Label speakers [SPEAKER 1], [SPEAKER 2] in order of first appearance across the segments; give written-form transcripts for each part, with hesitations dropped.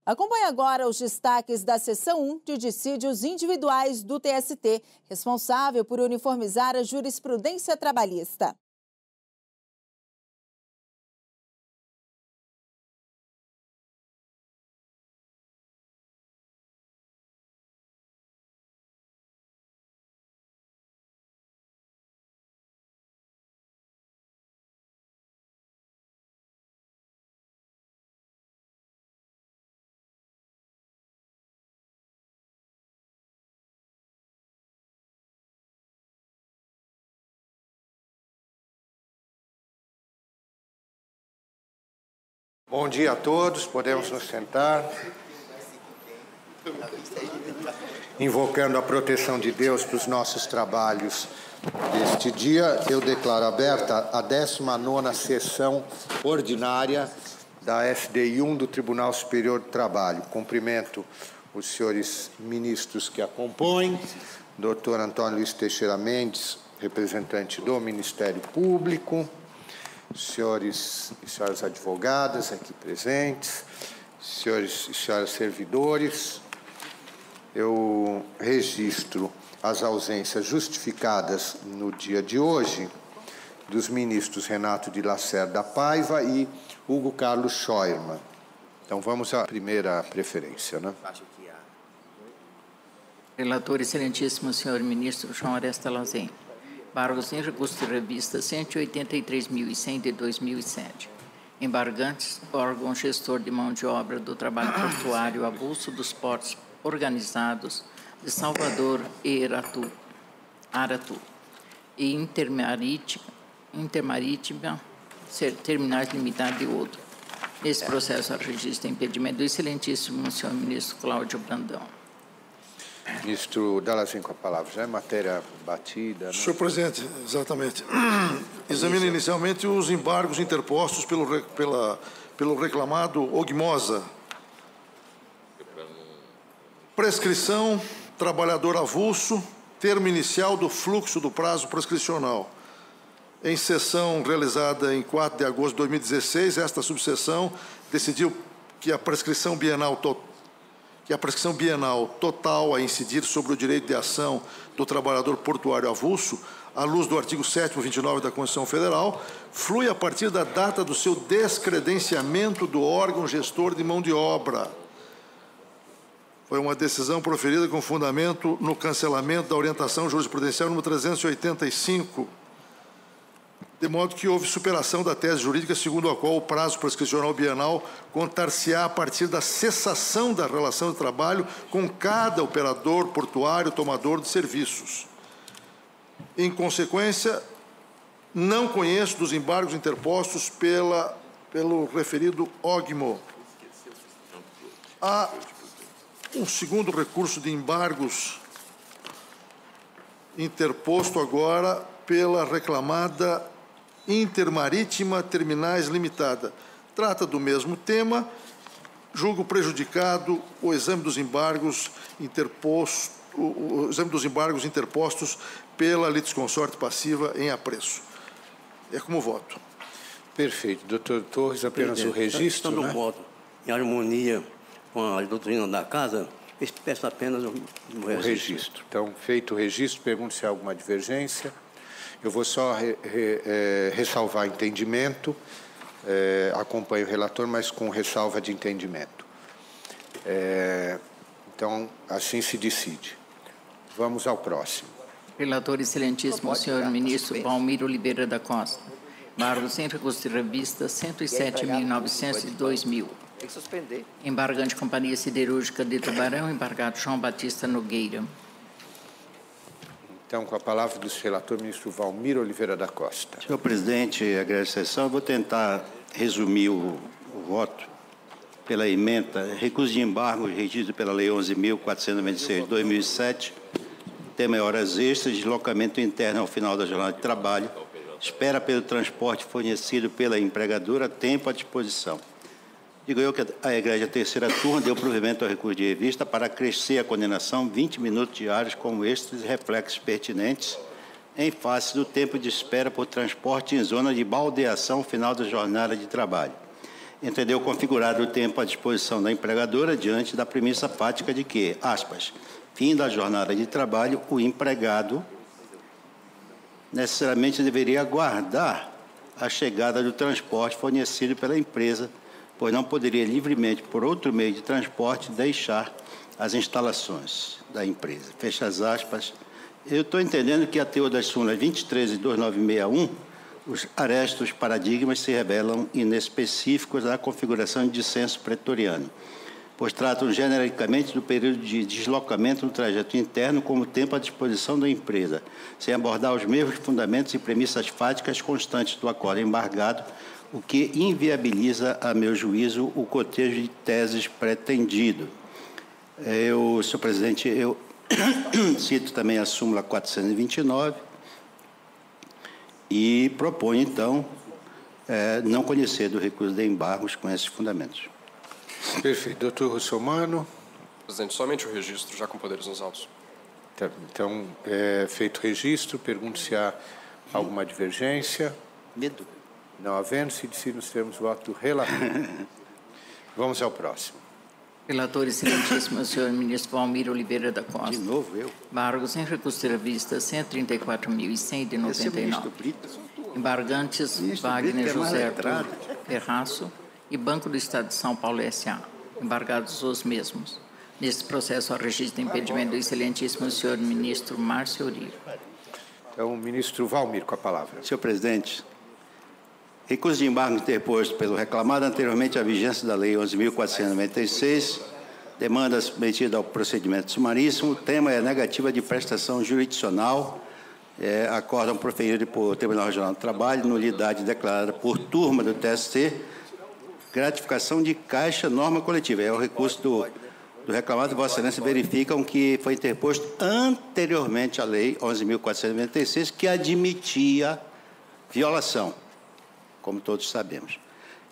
[SPEAKER 1] Acompanhe agora os destaques da seção 1 de dissídios individuais do TST, responsável por uniformizar a jurisprudência trabalhista.
[SPEAKER 2] Bom dia a todos, podemos nos sentar. Invocando a proteção de Deus para os nossos trabalhos deste dia, eu declaro aberta a 19ª sessão ordinária da SDI 1 do Tribunal Superior do Trabalho. Cumprimento os senhores ministros que a compõem, Dr. Antônio Luiz Teixeira Mendes, representante do Ministério Público, senhores e senhoras advogadas aqui presentes, senhores e senhoras servidores, eu registro as ausências justificadas no dia de hoje dos ministros Renato de Lacerda Paiva e Hugo Carlos Scheuermann. Então vamos à primeira preferência, né?
[SPEAKER 3] Relator, excelentíssimo senhor ministro João Oresta Lazen. Embargos em recurso de revista 183.100 de 2007. Embargantes, órgão gestor de mão de obra do trabalho portuário avulso dos portos organizados de Salvador e Aratu e Intermarítima, Terminais Limitada e outro. Nesse processo, há registro de impedimento do excelentíssimo senhor ministro Cláudio Brandão.
[SPEAKER 2] Ministro Dallazen com a palavra. Já é matéria batida, né?
[SPEAKER 4] Senhor presidente, exatamente. Examina inicialmente os embargos interpostos pelo reclamado Ogmosa. Prescrição, trabalhador avulso, termo inicial do fluxo do prazo prescricional. Em sessão realizada em 4 de agosto de 2016, esta subseção decidiu que a prescrição bienal total a incidir sobre o direito de ação do trabalhador portuário avulso, à luz do artigo 7º, 29 da Constituição Federal, flui a partir da data do seu descredenciamento do órgão gestor de mão de obra. Foi uma decisão proferida com fundamento no cancelamento da orientação jurisprudencial número 385, de modo que houve superação da tese jurídica segundo a qual o prazo prescricional bienal contar-se-á a partir da cessação da relação de trabalho com cada operador portuário tomador de serviços. Em consequência, não conheço dos embargos interpostos pelo referido Ogmo. Há um segundo recurso de embargos interposto agora pela reclamada Intermarítima Terminais Limitada. Trata do mesmo tema, julgo prejudicado o exame dos embargos interpostos pela litisconsorte passiva em apreço. É como voto.
[SPEAKER 2] Perfeito. Doutor Torres, apenas o registro,
[SPEAKER 5] no
[SPEAKER 2] né?
[SPEAKER 5] voto, em harmonia com a doutrina da Casa, peço apenas o
[SPEAKER 2] registro. Então, feito o registro, pergunto se há alguma divergência. Eu vou só ressalvar entendimento, acompanho o relator, mas com ressalva de entendimento. Então, assim se decide. Vamos ao próximo.
[SPEAKER 3] Relator, excelentíssimo senhor ministro Valmir Oliveira da Costa. Embargos em recurso de revista 107.900 de 2000.
[SPEAKER 6] Tem que suspender.
[SPEAKER 3] Embargante Companhia Siderúrgica de Tubarão, embargado João Batista Nogueira.
[SPEAKER 2] Então, com a palavra do relator, ministro Valmir Oliveira da Costa.
[SPEAKER 7] Senhor presidente, agradeço a sessão. Eu vou tentar resumir o voto pela ementa. Recurso de embargo regido pela Lei 11.496 de 2007. Tema é horas extras, deslocamento interno ao final da jornada de trabalho. Espera pelo transporte fornecido pela empregadora, tempo à disposição. Digo eu que a Egrégia Terceira Turma deu provimento ao recurso de revista para acrescer a condenação 20 minutos diários como extras e reflexos pertinentes em face do tempo de espera por transporte em zona de baldeação final da jornada de trabalho. entendeu configurado o tempo à disposição da empregadora diante da premissa fática de que, aspas, fim da jornada de trabalho, o empregado necessariamente deveria aguardar a chegada do transporte fornecido pela empresa, pois não poderia livremente, por outro meio de transporte, deixar as instalações da empresa. Fecha as aspas. Eu estou entendendo que a teor das súmulas 23 e 2961, os arestos paradigmas se revelam inespecíficos à configuração de dissenso pretoriano, pois tratam genericamente do período de deslocamento no trajeto interno como tempo à disposição da empresa, sem abordar os mesmos fundamentos e premissas fáticas constantes do acordo embargado, o que inviabiliza, a meu juízo, o cotejo de teses pretendido. Senhor presidente, eu cito também a súmula 429 e proponho, então, não conhecer do recurso de embargos com esses fundamentos.
[SPEAKER 2] Perfeito. Doutor Russomano.
[SPEAKER 6] Presidente, somente o registro, já com poderes nos autos.
[SPEAKER 2] Então, feito o registro, pergunto se há alguma divergência.
[SPEAKER 7] Medo.
[SPEAKER 2] Não havendo, se decide nos termos voto do relator. Vamos ao próximo.
[SPEAKER 3] Relator excelentíssimo, senhor ministro Valmir Oliveira da Costa.
[SPEAKER 7] De novo, eu.
[SPEAKER 3] Embargos em recurso de revista 134.100 Embargantes Wagner José Arthur Ferraço e Banco do Estado de São Paulo S.A. Embargados os mesmos. Neste processo, ao registro de impedimento do excelentíssimo senhor ministro Márcio Uribe.
[SPEAKER 2] Então, o ministro Valmir, com a palavra.
[SPEAKER 7] Senhor presidente, recurso de embargo interposto pelo reclamado anteriormente à vigência da Lei 11.496, demanda submetida ao procedimento sumaríssimo. O tema é a negativa de prestação jurisdicional, acórdão proferido por Tribunal Regional do Trabalho, nulidade declarada por turma do TST, gratificação de caixa, norma coletiva. É o recurso do reclamado. Vossa Excelência verificam que foi interposto anteriormente à Lei 11.496, que admitia violação, como todos sabemos.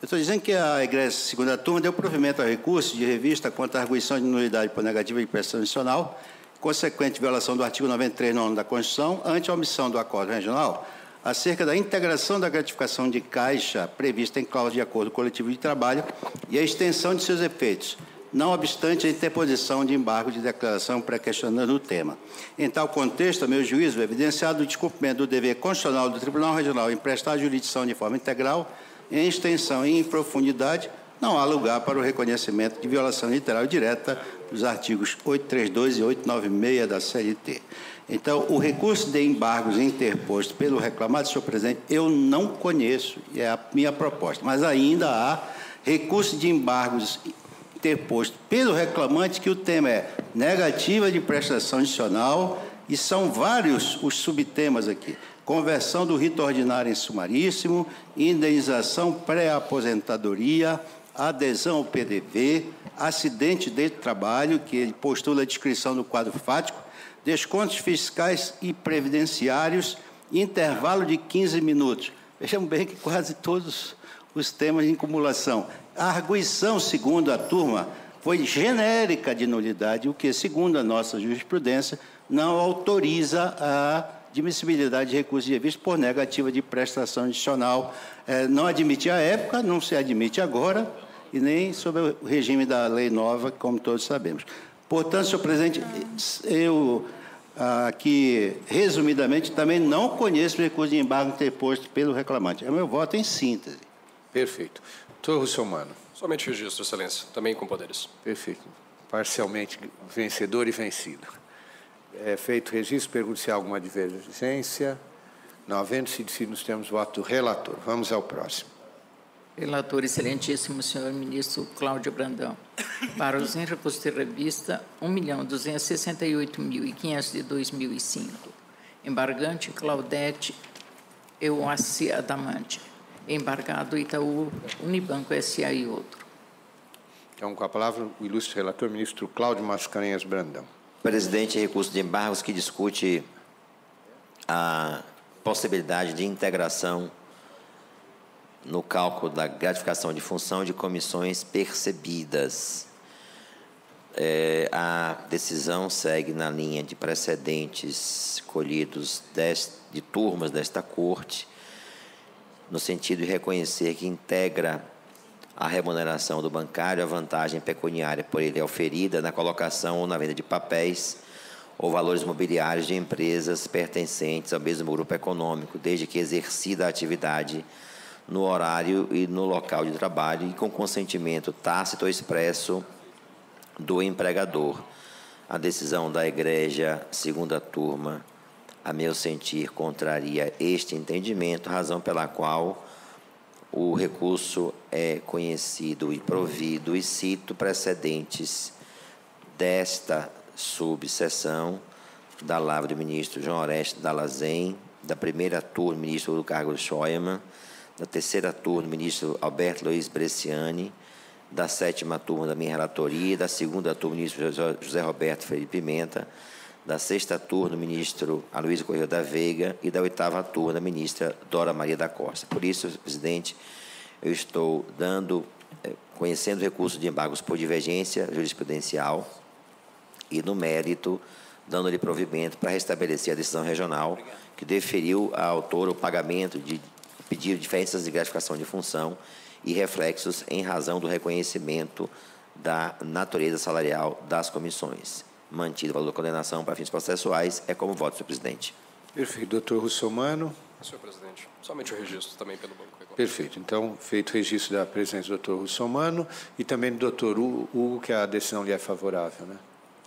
[SPEAKER 7] Eu estou dizendo que a Egrégia segunda turma deu provimento ao recurso de revista quanto à arguição de nulidade por negativa de prestação adicional, consequente violação do artigo 93, 9 da Constituição, ante a omissão do acordo regional, acerca da integração da gratificação de caixa prevista em cláusula de acordo coletivo de trabalho e a extensão de seus efeitos, não obstante a interposição de embargo de declaração pré-questionando o tema. Em tal contexto, a meu juízo, evidenciado o descumprimento do dever constitucional do Tribunal Regional em prestar jurisdição de forma integral, em extensão e em profundidade, não há lugar para o reconhecimento de violação literal e direta dos artigos 832 e 896 da CLT. Então, o recurso de embargos interposto pelo reclamado, senhor presidente, eu não conheço, e é a minha proposta, mas ainda há recurso de embargos interposto pelo reclamante, que o tema é negativa de prestação adicional, e são vários os subtemas aqui. Conversão do rito ordinário em sumaríssimo, indenização pré-aposentadoria, adesão ao PDV, acidente de trabalho, que ele postula a descrição do quadro fático, descontos fiscais e previdenciários, intervalo de 15 minutos. Vejam bem que quase todos os temas em cumulação. A arguição, segundo a turma, foi genérica de nulidade, o que, segundo a nossa jurisprudência, não autoriza a admissibilidade de recurso de revista por negativa de prestação adicional. Não admite à época, não se admite agora, e nem sob o regime da lei nova, como todos sabemos. Portanto, senhor presidente, eu aqui, resumidamente, também não conheço o recurso de embargo interposto pelo reclamante. É o meu voto em síntese.
[SPEAKER 2] Perfeito. Doutor Russomano.
[SPEAKER 6] Somente registro, Excelência, também com poderes.
[SPEAKER 2] Perfeito. Parcialmente vencedor e vencido. Feito o registro, pergunto se há alguma divergência. Não havendo, se decide nos termos voto do relator. Vamos ao próximo.
[SPEAKER 3] Relator excelentíssimo, senhor ministro Cláudio Brandão. Para os em recurso de revista 1.268.500 de 2005. Embargante Claudete Euaci Adamante. Embargado Itaú Unibanco S.A. e outro.
[SPEAKER 2] Então, com a palavra, o ilustre relator, ministro Cláudio Mascarenhas Brandão.
[SPEAKER 8] Presidente, recurso de embargos que discute a possibilidade de integração no cálculo da gratificação de função de comissões percebidas. A decisão segue na linha de precedentes colhidos de turmas desta Corte, no sentido de reconhecer que integra a remuneração do bancário, a vantagem pecuniária por ele oferida na colocação ou na venda de papéis ou valores mobiliários de empresas pertencentes ao mesmo grupo econômico, desde que exercida a atividade no horário e no local de trabalho e com consentimento tácito ou expresso do empregador. A decisão da Egrégia segunda turma, a meu sentir, contraria este entendimento, razão pela qual o recurso é conhecido e provido, e cito precedentes desta subseção da lavra do ministro João Oreste Dallazen, da primeira turma, ministro do Carlos Scheuermann, da terceira turma, ministro Alberto Luiz Bresciani, da sétima turma da minha relatoria, da segunda turma, ministro José Roberto Freire Pimenta, da sexta turma, ministro Aloysio Correia da Veiga, e da oitava turma, da ministra Dora Maria da Costa. Por isso, presidente, eu estou conhecendo o recurso de embargos por divergência jurisprudencial e, no mérito, dando-lhe provimento para restabelecer a decisão regional que deferiu à autora o pagamento de pedido de diferenças de gratificação de função e reflexos em razão do reconhecimento da natureza salarial das comissões. Mantido o valor da condenação para fins processuais, é como voto, senhor presidente.
[SPEAKER 2] Perfeito. Doutor Russomano.
[SPEAKER 6] Senhor presidente, somente o registro também pelo Banco Regulador.
[SPEAKER 2] Perfeito. Então, feito o registro da presença do doutor Russomano e também do doutor Hugo, que a decisão lhe é favorável, né?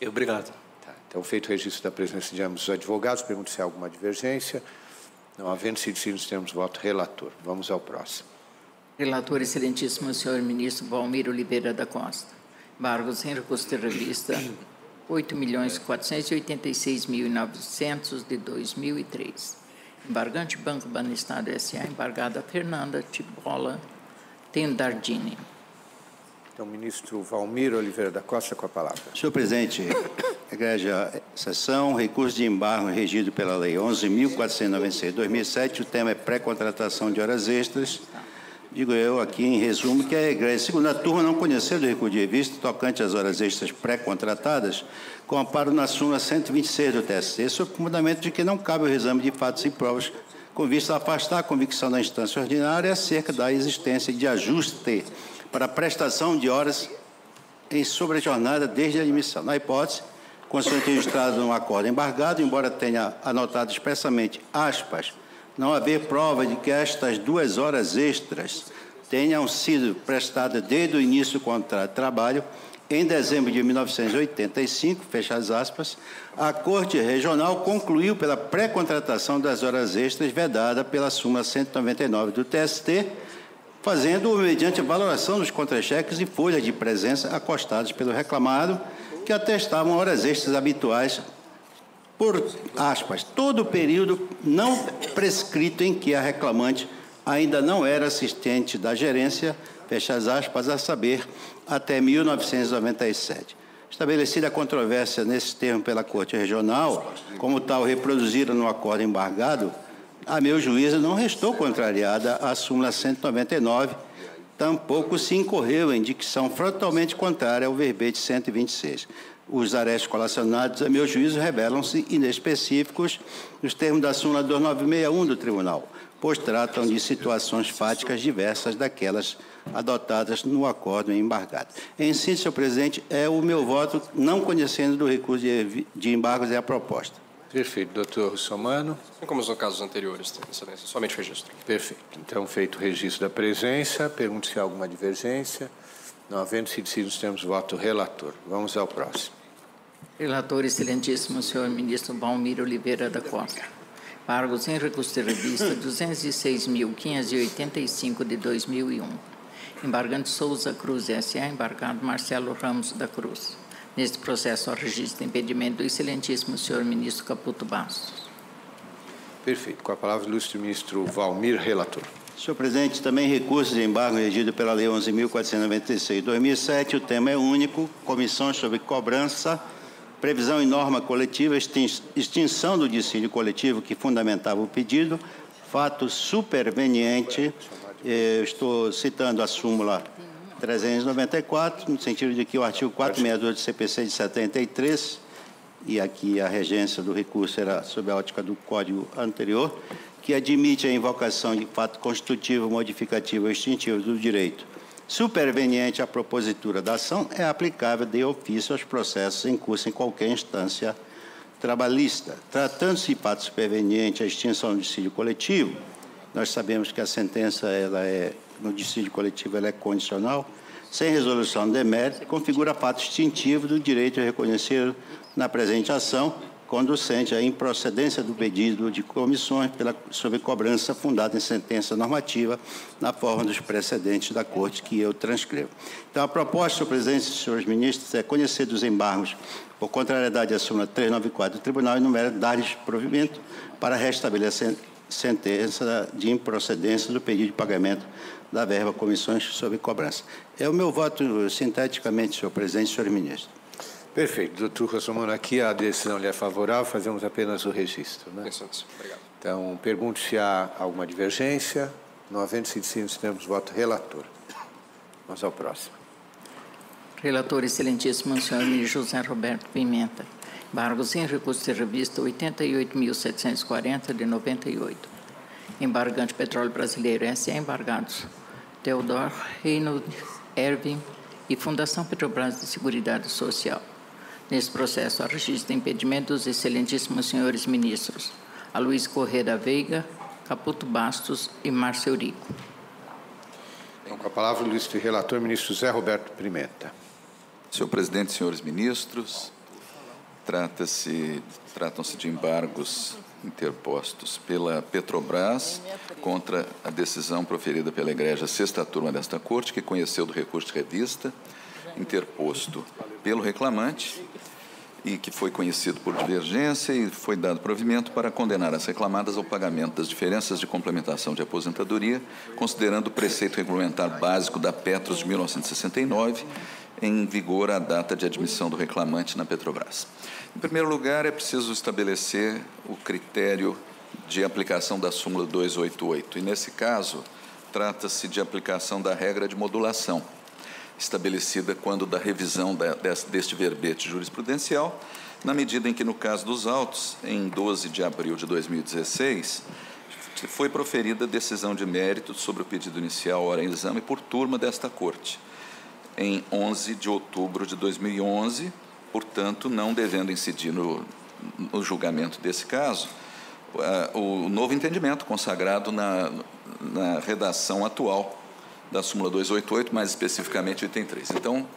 [SPEAKER 5] Obrigado.
[SPEAKER 2] Tá. Então, feito o registro da presença de ambos os advogados, pergunto se há alguma divergência. Não havendo sido decidido, temos voto relator. Vamos ao próximo.
[SPEAKER 3] Relator, excelentíssimo senhor ministro Valmir Oliveira da Costa. Embargos sem recurso de revista 8.486.900 de 2003. Embargante Banco Banestado S.A., embargada Fernanda Tibola Tendardini.
[SPEAKER 2] Então, ministro Valmir Oliveira da Costa, com a palavra.
[SPEAKER 7] Senhor presidente, egrégia sessão, recurso de embargo regido pela Lei 11.496/2007, o tema é pré-contratação de horas extras. Digo eu aqui, em resumo, que a egrégia segunda turma não conheceu do recurso de revista tocante às horas extras pré-contratadas, com amparo na súmula 126 do TST, sob o fundamento de que não cabe o exame de fatos e provas, com vista a afastar a convicção da instância ordinária acerca da existência de ajuste para a prestação de horas em sobrejornada desde a admissão. Na hipótese, constante registrado no acordo embargado, embora tenha anotado expressamente, aspas, não haver prova de que estas 2 horas extras tenham sido prestadas desde o início do contrato de trabalho, em dezembro de 1985, fecha as aspas, a Corte Regional concluiu pela pré-contratação das horas extras vedada pela súmula 199 do TST, fazendo-o mediante a valoração dos contra-cheques e folhas de presença acostados pelo reclamado, que atestavam horas extras habituais por, aspas, todo o período não prescrito em que a reclamante ainda não era assistente da gerência, fecha as aspas, a saber, até 1997. Estabelecida a controvérsia nesse termo pela Corte Regional, como tal reproduzida no acordo embargado, a meu juízo não restou contrariada a súmula 199, tampouco se incorreu em dicção frontalmente contrária ao verbete 126. Os arestos colacionados, a meu juízo, revelam-se inespecíficos nos termos da súmula 2961 do Tribunal, pois tratam de situações fáticas diversas daquelas adotadas no acordo embargado. Em síntese, senhor presidente, é o meu voto, não conhecendo do recurso de embargos, é a proposta.
[SPEAKER 2] Perfeito. Doutor Russomano.
[SPEAKER 6] Assim como nos casos anteriores, excelência, somente registro.
[SPEAKER 2] Perfeito. Então, feito o registro da presença, pergunto se há alguma divergência. Não havendo sido decidido, temos voto relator. Vamos ao próximo.
[SPEAKER 3] Relator, excelentíssimo senhor ministro Valmir Oliveira da Costa. Embargos sem recurso de revista 206.585 de 2001. Embargante Souza Cruz S.A., embargado Marcelo Ramos da Cruz. Neste processo, ao registro de impedimento do excelentíssimo senhor ministro Caputo Bastos.
[SPEAKER 2] Perfeito. Com a palavra, o ilustre ministro Valmir, relator.
[SPEAKER 7] Senhor presidente, também recurso de embargo regido pela Lei 11.496/2007, o tema é único, comissões sobre cobrança, previsão em norma coletiva, extinção do dissídio coletivo que fundamentava o pedido, fato superveniente, estou citando a súmula 394, no sentido de que o artigo 462 do CPC de 73, e aqui a regência do recurso era sob a ótica do Código anterior, que admite a invocação de fato constitutivo, modificativo ou extintivo do direito superveniente à propositura da ação, é aplicável de ofício aos processos em curso em qualquer instância trabalhista. Tratando-se de fato superveniente à extinção do dissídio coletivo, nós sabemos que a sentença no dissídio coletivo ela é condicional, sem resolução de mérito, configura fato extintivo do direito reconhecido na presente ação, conducente à improcedência do pedido de comissões sob cobrança fundada em sentença normativa na forma dos precedentes da Corte que eu transcrevo. Então, a proposta, senhor presidente e senhores ministros, é conhecer dos embargos por contrariedade à súmula 394 do Tribunal e, no mérito, dar-lhes provimento para restabelecer sentença de improcedência do pedido de pagamento da verba comissões sob cobrança. É o meu voto, sinteticamente, senhor presidente e senhor ministro.
[SPEAKER 2] Perfeito. Doutor Russomano, aqui a decisão lhe é favorável, fazemos apenas o registro, né?
[SPEAKER 6] Isso, obrigado.
[SPEAKER 2] Então, pergunto se há alguma divergência. Não havendo se decidido, temos voto relator. Vamos ao próximo.
[SPEAKER 3] Relator excelentíssimo senhor ministro José Roberto Pimenta. Embargos em recurso de revista 88.740 de 98. Embargante Petróleo Brasileiro S.A. Embargados Theodor Reynold Erwin e Fundação Petrobras de Seguridade Social. Nesse processo, há registro de impedimento dos excelentíssimos senhores ministros Aloysio Corrêa da Veiga, Caputo Bastos e Márcio Eurico.
[SPEAKER 2] Então, com a palavra o ilustre relator, ministro José Roberto Pimenta.
[SPEAKER 9] Senhor presidente, senhores ministros, tratam-se de embargos interpostos pela Petrobras contra a decisão proferida pela Egrégia Sexta Turma desta Corte, que conheceu do recurso de revista, interposto pelo reclamante e que foi conhecido por divergência e foi dado provimento para condenar as reclamadas ao pagamento das diferenças de complementação de aposentadoria, considerando o preceito regulamentar básico da Petros de 1969, em vigor à data de admissão do reclamante na Petrobras. Em primeiro lugar, é preciso estabelecer o critério de aplicação da súmula 288. E, nesse caso, trata-se de aplicação da regra de modulação, estabelecida quando da revisão deste verbete jurisprudencial, na medida em que, no caso dos autos, em 12 de abril de 2016, foi proferida decisão de mérito sobre o pedido inicial, hora em exame, por turma desta Corte, em 11 de outubro de 2011, portanto, não devendo incidir no julgamento desse caso, o novo entendimento consagrado na redação atual da súmula 288, mais especificamente o item 3. Então,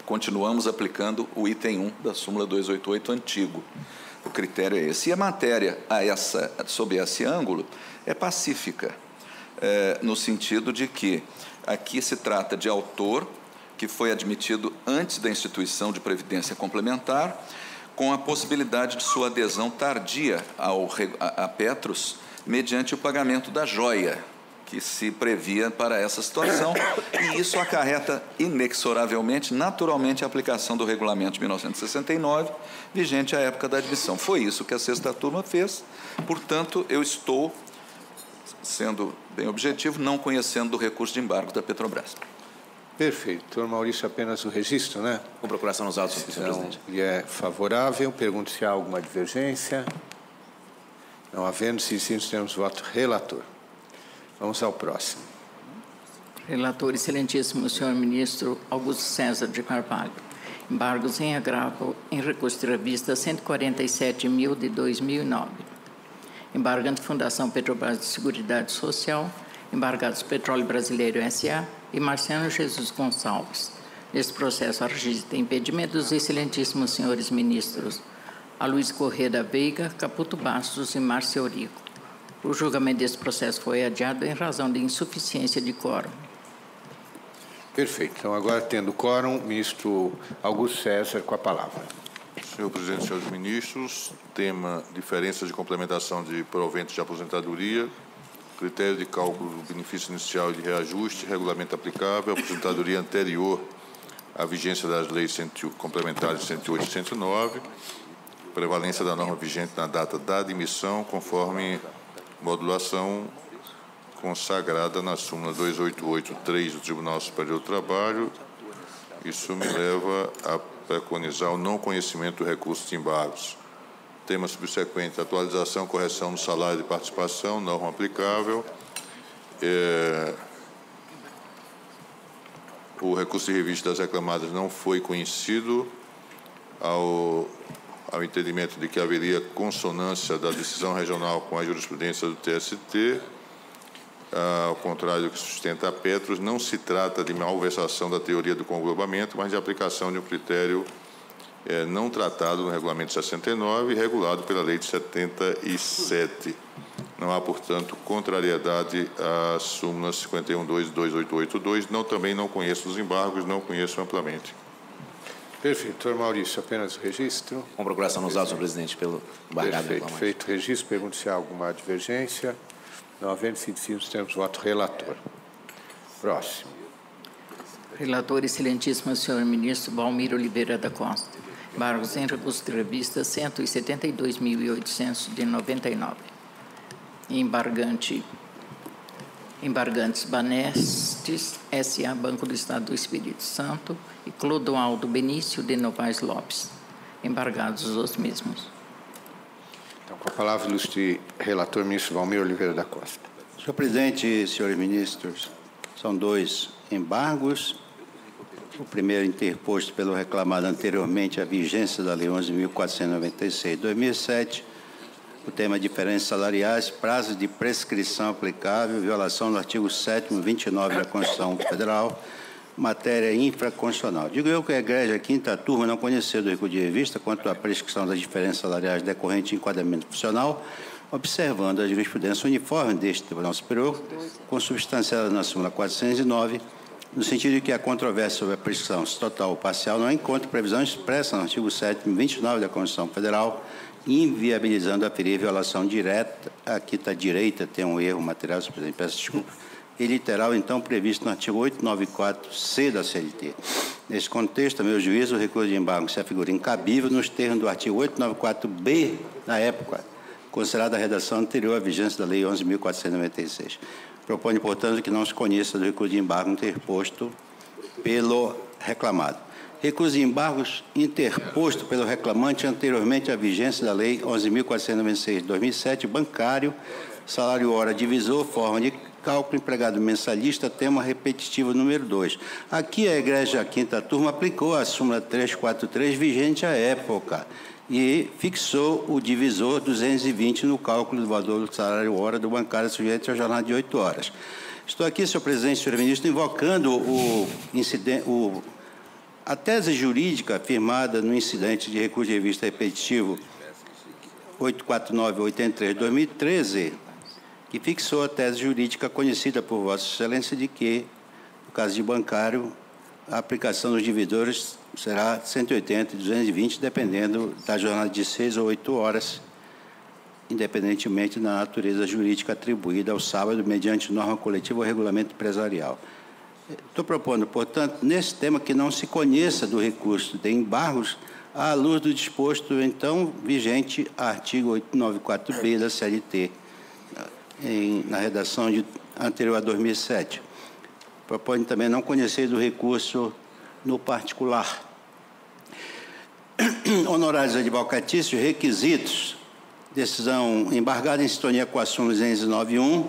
[SPEAKER 9] continuamos aplicando o item 1 da súmula 288 antigo. O critério é esse. E a matéria sob esse ângulo é pacífica, no sentido de que aqui se trata de autor que foi admitido antes da instituição de previdência complementar, com a possibilidade de sua adesão tardia à Petros, mediante o pagamento da joia, que se previa para essa situação, e isso acarreta inexoravelmente, naturalmente, a aplicação do regulamento de 1969, vigente à época da admissão. Foi isso que a Sexta Turma fez, portanto, eu estou, sendo bem objetivo, não conhecendo do recurso de embargo da Petrobras.
[SPEAKER 2] Perfeito. Doutor Maurício, apenas o registro, né?
[SPEAKER 10] Com procuração nos autos, senhor presidente.
[SPEAKER 2] E é favorável. Pergunto se há alguma divergência. Não havendo, se sim, temos voto relator. Vamos ao próximo.
[SPEAKER 3] Relator excelentíssimo senhor ministro Augusto César de Carvalho. Embargos em agravo em recurso de revista 147.000 de 2009. Embargante Fundação Petrobras de Seguridade Social, embargados Petróleo Brasileiro S.A. e Marciano Jesus Gonçalves. Nesse processo, a registro de impedimento dos excelentíssimos senhores ministros Aloysio Corrêa da Veiga, Caputo Bastos e Márcio Eurico. O julgamento desse processo foi adiado em razão de insuficiência de quórum.
[SPEAKER 2] Perfeito. Então, agora, tendo quórum, ministro Augusto César, com a palavra.
[SPEAKER 11] Senhor presidente, senhores ministros, tema diferença de complementação de proventos de aposentadoria, critério de cálculo do benefício inicial e de reajuste, regulamento aplicável, aposentadoria anterior à vigência das leis complementares 108 e 109, prevalência da norma vigente na data da admissão, conforme modulação consagrada na súmula 288.3 do Tribunal Superior do Trabalho. Isso me leva a preconizar o não conhecimento do recurso de embargos. Tema subsequente, atualização, correção do salário de participação, norma aplicável. o recurso de revista das reclamadas não foi conhecido ao entendimento de que haveria consonância da decisão regional com a jurisprudência do TST. Ao contrário do que sustenta a Petros, não se trata de malversação da teoria do conglobamento, mas de aplicação de um critério não tratado no Regulamento 69 e regulado pela Lei de 77. Não há, portanto, contrariedade à súmula 51.2.2882. Também não conheço os embargos, não conheço amplamente.
[SPEAKER 2] Perfeito. Doutor Maurício, apenas registro.
[SPEAKER 10] Com procuração nos autos, senhor presidente, pelo embargado.
[SPEAKER 2] Perfeito. Feito registro, pergunto se há alguma divergência. Não havendo sido decidido, temos voto relator. Próximo.
[SPEAKER 3] Relator, excelentíssimo senhor ministro Valmir Oliveira da Costa. Embargos em recurso de revista 172.899. Embargantes Banestes, S.A. Banco do Estado do Espírito Santo e Clodoaldo Benício de Novaes Lopes. Embargados os mesmos.
[SPEAKER 2] Então, com a palavra, ilustre relator, ministro Valmir Oliveira da Costa.
[SPEAKER 7] Senhor presidente, senhores ministros, são 2 embargos. O primeiro interposto pelo reclamado anteriormente à vigência da Lei 11.496 de 2007, o tema diferenças salariais, prazo de prescrição aplicável, violação do artigo 7º, 29 da Constituição Federal, matéria infraconstitucional. Digo eu que a Igreja Quinta Turma não conheceu do recurso de revista quanto à prescrição das diferenças salariais decorrentes de enquadramento funcional, observando a jurisprudência uniforme deste Tribunal Superior, consubstanciada na súmula 409, no sentido de que a controvérsia sobre a prescrição total ou parcial não encontra previsão expressa no artigo 7º, 29 da Constituição Federal, inviabilizando a ferir violação direta. Aqui está direita, tem um erro material, senhor presidente, peço desculpa, e literal, então, previsto no artigo 894-C da CLT. Nesse contexto, a meu juízo, o recurso de embargo se afigura incabível nos termos do artigo 894-B, na época, considerada a redação anterior à vigência da Lei 11.496. Propõe, portanto, que não se conheça do recurso de embargo interposto pelo reclamado. Recurso de embargos interposto pelo reclamante anteriormente à vigência da Lei 11.496 de 2007, bancário, salário hora divisor, forma de cálculo, empregado mensalista, tema repetitivo número 2. Aqui a Igreja Quinta Turma aplicou a súmula 343 vigente à época e fixou o divisor 220 no cálculo do valor do salário hora do bancário sujeito à jornada de 8 horas. Estou aqui, senhor presidente, senhor ministro, invocando a tese jurídica firmada no incidente de recurso de revista repetitivo 849-83 de 2013, que fixou a tese jurídica conhecida por Vossa Excelência de que, no caso de bancário, a aplicação dos divisores será 180 e 220, dependendo da jornada de 6 ou 8 horas, independentemente da natureza jurídica atribuída ao sábado, mediante norma coletiva ou regulamento empresarial. Estou propondo, portanto, nesse tema que não se conheça do recurso de embargos, à luz do disposto, então, vigente artigo 894-B da CLT, na redação anterior a 2007. Propõe também não conhecer do recurso no particular. Honorários advocatícios, requisitos, decisão embargada em sintonia com a súmula 291,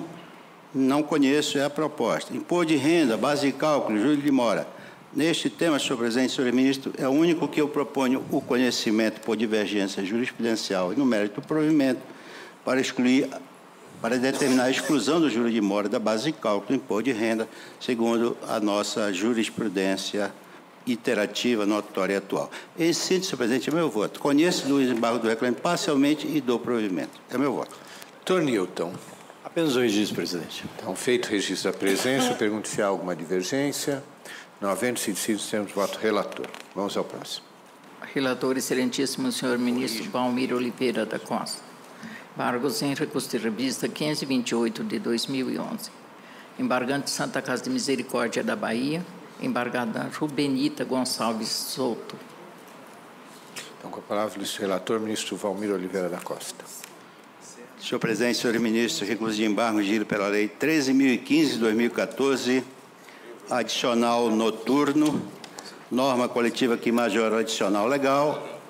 [SPEAKER 7] não conheço, é a proposta. Imposto de renda, base de cálculo, júri de mora. Neste tema, senhor presidente, senhor ministro, é o único que eu proponho o conhecimento por divergência jurisprudencial e no mérito do provimento para determinar a exclusão do júri de mora da base de cálculo do imposto de renda, segundo a nossa jurisprudência iterativa, notória e atual. Em síntese, senhor presidente, é meu voto. Conheço do embargo do reclame parcialmente e dou provimento. É meu voto.
[SPEAKER 2] Doutor Newton.
[SPEAKER 10] Apenas o registro, presidente.
[SPEAKER 2] Então, feito o registro da presença, eu pergunto se há alguma divergência. Não havendo sido decidido, temos voto relator. Vamos ao próximo.
[SPEAKER 3] Relator, excelentíssimo senhor ministro Valmir Oliveira da Costa. Embargos em recurso de revista 528 de 2011. Embargante Santa Casa de Misericórdia da Bahia. Embargada Rubenita Gonçalves Souto.
[SPEAKER 2] Então, com a palavra, o relator, ministro Valmir Oliveira da Costa.
[SPEAKER 7] Senhor presidente, senhor ministro, recurso de embargo giro pela Lei 13.015 de 2014, adicional noturno, norma coletiva que majora o adicional legal,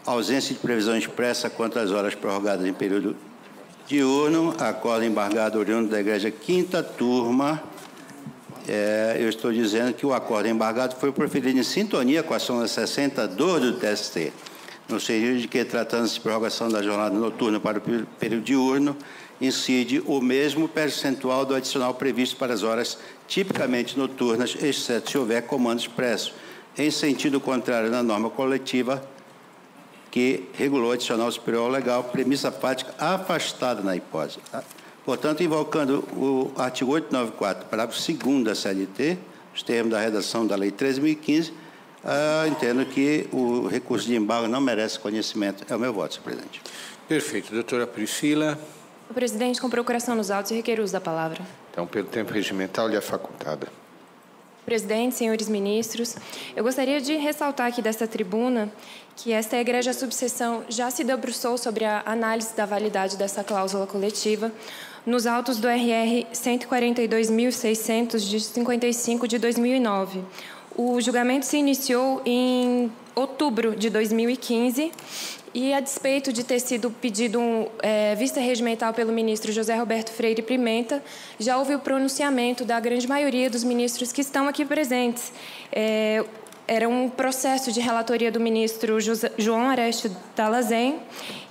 [SPEAKER 7] ausência de previsão expressa quanto às horas prorrogadas em período diurno, acordo embargado oriundo da Igreja Quinta Turma, eu estou dizendo que o acordo embargado foi proferido em sintonia com a súmula 62 do TST, no sentido de que, tratando-se de prorrogação da jornada noturna para o período diurno, incide o mesmo percentual do adicional previsto para as horas tipicamente noturnas, exceto se houver comando expresso, em sentido contrário na norma coletiva que regulou o adicional superior ao legal, premissa fática afastada na hipótese. Portanto, invocando o artigo 894, parágrafo 2º da CLT, os termos da redação da Lei 13.015, entendo que o recurso de embargo não merece conhecimento. É o meu voto, senhor presidente.
[SPEAKER 12] Perfeito. Doutora Priscila.
[SPEAKER 13] Senhor presidente, com procuração nos autos, eu requer o uso da palavra.
[SPEAKER 12] Então, pelo tempo regimental, lhe é facultada.
[SPEAKER 13] Presidente, senhores ministros, eu gostaria de ressaltar aqui desta tribuna que esta egrégia subseção já se debruçou sobre a análise da validade dessa cláusula coletiva nos autos do RR 142.600 de 55 de 2009. O julgamento se iniciou em outubro de 2015 e, a despeito de ter sido pedido vista regimental pelo ministro José Roberto Freire Pimenta, já houve o pronunciamento da grande maioria dos ministros que estão aqui presentes. Era um processo de relatoria do ministro João Arestes Dallazen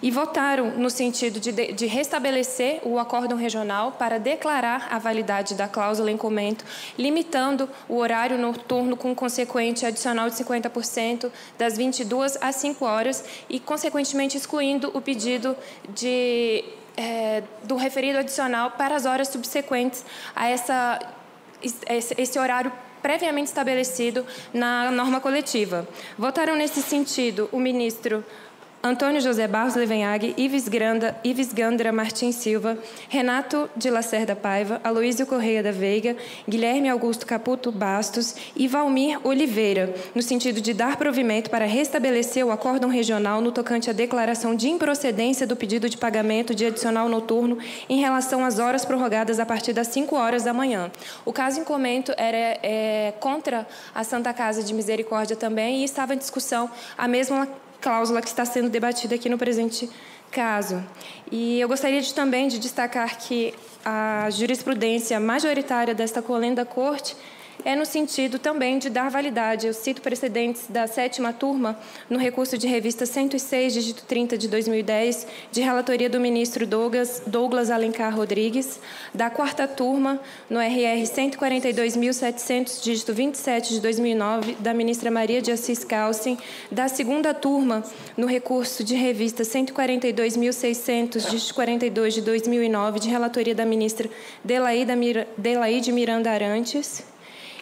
[SPEAKER 13] e votaram no sentido de restabelecer o acórdão regional para declarar a validade da cláusula em comento, limitando o horário noturno com consequente adicional de 50% das 22 às 5 horas e, consequentemente, excluindo o pedido do referido adicional para as horas subsequentes a esse horário previamente estabelecido na norma coletiva. Votaram nesse sentido o ministro Antônio José Barros Levenhag, Ives Gandra Martins Silva, Renato de Lacerda Paiva, Aloísio Correia da Veiga, Guilherme Augusto Caputo Bastos e Valmir Oliveira, no sentido de dar provimento para restabelecer o acórdão regional no tocante à declaração de improcedência do pedido de pagamento de adicional noturno em relação às horas prorrogadas a partir das 5 horas da manhã. O caso em comento era contra a Santa Casa de Misericórdia também e estava em discussão a mesma cláusula que está sendo debatida aqui no presente caso. E eu gostaria também de destacar que a jurisprudência majoritária desta colenda Corte é no sentido também de dar validade. Eu cito precedentes da 7ª turma no recurso de revista 106, dígito 30 de 2010, de relatoria do ministro Douglas Alencar Rodrigues, da 4ª turma no RR 142.700, dígito 27 de 2009, da ministra Maria de Assis Calcin, da 2ª turma no recurso de revista 142.600, dígito 42 de 2009, de relatoria da ministra Delaide Miranda Arantes,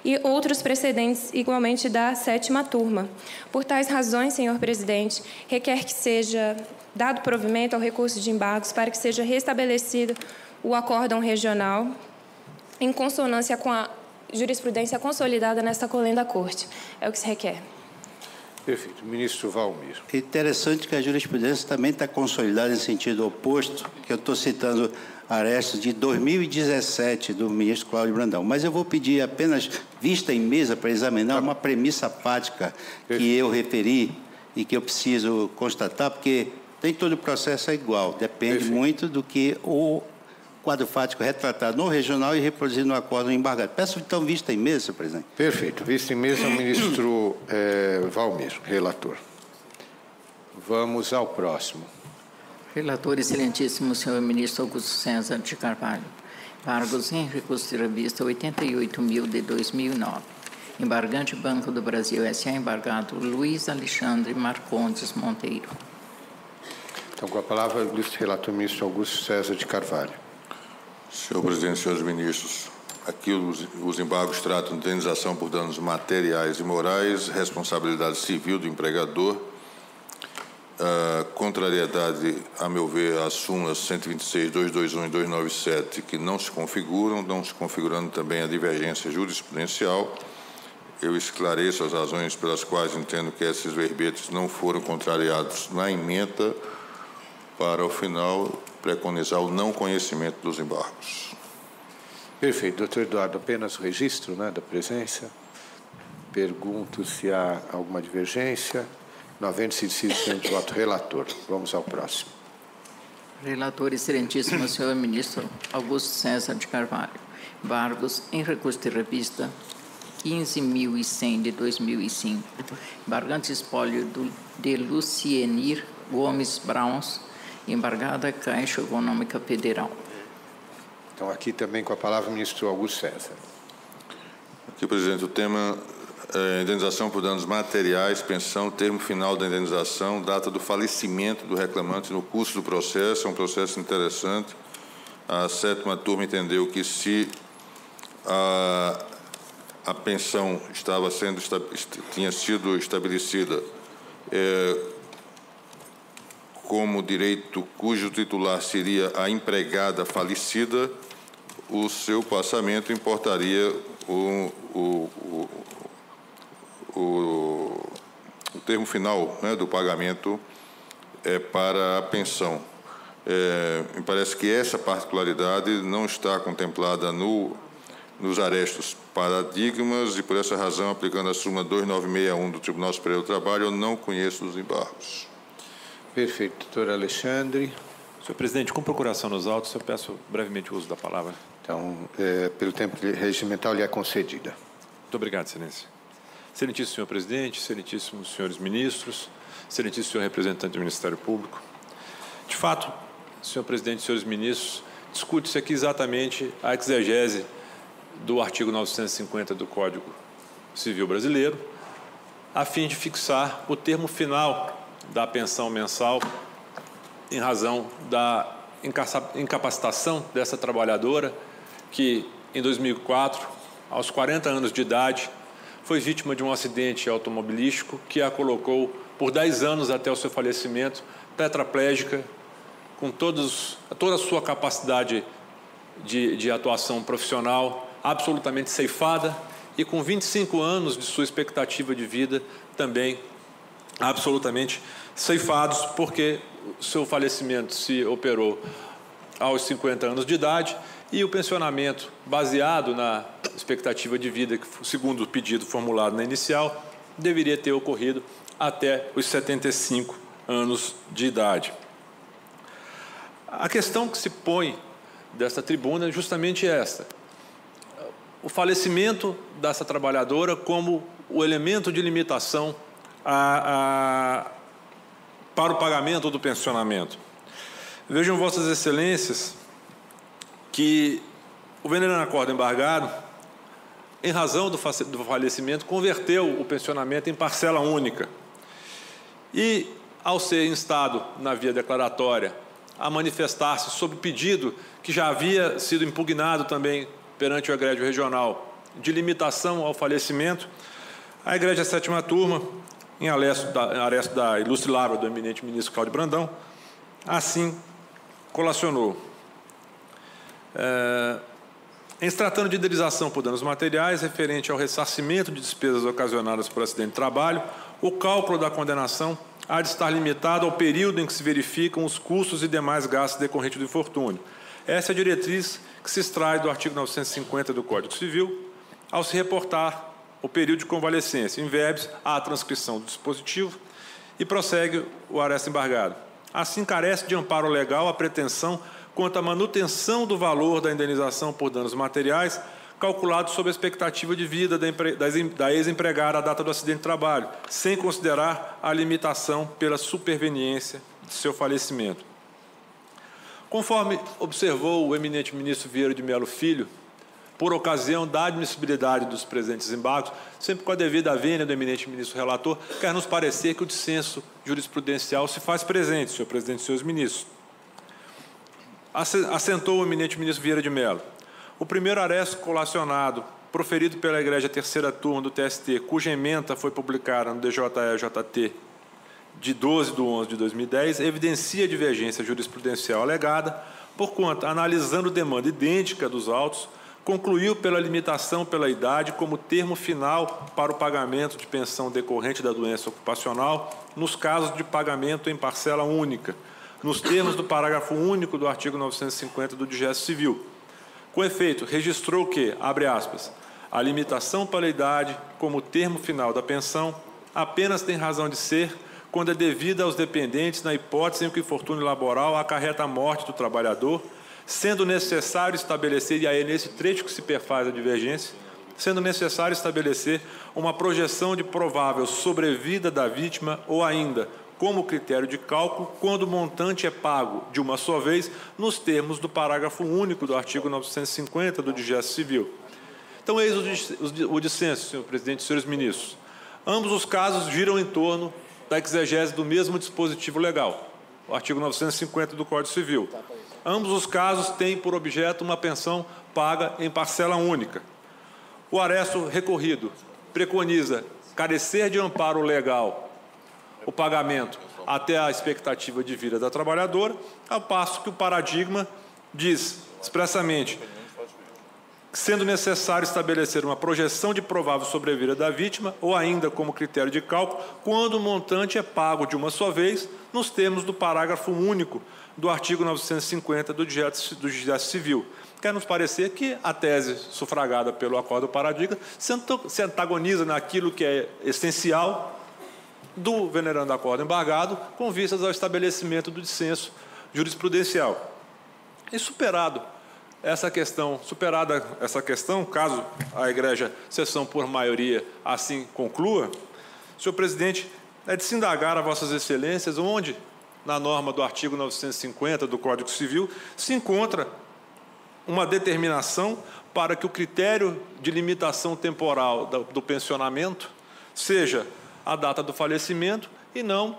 [SPEAKER 13] e outros precedentes igualmente da 7ª turma. Por tais razões, senhor presidente, requer que seja dado provimento ao recurso de embargos para que seja restabelecido o acórdão regional em consonância com a jurisprudência consolidada nesta colenda Corte. É o que se requer.
[SPEAKER 12] Perfeito. Ministro Valmir.
[SPEAKER 7] É interessante que a jurisprudência também está consolidada em sentido oposto, que eu estou citando Arestes de 2017, do ministro Cláudio Brandão. Mas eu vou pedir apenas vista em mesa para examinar uma premissa fática que eu referi e que eu preciso constatar, porque nem todo o processo é igual. Depende muito do que o quadro fático retratado no regional e reproduzido no acordo embargado. Peço, então, vista em mesa, senhor presidente.
[SPEAKER 12] Perfeito. Vista em mesa, o ministro Valmir, relator. Vamos ao próximo.
[SPEAKER 3] Relator, excelentíssimo senhor ministro Augusto César de Carvalho. Embargos em recurso de revista 88.000 de 2009. Embargante Banco do Brasil S.A. embargado Luiz Alexandre Marcondes Monteiro.
[SPEAKER 12] Então, com a palavra, o ilustre relator ministro Augusto César de Carvalho.
[SPEAKER 11] Senhor presidente, senhores ministros, aqui os embargos tratam de indenização por danos materiais e morais, responsabilidade civil do empregador, contrariedade, a meu ver, às súmulas 126, 221 e 297, que não se configurando também a divergência jurisprudencial. Eu esclareço as razões pelas quais entendo que esses verbetes não foram contrariados na ementa, para, ao final, preconizar o não conhecimento dos embargos.
[SPEAKER 12] Perfeito. Doutor Eduardo, apenas o registro, né, da presença. Pergunto se há alguma divergência. Não havendo sido decidido de voto relator. Vamos ao próximo.
[SPEAKER 3] Relator, excelentíssimo senhor ministro Augusto César de Carvalho. embargos em recurso de revista 15.100 de 2005, embargante espólio de Lucienir Gomes Browns, embargada Caixa Econômica Federal.
[SPEAKER 12] Então, aqui também com a palavra o ministro Augusto César.
[SPEAKER 11] Aqui, presidente, o tema é indenização por danos materiais, pensão, termo final da indenização, data do falecimento do reclamante no curso do processo. É um processo interessante. A 7ª turma entendeu que se a pensão tinha sido estabelecida como direito cujo titular seria a empregada falecida, o seu passamento importaria o termo final, né, do pagamento para a pensão. Me parece que essa particularidade não está contemplada nos arestos paradigmas e, por essa razão, aplicando a súmula 2961 do Tribunal Superior do Trabalho, eu não conheço os embargos.
[SPEAKER 12] Perfeito. Doutor Alexandre.
[SPEAKER 14] Senhor presidente, com procuração nos autos, eu peço brevemente o uso da palavra.
[SPEAKER 12] Então, pelo tempo regimental, lhe é concedida.
[SPEAKER 14] Muito obrigado, excelência. Excelentíssimo senhor presidente, excelentíssimos senhores ministros, excelentíssimo senhor representante do Ministério Público. De fato, senhor presidente e senhores ministros, discute-se aqui exatamente a exegese do artigo 950 do Código Civil Brasileiro, a fim de fixar o termo final da pensão mensal em razão da incapacitação dessa trabalhadora que, em 2004, aos 40 anos de idade, foi vítima de um acidente automobilístico que a colocou por 10 anos até o seu falecimento, tetraplégica, com toda a sua capacidade de atuação profissional absolutamente ceifada e com 25 anos de sua expectativa de vida também absolutamente ceifados, porque o seu falecimento se operou aos 50 anos de idade e o pensionamento, baseado na expectativa de vida, que, segundo o pedido formulado na inicial, deveria ter ocorrido até os 75 anos de idade. A questão que se põe desta tribuna é justamente esta: o falecimento dessa trabalhadora como o elemento de limitação para o pagamento do pensionamento. Vejam, Vossas Excelências, que o venerando acordo embargado, em razão do falecimento, converteu o pensionamento em parcela única. E, ao ser instado na via declaratória a manifestar-se sob pedido que já havia sido impugnado também perante o egrégio regional de limitação ao falecimento, a Egrégia 7ª Turma, em aresto da ilustre lavra do eminente ministro Cláudio Brandão, assim colacionou. Em se tratando de indenização por danos materiais referente ao ressarcimento de despesas ocasionadas por acidente de trabalho, o cálculo da condenação há de estar limitado ao período em que se verificam os custos e demais gastos decorrentes do infortúnio. Essa é a diretriz que se extrai do artigo 950 do Código Civil, ao se reportar o período de convalescência, em verbis, à transcrição do dispositivo, e prossegue o aresto embargado. Assim, carece de amparo legal a pretensão quanto à manutenção do valor da indenização por danos materiais, calculado sob a expectativa de vida da ex-empregada à data do acidente de trabalho, sem considerar a limitação pela superveniência de seu falecimento. Conforme observou o eminente ministro Vieira de Mello Filho, por ocasião da admissibilidade dos presentes embargos, sempre com a devida vênia do eminente ministro relator, quer nos parecer que o dissenso jurisprudencial se faz presente, senhor presidente e senhores ministros. Assentou o eminente ministro Vieira de Mello: o primeiro aresto colacionado, proferido pela Egrégia 3ª Turma do TST, cuja ementa foi publicada no DJE-JT de 12/11/2010, evidencia a divergência jurisprudencial alegada, porquanto, analisando demanda idêntica dos autos, concluiu pela limitação pela idade como termo final para o pagamento de pensão decorrente da doença ocupacional nos casos de pagamento em parcela única, nos termos do parágrafo único do artigo 950 do Digesto Civil. Com efeito, registrou que, abre aspas, a limitação pela idade como termo final da pensão apenas tem razão de ser quando é devida aos dependentes na hipótese em que o infortúnio laboral acarreta a morte do trabalhador, sendo necessário estabelecer, e aí é nesse trecho que se perfaz a divergência, sendo necessário estabelecer uma projeção de provável sobrevida da vítima ou ainda, como critério de cálculo, quando o montante é pago de uma só vez, nos termos do parágrafo único do artigo 950 do Digeste Civil. Então, eis o dissenso, senhor presidente e senhores ministros. Ambos os casos giram em torno da exegese do mesmo dispositivo legal, o artigo 950 do Código Civil. Ambos os casos têm por objeto uma pensão paga em parcela única. O aresto recorrido preconiza carecer de amparo legal o pagamento até a expectativa de vida da trabalhadora, ao passo que o paradigma diz expressamente sendo necessário estabelecer uma projeção de provável sobrevida da vítima ou ainda como critério de cálculo quando o montante é pago de uma só vez nos termos do parágrafo único do artigo 950 do Digeste Civil. Quer nos parecer que a tese sufragada pelo acordo paradigma se antagoniza naquilo que é essencial do venerando acordo embargado com vistas ao estabelecimento do dissenso jurisprudencial. E superada essa questão, caso a Egrégia sessão por maioria assim conclua, senhor presidente, é de se indagar a vossas excelências onde, na norma do artigo 950 do Código Civil, se encontra uma determinação para que o critério de limitação temporal do pensionamento seja a data do falecimento e não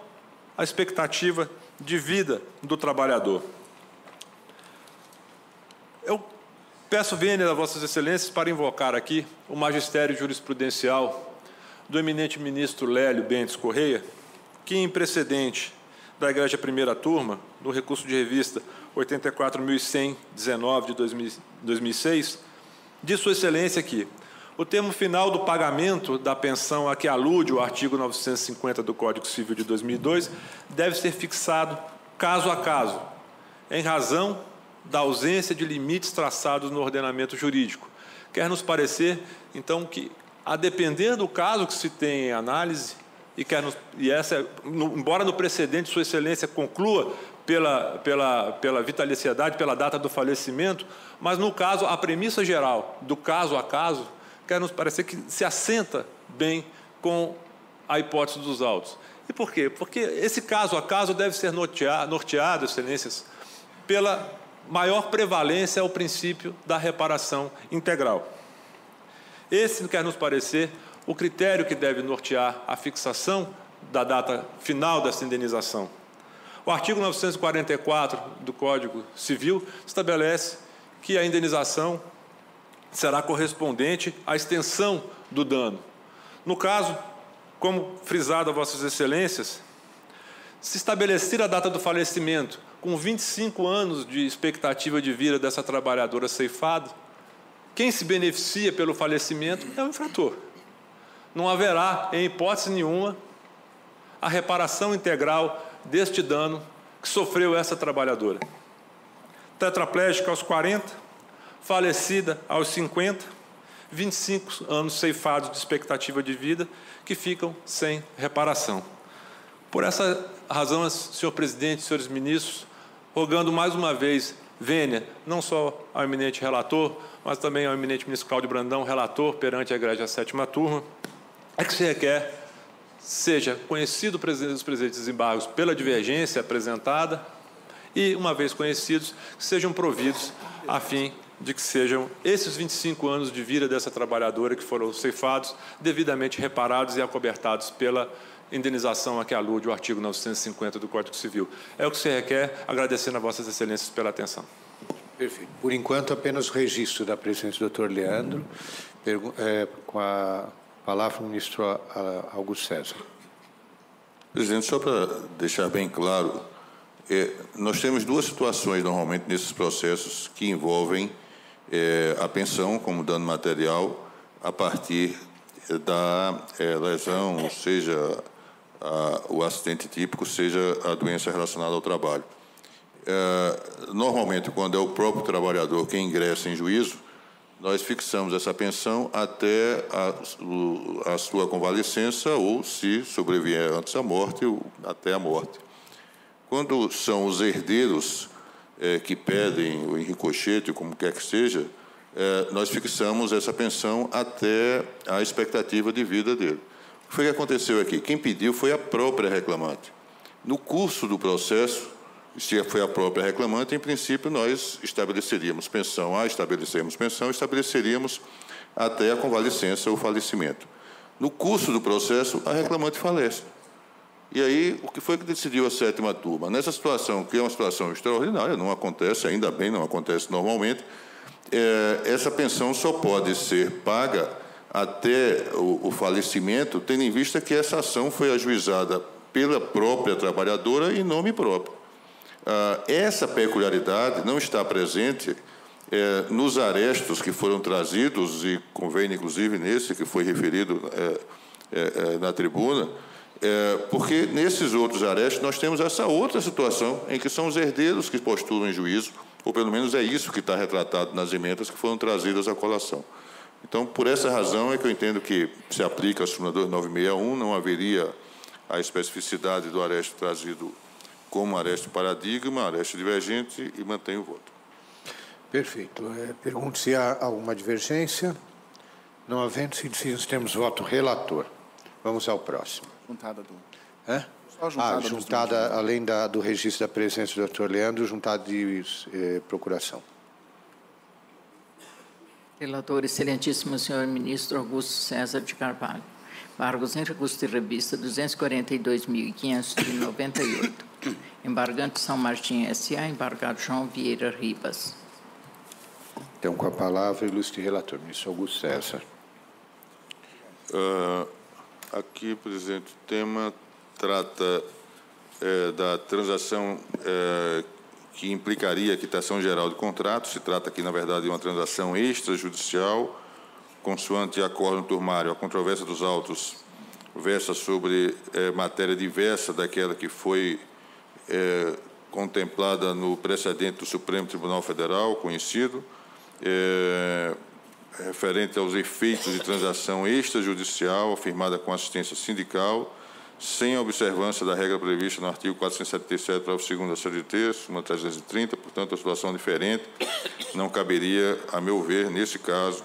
[SPEAKER 14] a expectativa de vida do trabalhador. Eu peço vênia a vossas excelências para invocar aqui o magistério jurisprudencial do eminente ministro Lélio Bentes Correia, que em precedente da Egrégia Primeira Turma, do recurso de revista 84.119 de 2006, diz sua excelência que o termo final do pagamento da pensão a que alude o artigo 950 do Código Civil de 2002 deve ser fixado caso a caso, em razão da ausência de limites traçados no ordenamento jurídico. Quer nos parecer, então, que, a depender do caso que se tem em análise, embora no precedente sua excelência conclua pela vitaliciedade, pela data do falecimento, mas no caso, a premissa geral do caso a caso, quer nos parecer que se assenta bem com a hipótese dos autos. E por quê? Porque esse caso a caso deve ser norteado, excelências, pela maior prevalência ao princípio da reparação integral. Esse quer nos parecer o critério que deve nortear a fixação da data final dessa indenização. O artigo 944 do Código Civil estabelece que a indenização será correspondente à extensão do dano. No caso, como frisado a vossas excelências, se estabelecer a data do falecimento com 25 anos de expectativa de vida dessa trabalhadora ceifada, quem se beneficia pelo falecimento é o infrator. Não haverá, em hipótese nenhuma, a reparação integral deste dano que sofreu essa trabalhadora. Tetraplégica aos 40, falecida aos 50, 25 anos ceifados de expectativa de vida que ficam sem reparação. Por essa razão, senhor presidente, senhores ministros, rogando mais uma vez vênia, não só ao eminente relator, mas também ao eminente ministro Cláudio Brandão, relator perante a Egrégia Sétima Turma, é que se requer seja conhecido os presentes desembargos pela divergência apresentada e, uma vez conhecidos, que sejam providos a fim de que sejam esses 25 anos de vida dessa trabalhadora que foram ceifados, devidamente reparados e acobertados pela indenização a que alude o artigo 950 do Código Civil. É o que se requer, agradecendo a vossas excelências pela atenção.
[SPEAKER 12] Perfeito. Por enquanto, apenas o registro da presença do doutor Leandro, com a palavra o ministro Augusto César.
[SPEAKER 11] Presidente, só para deixar bem claro, nós temos duas situações, normalmente, nesses processos que envolvem a pensão como dano material a partir da lesão, seja o acidente típico, seja a doença relacionada ao trabalho. Normalmente, quando é o próprio trabalhador quem ingressa em juízo, nós fixamos essa pensão até a sua convalescença ou, se sobrevier antes da morte, até a morte. Quando são os herdeiros, que pedem, ou em ricochete, ou como quer que seja, nós fixamos essa pensão até a expectativa de vida dele. O que foi que aconteceu aqui? Quem pediu foi a própria reclamante. No curso do processo, se foi a própria reclamante, em princípio, nós estabeleceríamos pensão. Estabeleceríamos até a convalescença ou falecimento. No curso do processo, a reclamante falece. E aí, o que foi que decidiu a 7ª turma? Nessa situação, que é uma situação extraordinária, não acontece, ainda bem, não acontece normalmente, essa pensão só pode ser paga até o falecimento, tendo em vista que essa ação foi ajuizada pela própria trabalhadora em nome próprio. Essa peculiaridade não está presente nos arestos que foram trazidos, e convém, inclusive, nesse que foi referido na tribuna, porque nesses outros arestos nós temos essa outra situação em que são os herdeiros que postulam em juízo, ou pelo menos é isso que está retratado nas emendas que foram trazidas à colação. Então, por essa razão é que eu entendo que se aplica a súmula 2961, não haveria a especificidade do aresto trazido como aresto paradigma, aresto divergente, e mantenho o voto.
[SPEAKER 12] Perfeito. Pergunto se há alguma divergência. Não havendo, se decidir, temos voto relator. Vamos ao próximo.
[SPEAKER 15] Juntada do...
[SPEAKER 12] Só juntada além do registro da presença do Dr. Leandro, juntada de procuração.
[SPEAKER 3] Relator, excelentíssimo senhor ministro Augusto César de Carvalho. Embargos em recurso de revista 242.598. Embargante São Martim S.A., embargado João Vieira Ribas.
[SPEAKER 12] Então, com a palavra, ilustre relator, ministro Augusto César.
[SPEAKER 11] Aqui, presidente, o tema trata da transação que implicaria a quitação geral de contrato. Se trata aqui, na verdade, de uma transação extrajudicial, consoante acórdão turmário. A controvérsia dos autos versa sobre matéria diversa daquela que foi contemplada no precedente do Supremo Tribunal Federal, conhecido, referente aos efeitos de transação extrajudicial afirmada com assistência sindical, sem a observância da regra prevista no artigo 477, parágrafo 2º da CLT, súmula 330, portanto, a situação diferente não caberia, a meu ver, neste caso,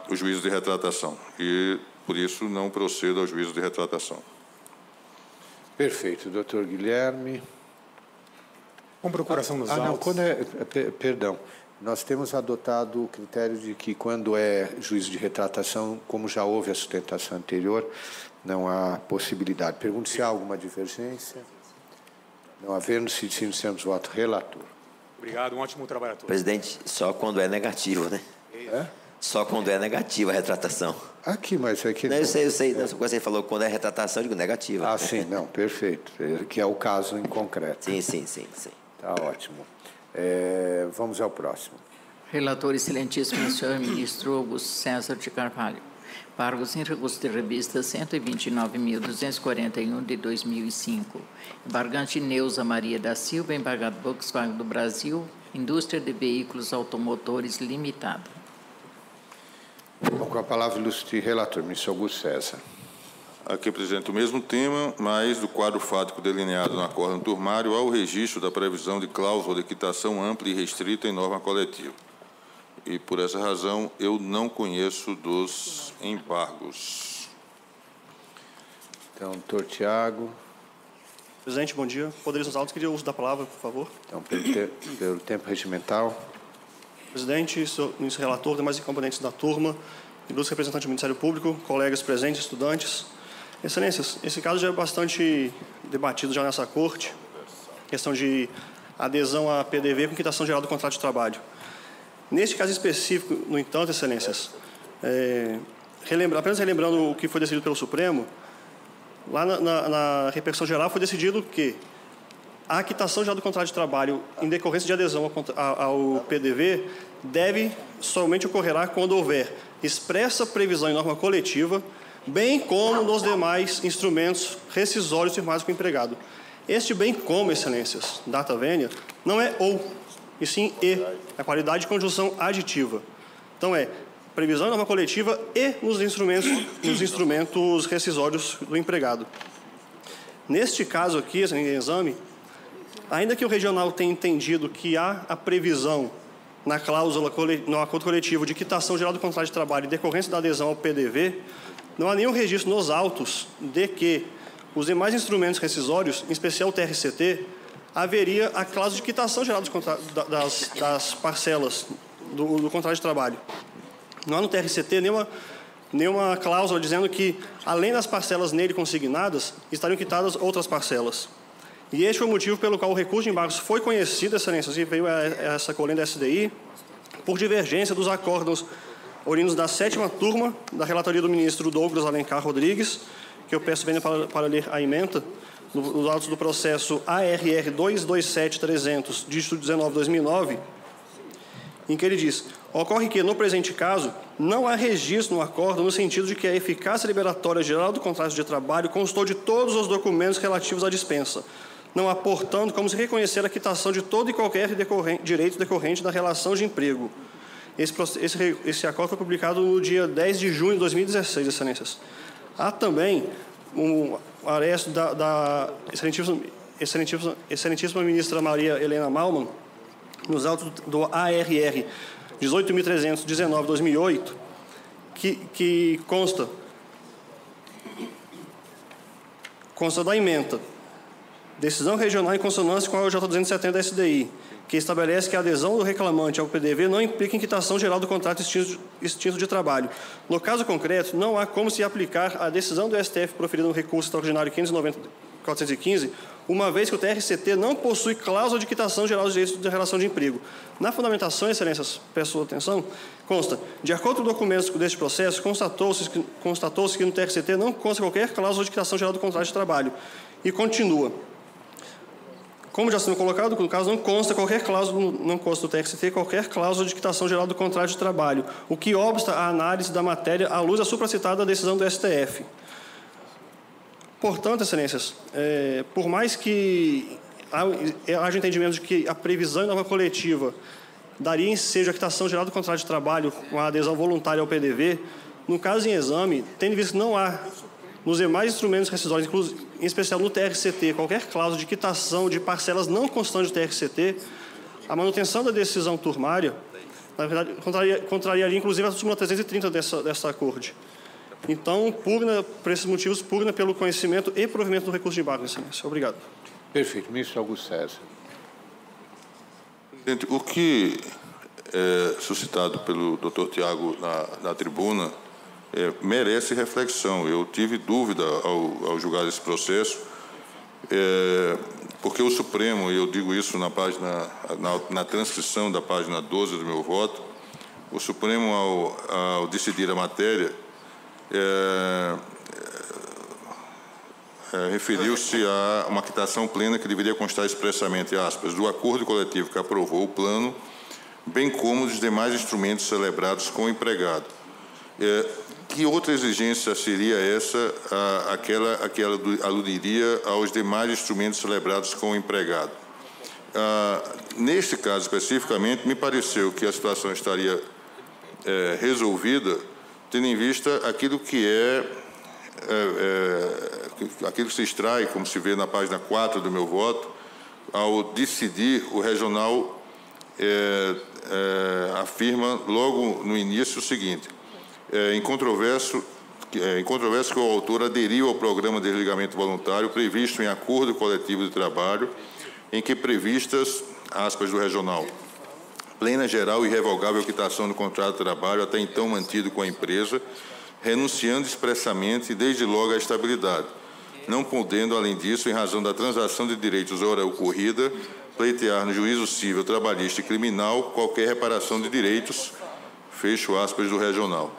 [SPEAKER 11] o juízo de retratação. E, por isso, não procedo ao juízo de retratação.
[SPEAKER 12] Perfeito. Doutor Guilherme.
[SPEAKER 15] Com procuração nos autos.
[SPEAKER 12] Perdão. Nós temos adotado o critério de que, quando é juízo de retratação, como já houve a sustentação anterior, não há possibilidade. Pergunto se há alguma divergência. Não havendo, se iniciamos voto relator.
[SPEAKER 15] Obrigado, um ótimo trabalho a todos.
[SPEAKER 8] Presidente, só quando é negativo, né? Só quando é negativa a retratação.
[SPEAKER 12] Aqui, mas aqui...
[SPEAKER 8] Não, eu sei. Não, você falou quando é retratação, eu digo negativa.
[SPEAKER 12] Ah, sim, não, perfeito. Que é o caso em concreto.
[SPEAKER 8] Sim.
[SPEAKER 12] Tá ótimo. Vamos ao próximo.
[SPEAKER 3] Relator, excelentíssimo senhor ministro Augusto César de Carvalho. Embargos em recurso de revista 129.241 de 2005. Embargante Neuza Maria da Silva, embargado Volkswagen do Brasil, Indústria de Veículos Automotores Limitada.
[SPEAKER 12] Com a palavra, ilustre relator, ministro Augusto César.
[SPEAKER 11] Aqui, presidente, o mesmo tema, mas do quadro fático delineado no acórdão turmário ao registro da previsão de cláusula de quitação ampla e restrita em norma coletiva. E, por essa razão, eu não conheço dos embargos.
[SPEAKER 12] Então, doutor Tiago.
[SPEAKER 16] Presidente, bom dia. Poderes nos autos, queria o uso da palavra, por favor.
[SPEAKER 12] Então, pelo tempo regimental.
[SPEAKER 16] Presidente, ministro relator, demais componentes da turma, ilustre representante do Ministério Público, colegas presentes, estudantes. Excelências, esse caso já é bastante debatido já nessa corte, questão de adesão à PDV com quitação geral do contrato de trabalho. Neste caso específico, no entanto, excelências, apenas relembrando o que foi decidido pelo Supremo, lá na repercussão geral foi decidido que a quitação geral do contrato de trabalho em decorrência de adesão ao PDV deve somente ocorrerá quando houver expressa previsão em norma coletiva, bem como nos demais instrumentos rescisórios firmados com o empregado. Este bem como, excelências, data vênia, não é ou, e sim e, a qualidade de conjunção aditiva. Então, previsão em norma coletiva e nos instrumentos rescisórios do empregado. Neste caso aqui, em exame, Ainda que o regional tenha entendido que há a previsão na cláusula, no acordo coletivo de quitação geral do contrato de trabalho em decorrência da adesão ao PDV, não há nenhum registro nos autos de que os demais instrumentos rescisórios, em especial o TRCT, haveria a cláusula de quitação geral das parcelas do contrato de trabalho. Não há no TRCT nenhuma cláusula dizendo que, além das parcelas nele consignadas, estariam quitadas outras parcelas. E este foi o motivo pelo qual o recurso de embargos foi conhecido, Excelências, e veio a essa colenda da SDI, por divergência dos acórdãos oriundos da 7ª turma da relatoria do ministro Douglas Alencar Rodrigues, que eu peço bem para ler a ementa, nos autos do processo ARR 227300, dígito 19/2009, em que ele diz: ocorre que, no presente caso, não há registro no acordo no sentido de que a eficácia liberatória geral do contrato de trabalho constou de todos os documentos relativos à dispensa. Não há, portanto, como se reconhecer a quitação de todo e qualquer direito decorrente da relação de emprego. Esse acordo foi publicado no dia 10 de junho de 2016, Excelências. Há também um aresto da excelentíssima ministra Maria Helena Malman, nos autos do ARR 18.319/2008, que consta da ementa: decisão regional em consonância com a OJ 270 da SDI, que estabelece que a adesão do reclamante ao PDV não implica em quitação geral do contrato extinto de trabalho. No caso concreto, não há como se aplicar a decisão do STF proferida no recurso extraordinário 590/415, uma vez que o TRCT não possui cláusula de quitação geral dos direitos de relação de emprego. Na fundamentação, Excelências, peço atenção, consta: de acordo com documentos deste processo, constatou-se que no TRCT não consta qualquer cláusula de quitação geral do contrato de trabalho. E continua: como já sendo colocado, no caso não consta do TRCT qualquer cláusula de quitação geral do contrato de trabalho, o que obsta a análise da matéria à luz da supracitada decisão do STF. Portanto, Excelências, por mais que haja entendimento de que a previsão em norma coletiva daria ensejo à quitação geral do contrato de trabalho com a adesão voluntária ao PDV, no caso em exame, tendo visto que não há nos demais instrumentos rescisórios, em especial no TRCT, qualquer cláusula de quitação de parcelas não constantes do TRCT, a manutenção da decisão turmária, na verdade, contrariaria inclusive a súmula 330 dessa Corte. Então, por esses motivos, pugna pelo conhecimento e provimento do recurso de embargo, Excelência. Obrigado.
[SPEAKER 12] Perfeito. Ministro Augusto César.
[SPEAKER 11] Presidente, o que é suscitado pelo Dr. Tiago na tribuna merece reflexão. Eu tive dúvida ao julgar esse processo, porque o Supremo, e eu digo isso na transcrição da página 12 do meu voto, o Supremo, ao decidir a matéria, referiu-se a uma quitação plena que deveria constar expressamente, aspas, do acordo coletivo que aprovou o plano, bem como dos demais instrumentos celebrados com o empregado. Que outra exigência seria essa, aquela que aludiria aos demais instrumentos celebrados com o empregado? Neste caso, especificamente, me pareceu que a situação estaria resolvida, tendo em vista aquilo que aquilo que se extrai, como se vê na página 4 do meu voto, ao decidir, o regional afirma logo no início o seguinte: em controvérsia que o autor aderiu ao programa de desligamento voluntário previsto em acordo coletivo de trabalho, em que previstas, aspas do regional, plena, geral e irrevogável quitação do contrato de trabalho até então mantido com a empresa, renunciando expressamente desde logo à estabilidade, não podendo, além disso, em razão da transação de direitos ora ocorrida, pleitear no juízo civil, trabalhista e criminal qualquer reparação de direitos, fecho aspas do regional.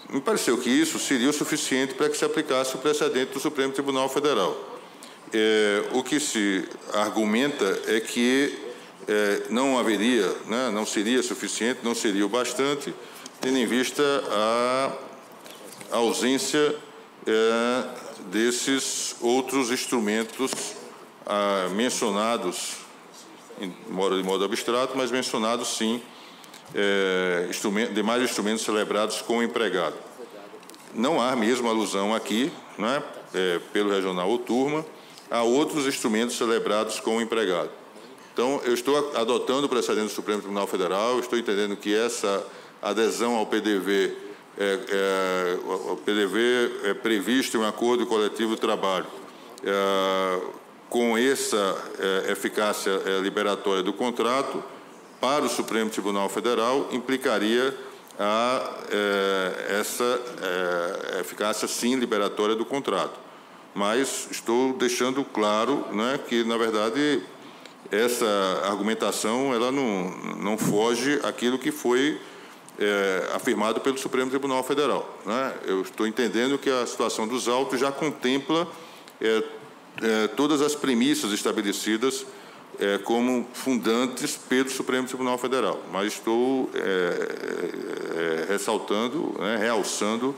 [SPEAKER 11] Me pareceu que isso seria o suficiente para que se aplicasse o precedente do Supremo Tribunal Federal. O que se argumenta é que não haveria, não seria suficiente, não seria o bastante, tendo em vista a ausência desses outros instrumentos mencionados, de modo abstrato, mas mencionados sim, demais instrumentos celebrados com o empregado. Não há mesmo alusão aqui, pelo regional ou turma, a outros instrumentos celebrados com o empregado. Então, eu estou adotando o precedente do Supremo Tribunal Federal, estou entendendo que essa adesão ao PDV é previsto em um acordo coletivo de trabalho, com essa eficácia liberatória do contrato, para o Supremo Tribunal Federal, implicaria essa eficácia, sim, liberatória do contrato. Mas estou deixando claro, né, que, na verdade, essa argumentação ela não foge àquilo que foi afirmado pelo Supremo Tribunal Federal, né? Eu estou entendendo que a situação dos autos já contempla todas as premissas estabelecidas como fundantes pelo Supremo Tribunal Federal, mas estou ressaltando, né, realçando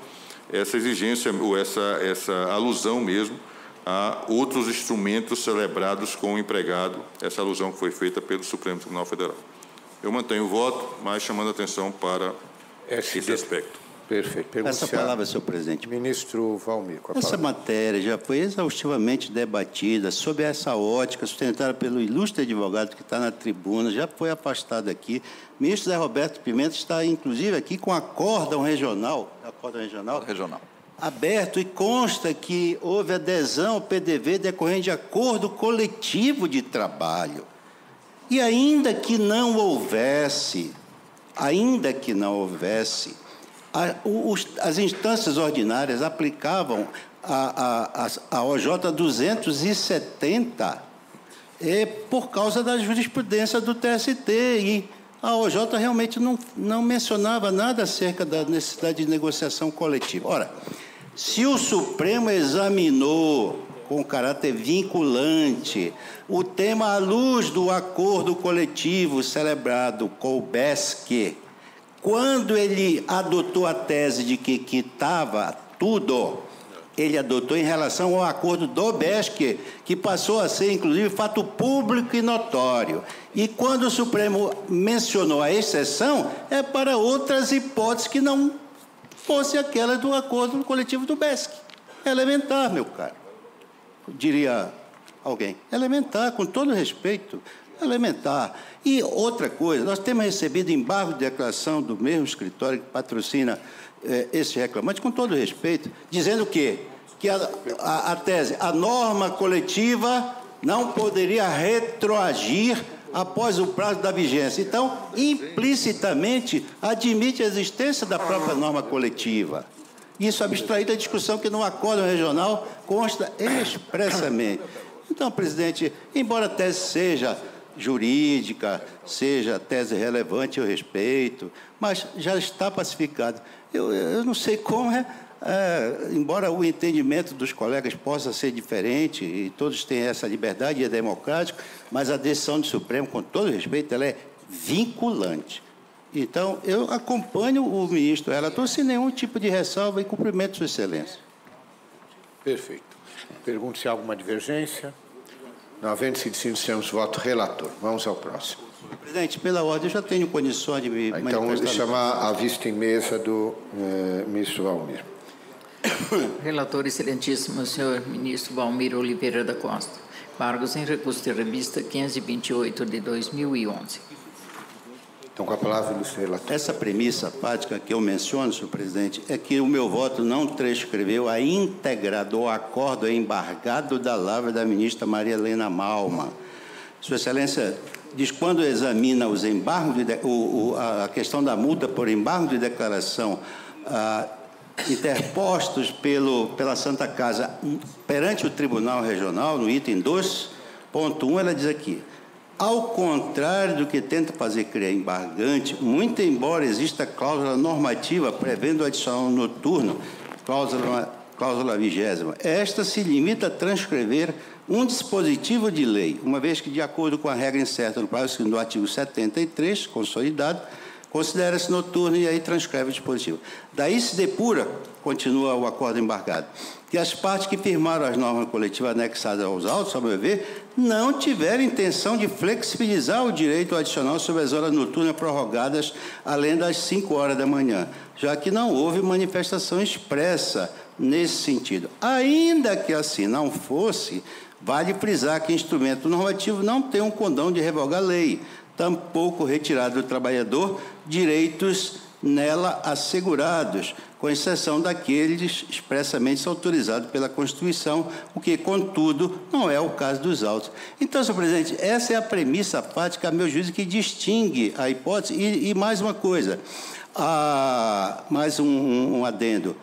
[SPEAKER 11] essa exigência, ou essa alusão mesmo a outros instrumentos celebrados com o empregado, essa alusão que foi feita pelo Supremo Tribunal Federal. Eu mantenho o voto, mas chamando a atenção para esse aspecto.
[SPEAKER 12] Perfeito.
[SPEAKER 7] Essa palavra, senhor presidente.
[SPEAKER 12] Ministro Valmir, com a palavra.
[SPEAKER 7] Essa matéria já foi exaustivamente debatida, sob essa ótica sustentada pelo ilustre advogado que está na tribuna, já foi afastado aqui. O ministro Zé Roberto Pimenta está, inclusive, aqui com acórdão regional, aberto, e consta que houve adesão ao PDV decorrente de acordo coletivo de trabalho. E ainda que não houvesse, as instâncias ordinárias aplicavam a OJ 270 por causa da jurisprudência do TST, e a OJ realmente não mencionava nada acerca da necessidade de negociação coletiva. Ora, se o Supremo examinou com caráter vinculante o tema à luz do acordo coletivo celebrado com o BESC, quando ele adotou a tese de que quitava tudo, ele adotou em relação ao acordo do BESC, que passou a ser, inclusive, fato público e notório. E quando o Supremo mencionou a exceção, é para outras hipóteses que não fosse aquela do acordo coletivo do BESC. Elementar, meu caro. Diria alguém. Elementar, com todo respeito. Elementar. E outra coisa, nós temos recebido embargo de declaração do mesmo escritório que patrocina esse reclamante, com todo respeito, dizendo que a tese, a norma coletiva não poderia retroagir após o prazo da vigência. Então, implicitamente, admite a existência da própria norma coletiva. Isso abstraído da discussão que no acordo regional consta expressamente. Então, presidente, embora a tese seja jurídica, seja tese relevante, eu respeito, mas já está pacificado. Eu não sei como embora o entendimento dos colegas possa ser diferente, e todos têm essa liberdade e é democrático, mas a decisão do Supremo, com todo respeito, ela é vinculante. Então, eu acompanho o ministro relator sem nenhum tipo de ressalva e cumprimento Sua Excelência.
[SPEAKER 12] Perfeito. Pergunto se há alguma divergência. Não havendo se decidido, temos voto relator. Vamos ao próximo.
[SPEAKER 7] Presidente, pela ordem, eu já tenho condições de me manifestar.
[SPEAKER 12] Então, vou chamar a vista em mesa do ministro Valmir.
[SPEAKER 3] Relator excelentíssimo, senhor ministro Valmir Oliveira da Costa. Embargos em recurso de revista 528 de 2011.
[SPEAKER 12] Então, com a palavra, ilustre relator.
[SPEAKER 7] Essa premissa fática que eu menciono, senhor presidente, é que o meu voto não transcreveu a íntegra do acordo embargado da lavra da ministra Maria Helena Malma. Sua Excelência diz que quando examina os embargos a questão da multa por embargo de declaração interpostos pela Santa Casa perante o Tribunal Regional, no item 2.1, ela diz aqui: ao contrário do que tenta fazer crer embargante, muito embora exista cláusula normativa prevendo o adicional noturno, cláusula 20ª, esta se limita a transcrever um dispositivo de lei, uma vez que, de acordo com a regra incerta no parágrafo do artigo 73, consolidado, considera-se noturno e aí transcreve o dispositivo. Daí se depura, continua o acordo embargado, que as partes que firmaram as normas coletivas anexadas aos autos, ao meu ver, não tiveram intenção de flexibilizar o direito adicional sobre as horas noturnas prorrogadas além das 5 horas da manhã, já que não houve manifestação expressa nesse sentido. Ainda que assim não fosse, vale frisar que instrumento normativo não tem um condão de revogar a lei, tampouco retirar do trabalhador direitos nela assegurados, com exceção daqueles expressamente autorizados pela Constituição, o que, contudo, não é o caso dos autos. Então, senhor presidente, essa é a premissa fática, a meu juízo, que distingue a hipótese. E mais uma coisa, mais um adendo.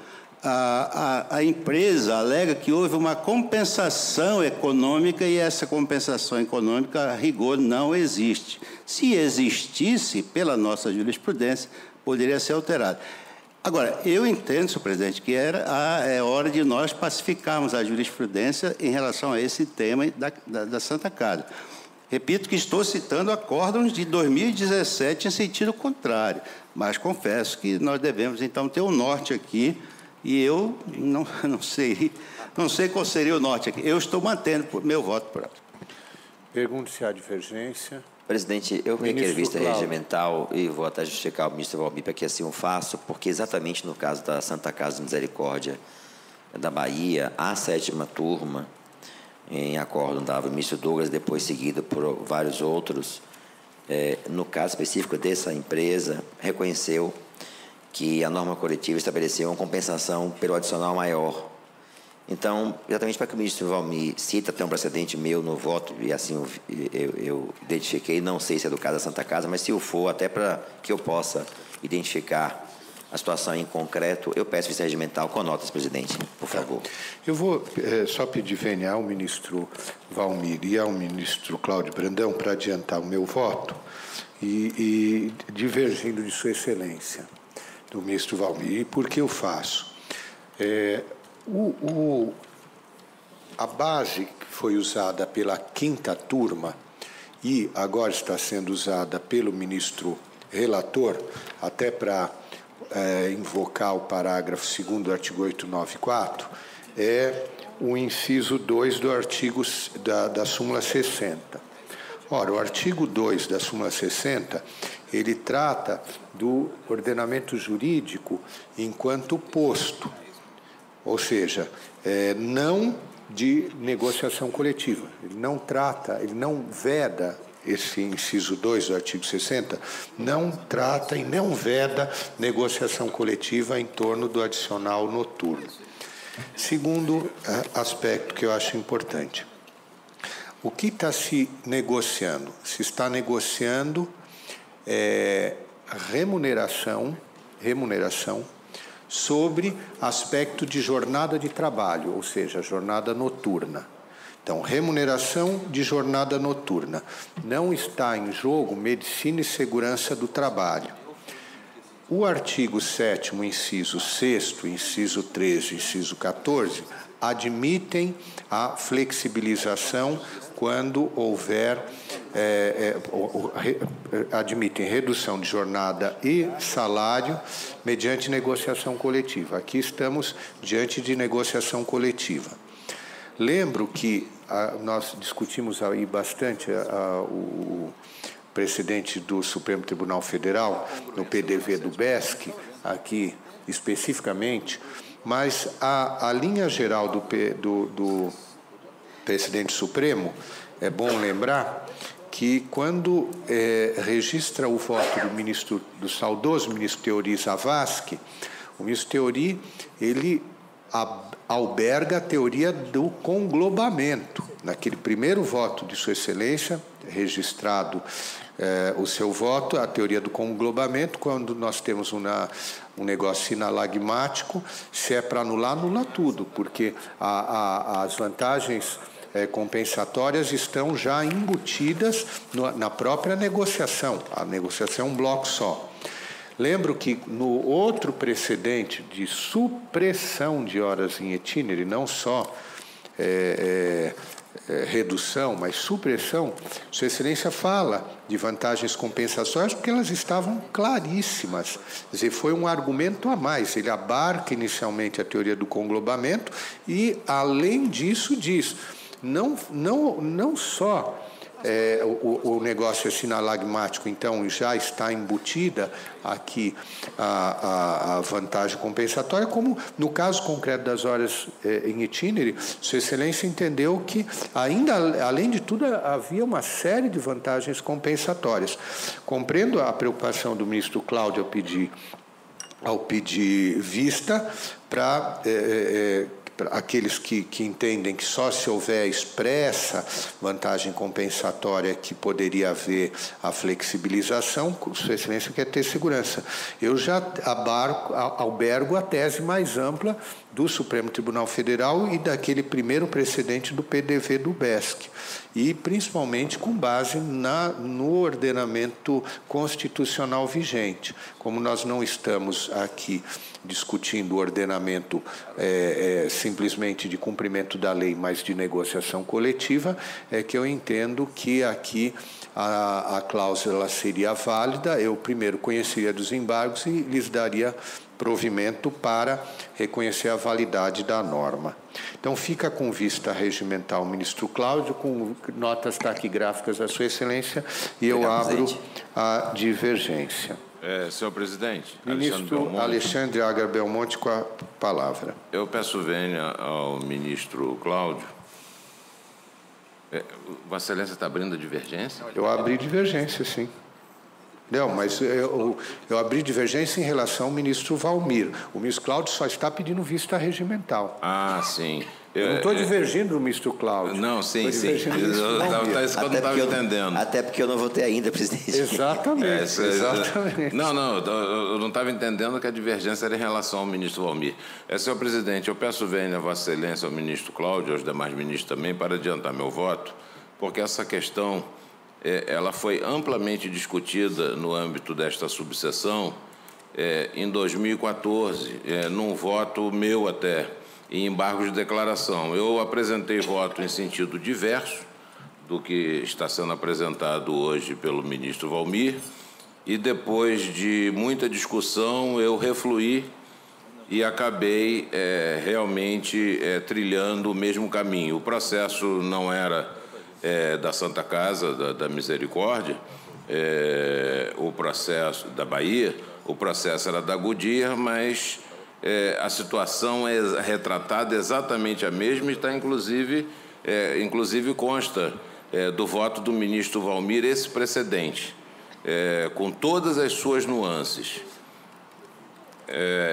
[SPEAKER 7] A empresa alega que houve uma compensação econômica e essa compensação econômica, a rigor, não existe. Se existisse, pela nossa jurisprudência, poderia ser alterado. Agora, eu entendo, senhor presidente, que é hora de nós pacificarmos a jurisprudência em relação a esse tema da Santa Casa. Repito que estou citando acórdãos de 2017 em sentido contrário, mas confesso que nós devemos, então, ter um norte aqui, e eu não sei qual seria o norte aqui. Eu estou mantendo meu voto próprio.
[SPEAKER 12] Pergunto se há divergência.
[SPEAKER 8] Presidente, eu requeiro vista regimental e vou até justificar o ministro Valmir para que assim o faço, porque exatamente no caso da Santa Casa de Misericórdia da Bahia, a 7ª turma, em acórdão dava o ministro Douglas, depois seguido por vários outros, no caso específico dessa empresa, reconheceu que a norma coletiva estabeleceu uma compensação pelo adicional maior. Então, exatamente para que o ministro Valmir cita até um precedente meu no voto, e assim eu identifiquei, não sei se é do caso da Santa Casa, mas se o for, até para que eu possa identificar a situação em concreto, eu peço vista regimental com notas, presidente, por favor.
[SPEAKER 12] Eu vou só pedir vênia ao ministro Valmir e ao ministro Cláudio Brandão para adiantar o meu voto e divergindo de sua excelência, do ministro Valmir. E por que eu faço? A base que foi usada pela 5ª turma e agora está sendo usada pelo ministro relator, até para invocar o parágrafo 2º do artigo 894, é o inciso 2 do artigo da súmula 60. Ora, o artigo 2 da súmula 60, ele trata do ordenamento jurídico enquanto posto, ou seja, não de negociação coletiva. Ele não trata, ele não veda, esse inciso 2 do artigo 60, não trata e não veda negociação coletiva em torno do adicional noturno. Segundo aspecto que eu acho importante. O que está se negociando? Se está negociando remuneração sobre aspecto de jornada de trabalho, ou seja, jornada noturna. Então, remuneração de jornada noturna. Não está em jogo medicina e segurança do trabalho. O artigo 7º, inciso 6º, inciso 13, inciso 14, admitem a flexibilização quando houver, admitem redução de jornada e salário mediante negociação coletiva. Aqui estamos diante de negociação coletiva. Lembro que nós discutimos aí bastante o presidente do Supremo Tribunal Federal, no PDV do BESC, aqui especificamente, mas a linha geral do presidente Supremo, é bom lembrar que quando registra o voto do saudoso ministro Teori Zavascki, o ministro Teori, ele alberga a teoria do conglobamento. Naquele primeiro voto de Sua Excelência, registrado o seu voto, a teoria do conglobamento, quando nós temos um negócio sinalagmático, se é para anular, anula tudo, porque as vantagens compensatórias estão já embutidas na própria negociação. A negociação é um bloco só. Lembro que no outro precedente de supressão de horas em itinere, não só redução, mas supressão, Sua Excelência fala de vantagens compensatórias porque elas estavam claríssimas. Quer dizer, foi um argumento a mais. Ele abarca inicialmente a teoria do conglobamento e, além disso, diz, não só o negócio assinalagmático, então, já está embutida aqui a vantagem compensatória, como no caso concreto das horas em itinere, Sua Excelência entendeu que ainda, além de tudo, havia uma série de vantagens compensatórias. Compreendo a preocupação do ministro Cláudio ao pedir vista para aqueles que entendem que só se houver expressa vantagem compensatória que poderia haver a flexibilização, Sua Excelência quer ter segurança. Eu já albergo a tese mais ampla do Supremo Tribunal Federal e daquele primeiro precedente do PDV do BESC, e principalmente com base no ordenamento constitucional vigente. Como nós não estamos aqui discutindo o ordenamento simplesmente de cumprimento da lei, mas de negociação coletiva, é que eu entendo que aqui a cláusula seria válida. Eu primeiro conheceria dos embargos e lhes daria provimento para reconhecer a validade da norma. Então, fica com vista regimental o ministro Cláudio, com notas taquigráficas da Sua Excelência, e eu abro a divergência.
[SPEAKER 17] Senhor presidente,
[SPEAKER 12] Ministro Alexandre Agar Belmonte com a palavra.
[SPEAKER 17] Eu peço vênia ao ministro Cláudio. Vossa Excelência está abrindo a divergência?
[SPEAKER 12] Eu abri divergência, sim. Não, mas eu abri divergência em relação ao ministro Valmir. O ministro Cláudio só está pedindo vista regimental.
[SPEAKER 17] Ah, sim.
[SPEAKER 12] Eu não estou divergindo do ministro Cláudio.
[SPEAKER 17] Não, sim. Isso que eu não estava entendendo.
[SPEAKER 8] Até porque eu não votei ainda, presidente.
[SPEAKER 12] Exatamente. Exatamente.
[SPEAKER 17] Não, eu não estava entendendo que a divergência era em relação ao ministro Valmir. Senhor presidente, eu peço vênia a Vossa Excelência, ao ministro Cláudio, aos demais ministros também, para adiantar meu voto, porque essa questão ela foi amplamente discutida no âmbito desta subseção em 2014, num voto meu até, em embargos de declaração. Eu apresentei voto em sentido diverso do que está sendo apresentado hoje pelo ministro Valmir, e depois de muita discussão eu refluí e acabei realmente trilhando o mesmo caminho. O processo não era da Santa Casa da Misericórdia, o processo da Bahia, o processo era da Goodyear, mas a situação é retratada exatamente a mesma e está, inclusive consta do voto do ministro Valmir esse precedente, com todas as suas nuances.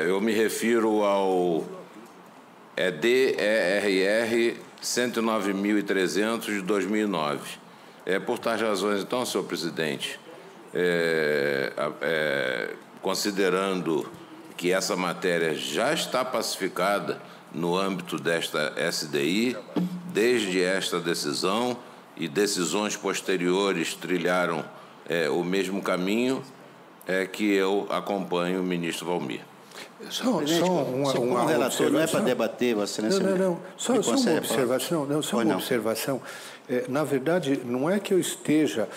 [SPEAKER 17] Eu me refiro ao DERR 109.300 de 2009. Por tais razões, então, senhor presidente, considerando que essa matéria já está pacificada no âmbito desta SDI, desde esta decisão e decisões posteriores trilharam o mesmo caminho, que eu acompanho o ministro Valmir.
[SPEAKER 12] Só uma
[SPEAKER 7] relator, não é para debater, Vossa Excelência.
[SPEAKER 12] Não. Só uma observação. Uma observação. Na verdade, não é que eu esteja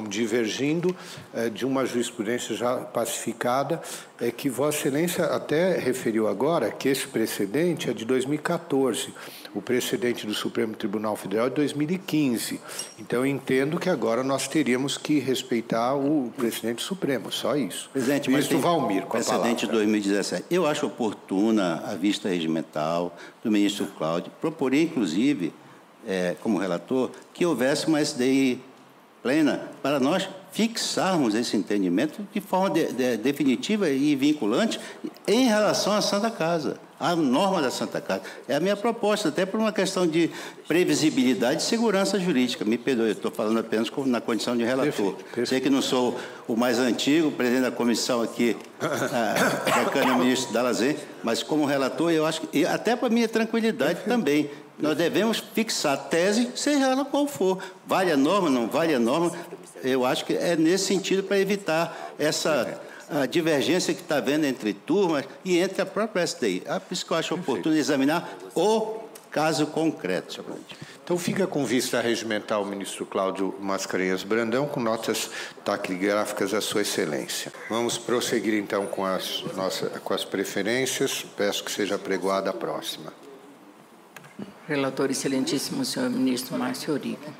[SPEAKER 12] divergindo de uma jurisprudência já pacificada, que Vossa Excelência até referiu agora que esse precedente é de 2014, o precedente do Supremo Tribunal Federal é de 2015. Então, eu entendo que agora nós teríamos que respeitar o presidente Supremo, só isso.
[SPEAKER 7] Presidente,
[SPEAKER 12] ministro Valmir, com a palavra.
[SPEAKER 7] Precedente de 2017. Eu acho oportuna a vista regimental do ministro Cláudio. Proporei, inclusive, como relator, que houvesse uma SDI plena para nós fixarmos esse entendimento de forma definitiva e vinculante em relação à Santa Casa, à norma da Santa Casa. É a minha proposta, até por uma questão de previsibilidade e segurança jurídica. Me perdoe, eu estou falando apenas na condição de relator. Perfeito. Sei que não sou o mais antigo, presidente da comissão aqui, da Câmara, ministro Dallazen, mas como relator, eu acho que, e até para minha tranquilidade também, nós devemos fixar a tese, seja ela qual for. Vale a norma, não vale a norma. Eu acho que é nesse sentido para evitar essa a divergência que está havendo entre turmas e entre a própria STI. É por isso que eu acho oportuno examinar o caso concreto, senhor presidente.
[SPEAKER 12] Então, fica com vista regimental o ministro Cláudio Mascarenhas Brandão, com notas taquigráficas à sua excelência. Vamos prosseguir, então, com as preferências. Peço que seja apregoada a próxima.
[SPEAKER 3] Relator excelentíssimo senhor ministro Márcio Eurico.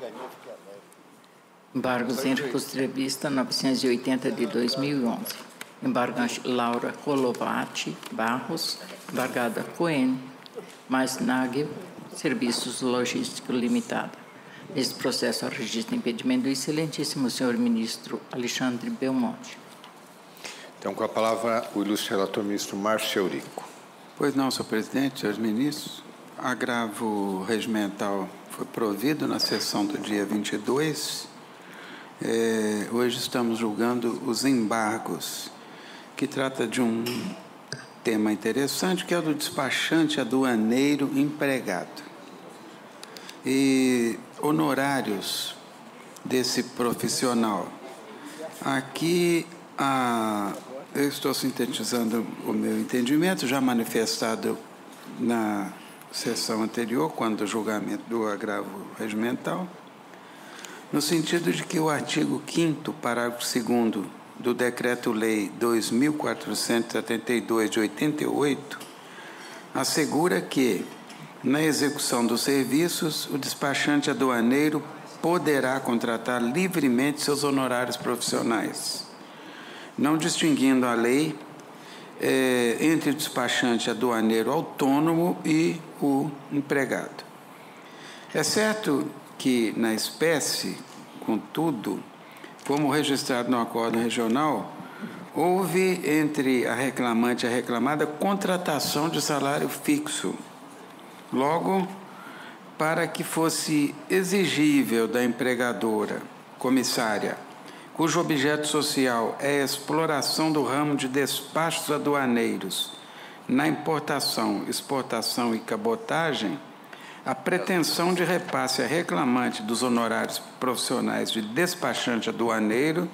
[SPEAKER 3] Embargos em recurso de revista 980 de 2011. Embargante Laura Colovati Barros, embargada Coen, mais Nagel, Serviços Logísticos Limitada. Nesse processo, registra impedimento do excelentíssimo senhor ministro Alexandre Belmonte.
[SPEAKER 12] Então, com a palavra, o ilustre relator ministro Márcio Eurico.
[SPEAKER 18] Pois não, senhor presidente, senhores ministros. Agravo regimental foi provido na sessão do dia 22. Hoje estamos julgando os embargos, que trata de um tema interessante, que é o do despachante aduaneiro empregado. E honorários desse profissional. Aqui, eu estou sintetizando o meu entendimento, já manifestado na sessão anterior, quando o julgamento do agravo regimental, no sentido de que o artigo 5º, parágrafo 2º do Decreto-Lei 2.472 de 88, assegura que, na execução dos serviços, o despachante aduaneiro poderá contratar livremente seus honorários profissionais, não distinguindo a lei entre o despachante aduaneiro autônomo e o empregado. É certo que, na espécie, contudo, como registrado no Acórdão Regional, houve entre a reclamante e a reclamada contratação de salário fixo. Logo, para que fosse exigível da empregadora comissária, cujo objeto social é a exploração do ramo de despachos aduaneiros na importação, exportação e cabotagem, a pretensão de repasse a reclamante dos honorários profissionais de despachante aduaneiro,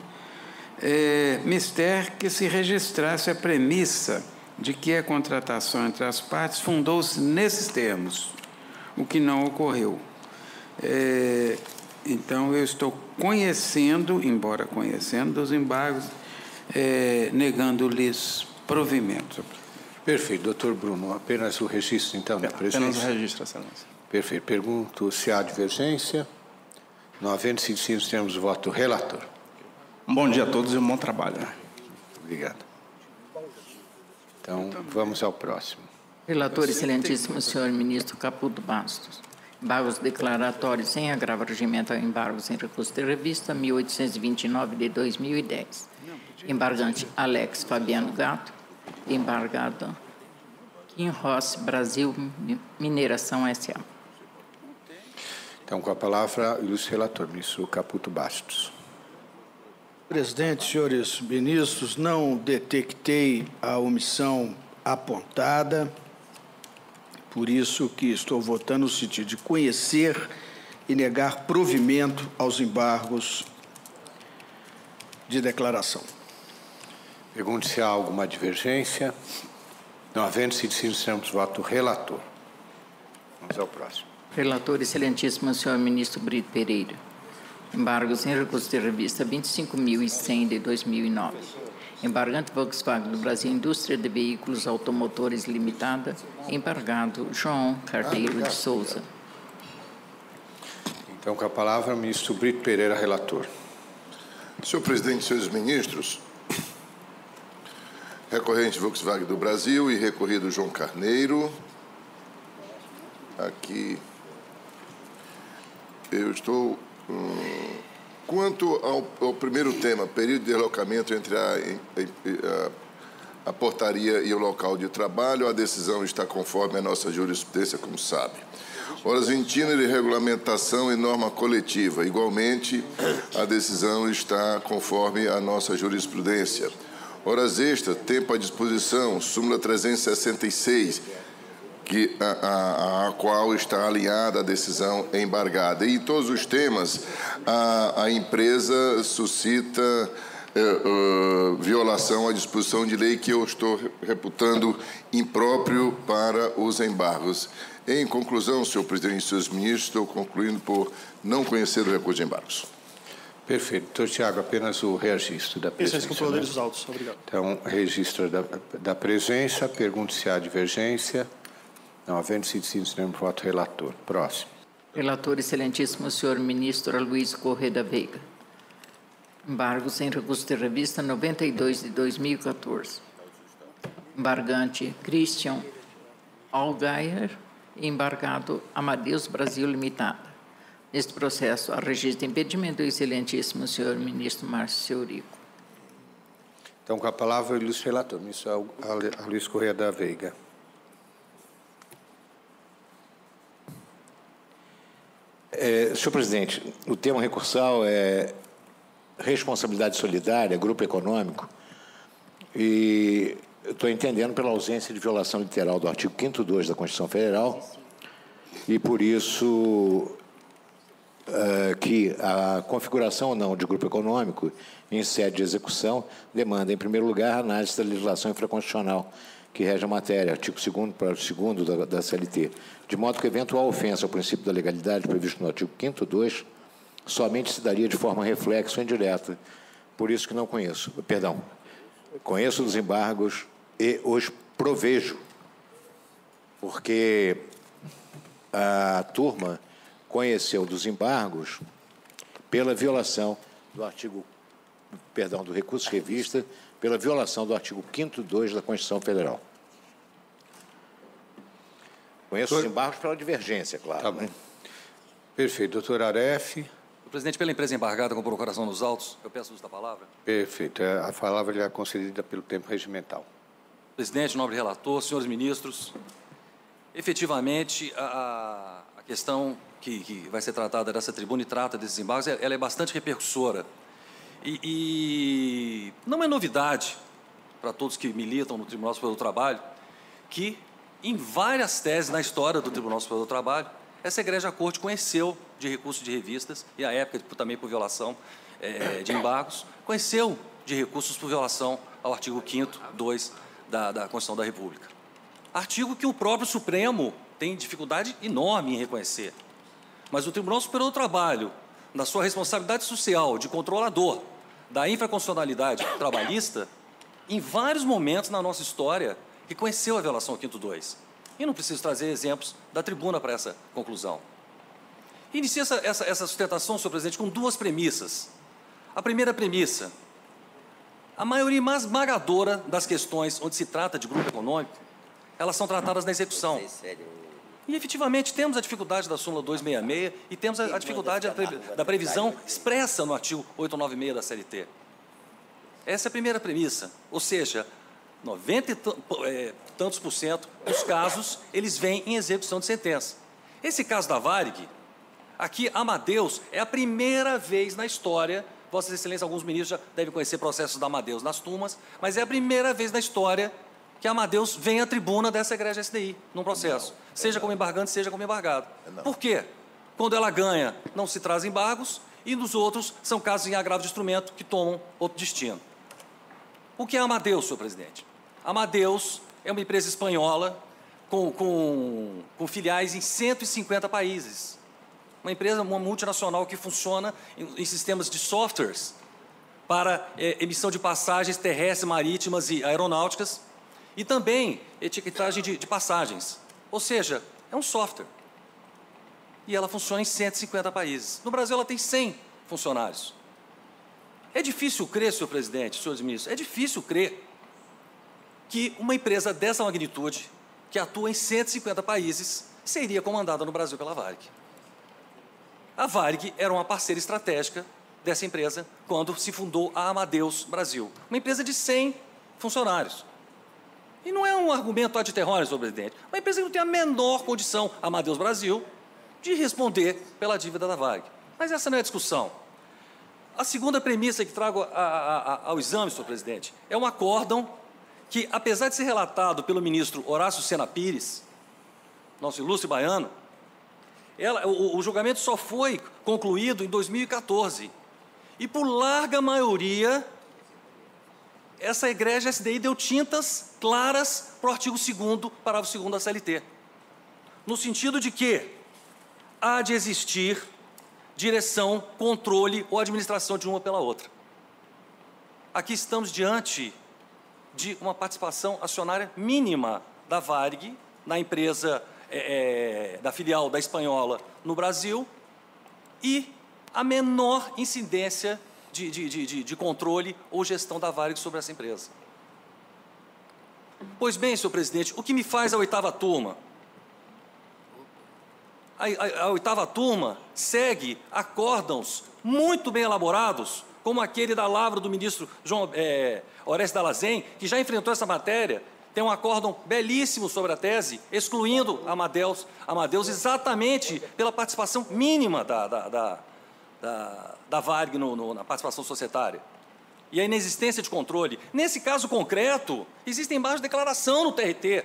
[SPEAKER 18] mister que se registrasse a premissa de que a contratação entre as partes fundou-se nesses termos, o que não ocorreu. Então, eu estou conhecendo, embora conhecendo, dos embargos, negando-lhes provimento.
[SPEAKER 12] Perfeito. Doutor Bruno, apenas o registro, então, da presença?
[SPEAKER 10] Apenas o registro, excelência.
[SPEAKER 12] Perfeito. Pergunto se há divergência. Não havendo sido, temos o voto relator.
[SPEAKER 10] Um bom dia a todos e um bom trabalho.
[SPEAKER 12] Obrigado. Então, vamos ao próximo.
[SPEAKER 3] Relator excelentíssimo senhor ministro Caputo Bastos. Embargos declaratórios sem agravo regimental, embargos em recurso de revista 1829 de 2010. Embargante Alex Fabiano Gato. Embargado Kim Ross Brasil Mineração S.A.
[SPEAKER 12] Então, com a palavra, o ilustre relator, ministro Caputo Bastos.
[SPEAKER 19] Presidente, senhores ministros, não detectei a omissão apontada, por isso que estou votando no sentido de conhecer e negar provimento aos embargos de declaração.
[SPEAKER 12] Pergunto se há alguma divergência. Não havendo sido, temos voto relator. Vamos ao próximo.
[SPEAKER 3] Relator excelentíssimo senhor ministro Brito Pereira. Embargos em recurso de revista 25.100 de 2009. Embargante Volkswagen do Brasil Indústria de Veículos Automotores Limitada. Embargado João Carneiro de Souza.
[SPEAKER 12] Então, com a palavra, o ministro Brito Pereira, relator.
[SPEAKER 4] Senhor presidente, senhores ministros, recorrente Volkswagen do Brasil e recorrido João Carneiro. Aqui eu estou... Quanto ao primeiro tema, período de deslocamento entre a portaria e o local de trabalho, a decisão está conforme a nossa jurisprudência, como sabe. Horas itinerário de regulamentação e norma coletiva. Igualmente, a decisão está conforme a nossa jurisprudência. Horas extras, tempo à disposição, súmula 366, a qual está alinhada a decisão embargada. E em todos os temas, a empresa suscita
[SPEAKER 20] violação à disposição de lei que eu estou reputando impróprio para os embargos. Em conclusão, senhor presidente e senhores ministros, estou concluindo por não conhecer o recurso de embargos.
[SPEAKER 12] Perfeito. Doutor Tiago, apenas o registro da presença.
[SPEAKER 16] Isso, controladores dos autos. Obrigado.
[SPEAKER 12] Então, registro da presença. Pergunto se há divergência. Não havendo sido decidido, voto relator. Próximo.
[SPEAKER 3] Relator, excelentíssimo senhor ministro Luiz Correia da Veiga. Embargos em recurso de revista 92 de 2014. Embargante Christian Allgaier e embargado Amadeus Brasil Limitada. Neste processo, há registro de impedimento do excelentíssimo senhor ministro Márcio Eurico.
[SPEAKER 12] Então, com a palavra, o ilustre relator, ministro Luiz Correia da Veiga.
[SPEAKER 21] Senhor presidente, o tema recursal é responsabilidade solidária, grupo econômico, e estou entendendo pela ausência de violação literal do artigo 5º da Constituição Federal, e por isso que a configuração ou não de grupo econômico em sede de execução demanda, em primeiro lugar, a análise da legislação infraconstitucional que rege a matéria, artigo 2º para o 2º da CLT, de modo que eventual ofensa ao princípio da legalidade previsto no artigo 5º 2 somente se daria de forma reflexa ou indireta. Por isso que não conheço. Perdão. Conheço os embargos e os provejo, porque a turma conheceu dos embargos pela violação do artigo, do recurso de revista, pela violação do artigo 5º 2 da Constituição Federal. Conheço os embargos pela divergência, claro.
[SPEAKER 12] Tá bem. Perfeito. Doutor Aref.
[SPEAKER 22] Presidente, pela empresa embargada com procuração nos autos, eu peço o uso da palavra.
[SPEAKER 12] Perfeito. A palavra lhe é concedida pelo tempo regimental.
[SPEAKER 22] Presidente, nobre relator, senhores ministros, efetivamente, a questão que vai ser tratada dessa tribuna e trata desses embargos, ela é bastante repercussora. E não é novidade para todos que militam no Tribunal Superior do Trabalho que, em várias teses na história do Tribunal Superior do Trabalho, essa egrégia corte conheceu de recursos de revistas, e à época também por violação de embargos, conheceu de recursos por violação ao artigo 5º 2 da Constituição da República. Artigo que o próprio Supremo tem dificuldade enorme em reconhecer. Mas o Tribunal Superior do Trabalho, na sua responsabilidade social de controlador da infraconstitucionalidade trabalhista, em vários momentos na nossa história, reconheceu a violação ao 5º 2. E não preciso trazer exemplos da tribuna para essa conclusão. Inicia essa sustentação, senhor presidente, com duas premissas. A primeira premissa: a maioria esmagadora das questões onde se trata de grupo econômico, elas são tratadas na execução. E, efetivamente, temos a dificuldade da súmula 266 e temos a dificuldade da previsão expressa no artigo 896 da CLT. Essa é a primeira premissa, ou seja, 90 e tantos por cento dos casos, eles vêm em execução de sentença. Esse caso da Varig, aqui, Amadeus, é a primeira vez na história, Vossas Excelências, alguns ministros já devem conhecer processos da Amadeus nas turmas, mas é a primeira vez na história que a Amadeus vem à tribuna dessa egrégia SDI, num processo, seja como embargante, seja como embargado. Por quê? Quando ela ganha, não se traz embargos, e nos outros são casos em agravo de instrumento que tomam outro destino. O que é a Amadeus, senhor presidente? A Amadeus é uma empresa espanhola com filiais em 150 países. Uma empresa, uma multinacional que funciona em sistemas de softwares para emissão de passagens terrestres, marítimas e aeronáuticas, e também etiquetagem de passagens. Ou seja, é um software. E ela funciona em 150 países. No Brasil, ela tem 100 funcionários. É difícil crer, senhor presidente, senhores ministros, é difícil crer que uma empresa dessa magnitude, que atua em 150 países, seria comandada no Brasil pela Varig. A Varig era uma parceira estratégica dessa empresa quando se fundou a Amadeus Brasil, uma empresa de 100 funcionários. E não é um argumento ad terrorem, senhor presidente, uma empresa que não tem a menor condição, a Amadeus Brasil, de responder pela dívida da Varig. Mas essa não é a discussão. A segunda premissa que trago ao exame, senhor presidente, é um acórdão que, apesar de ser relatado pelo ministro Horácio Sena Pires, nosso ilustre baiano, o julgamento só foi concluído em 2014. E, por larga maioria, essa egrégia SDI deu tintas claras para o artigo 2º, parágrafo 2º da CLT, no sentido de que há de existir direção, controle ou administração de uma pela outra. Aqui estamos diante de uma participação acionária mínima da Varig, na empresa da filial da Espanhola no Brasil, e a menor incidência de controle ou gestão da Varig sobre essa empresa. Pois bem, senhor presidente, o que me faz a 8ª turma? A 8ª turma segue acórdãos muito bem elaborados, como aquele da lavra do ministro Oreste Dallazen, que já enfrentou essa matéria. Tem um acórdão belíssimo sobre a tese, excluindo Amadeus exatamente pela participação mínima da Varig na participação societária e a inexistência de controle. Nesse caso concreto, existe embaixo de declaração no TRT,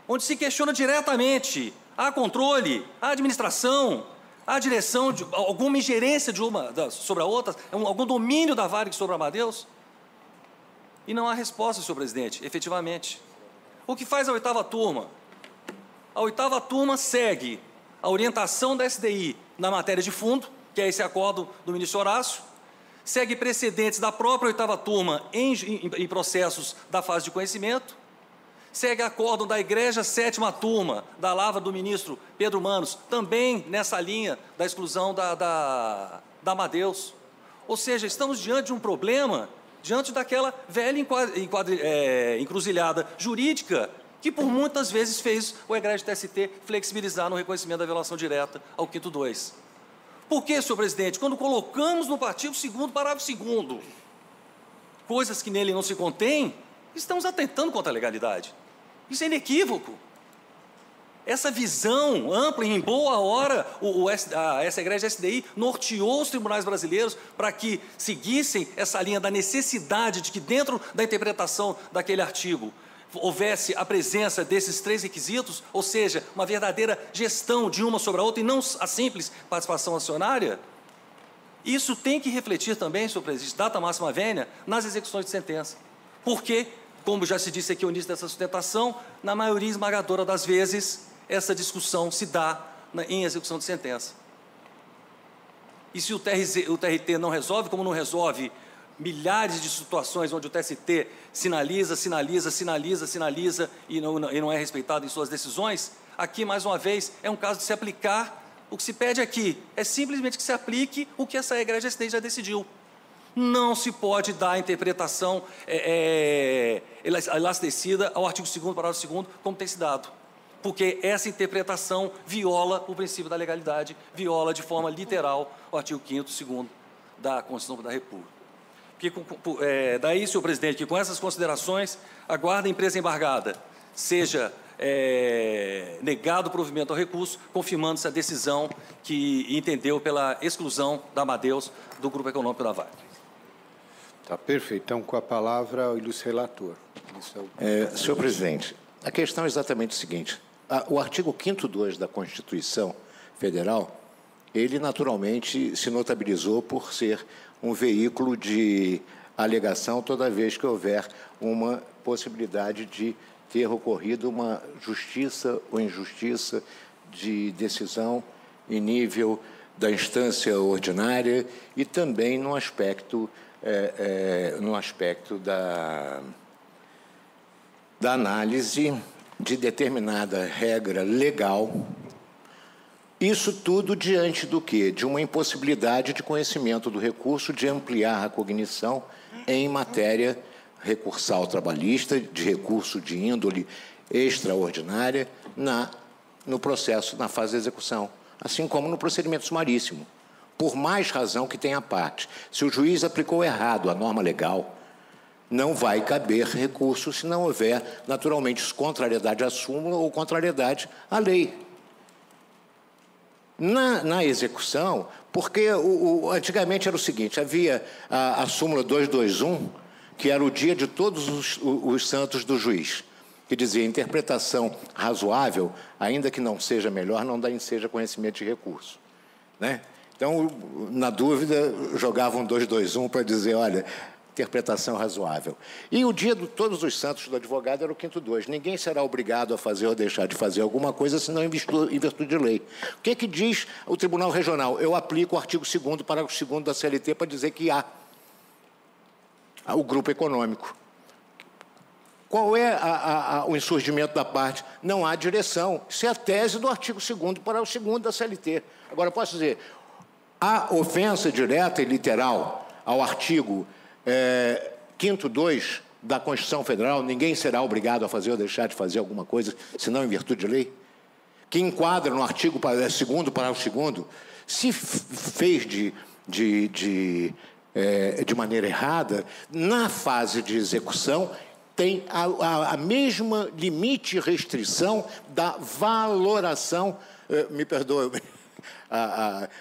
[SPEAKER 22] onde se questiona diretamente: há controle, há administração, há direção, alguma ingerência de uma sobre a outra, algum domínio da Varig sobre a Amadeus? E não há resposta, senhor presidente, efetivamente. O que faz a 8ª turma? A 8ª turma segue a orientação da SDI na matéria de fundo, que é esse acordo do ministro Horácio, segue precedentes da própria 8ª turma em processos da fase de conhecimento, segue acórdão da egrégia 7ª turma, da lavra do ministro Pedro Manos, também nessa linha da exclusão da Amadeus. Ou seja, estamos diante de um problema, diante daquela velha encruzilhada jurídica que por muitas vezes fez o egrégio TST flexibilizar no reconhecimento da violação direta ao 5º 2. Por quê, senhor presidente? Quando colocamos no artigo 2º, parágrafo 2º, coisas que nele não se contêm, estamos atentando contra a legalidade. Isso é inequívoco. Essa visão ampla, em boa hora, essa egrégia SDI norteou os tribunais brasileiros para que seguissem essa linha da necessidade de que, dentro da interpretação daquele artigo, houvesse a presença desses 3 requisitos, ou seja, uma verdadeira gestão de uma sobre a outra e não a simples participação acionária. Isso tem que refletir também, senhor presidente, data máxima vênia, nas execuções de sentença. Porque, como já se disse aqui no início dessa sustentação, na maioria esmagadora das vezes, essa discussão se dá em execução de sentença. E se o TRT não resolve, como não resolve milhares de situações onde o TST sinaliza e não é respeitado em suas decisões, aqui, mais uma vez, é um caso de se aplicar. O que se pede aqui é simplesmente que se aplique o que essa egrégia SDI já decidiu. Não se pode dar interpretação elastecida ao artigo 2º, parágrafo 2º, como tem se dado. Porque essa interpretação viola o princípio da legalidade, viola de forma literal o artigo 5º, 2º da Constituição da República. Daí, senhor presidente, que com essas considerações, a guarda empresa embargada seja negado o provimento ao recurso, confirmando-se a decisão que entendeu pela exclusão da Amadeus do Grupo Econômico da Varig.
[SPEAKER 12] Está perfeito. Então, com a palavra, o ilustre relator.
[SPEAKER 21] Senhor presidente, a questão é exatamente o seguinte. O artigo 5º 2 da Constituição Federal, ele naturalmente se notabilizou por ser um veículo de alegação toda vez que houver uma possibilidade de ter ocorrido uma justiça ou injustiça de decisão em nível da instância ordinária e também no aspecto da análise de determinada regra legal. Isso tudo diante do quê? De uma impossibilidade de conhecimento do recurso, de ampliar a cognição em matéria recursal trabalhista, de recurso de índole extraordinária no processo, na fase de execução, assim como no procedimento sumaríssimo. Por mais razão que tenha a parte. Se o juiz aplicou errado a norma legal, não vai caber recurso se não houver, naturalmente, contrariedade à súmula ou contrariedade à lei. Na execução, porque antigamente era o seguinte, havia a súmula 221, que era o dia de todos os santos do juiz, que dizia interpretação razoável, ainda que não seja melhor, não dá enseja conhecimento de recurso. Né? Então, na dúvida, jogavam 221 para dizer, olha, interpretação razoável. E o dia de todos os santos do advogado era o 5º2. Ninguém será obrigado a fazer ou deixar de fazer alguma coisa senão em virtude de lei. O que diz o Tribunal Regional? Eu aplico o artigo 2º, parágrafo 2º da CLT para dizer que há o grupo econômico. Qual é o insurgimento da parte? Não há direção. Isso é a tese do artigo 2º, parágrafo 2º da CLT. Agora, posso dizer, a ofensa direta e literal ao artigo 5º2 da Constituição Federal, ninguém será obrigado a fazer ou deixar de fazer alguma coisa, senão em virtude de lei, que enquadra no artigo 2º, parágrafo 2º, se fez de maneira errada, na fase de execução, tem a mesma limite e restrição da valoração, me perdoe,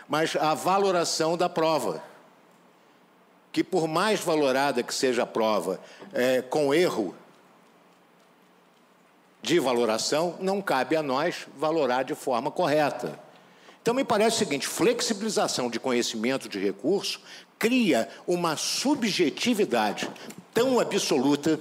[SPEAKER 21] mas a valoração da prova. Que por mais valorada que seja a prova, com erro de valoração, não cabe a nós valorar de forma correta. Então, me parece o seguinte, flexibilização de conhecimento de recurso cria uma subjetividade tão absoluta,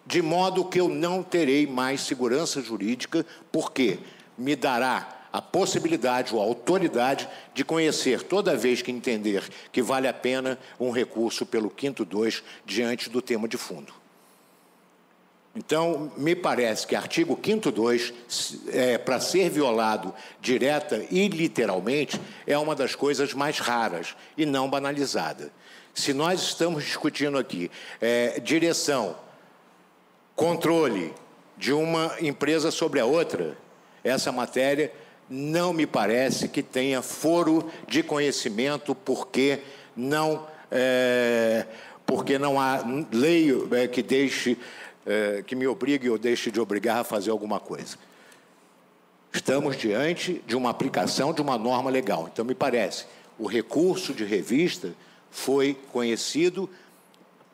[SPEAKER 21] de modo que eu não terei mais segurança jurídica, porque me dará a possibilidade ou a autoridade de conhecer, toda vez que entender que vale a pena um recurso pelo 5º2 diante do tema de fundo. Então, me parece que artigo 5º2, para ser violado direta e literalmente, é uma das coisas mais raras e não banalizada. Se nós estamos discutindo aqui direção, controle de uma empresa sobre a outra, essa matéria não me parece que tenha foro de conhecimento, porque não há lei que deixe, que me obrigue ou deixe de obrigar a fazer alguma coisa. Estamos diante de uma aplicação de uma norma legal. Então, me parece, o recurso de revista foi conhecido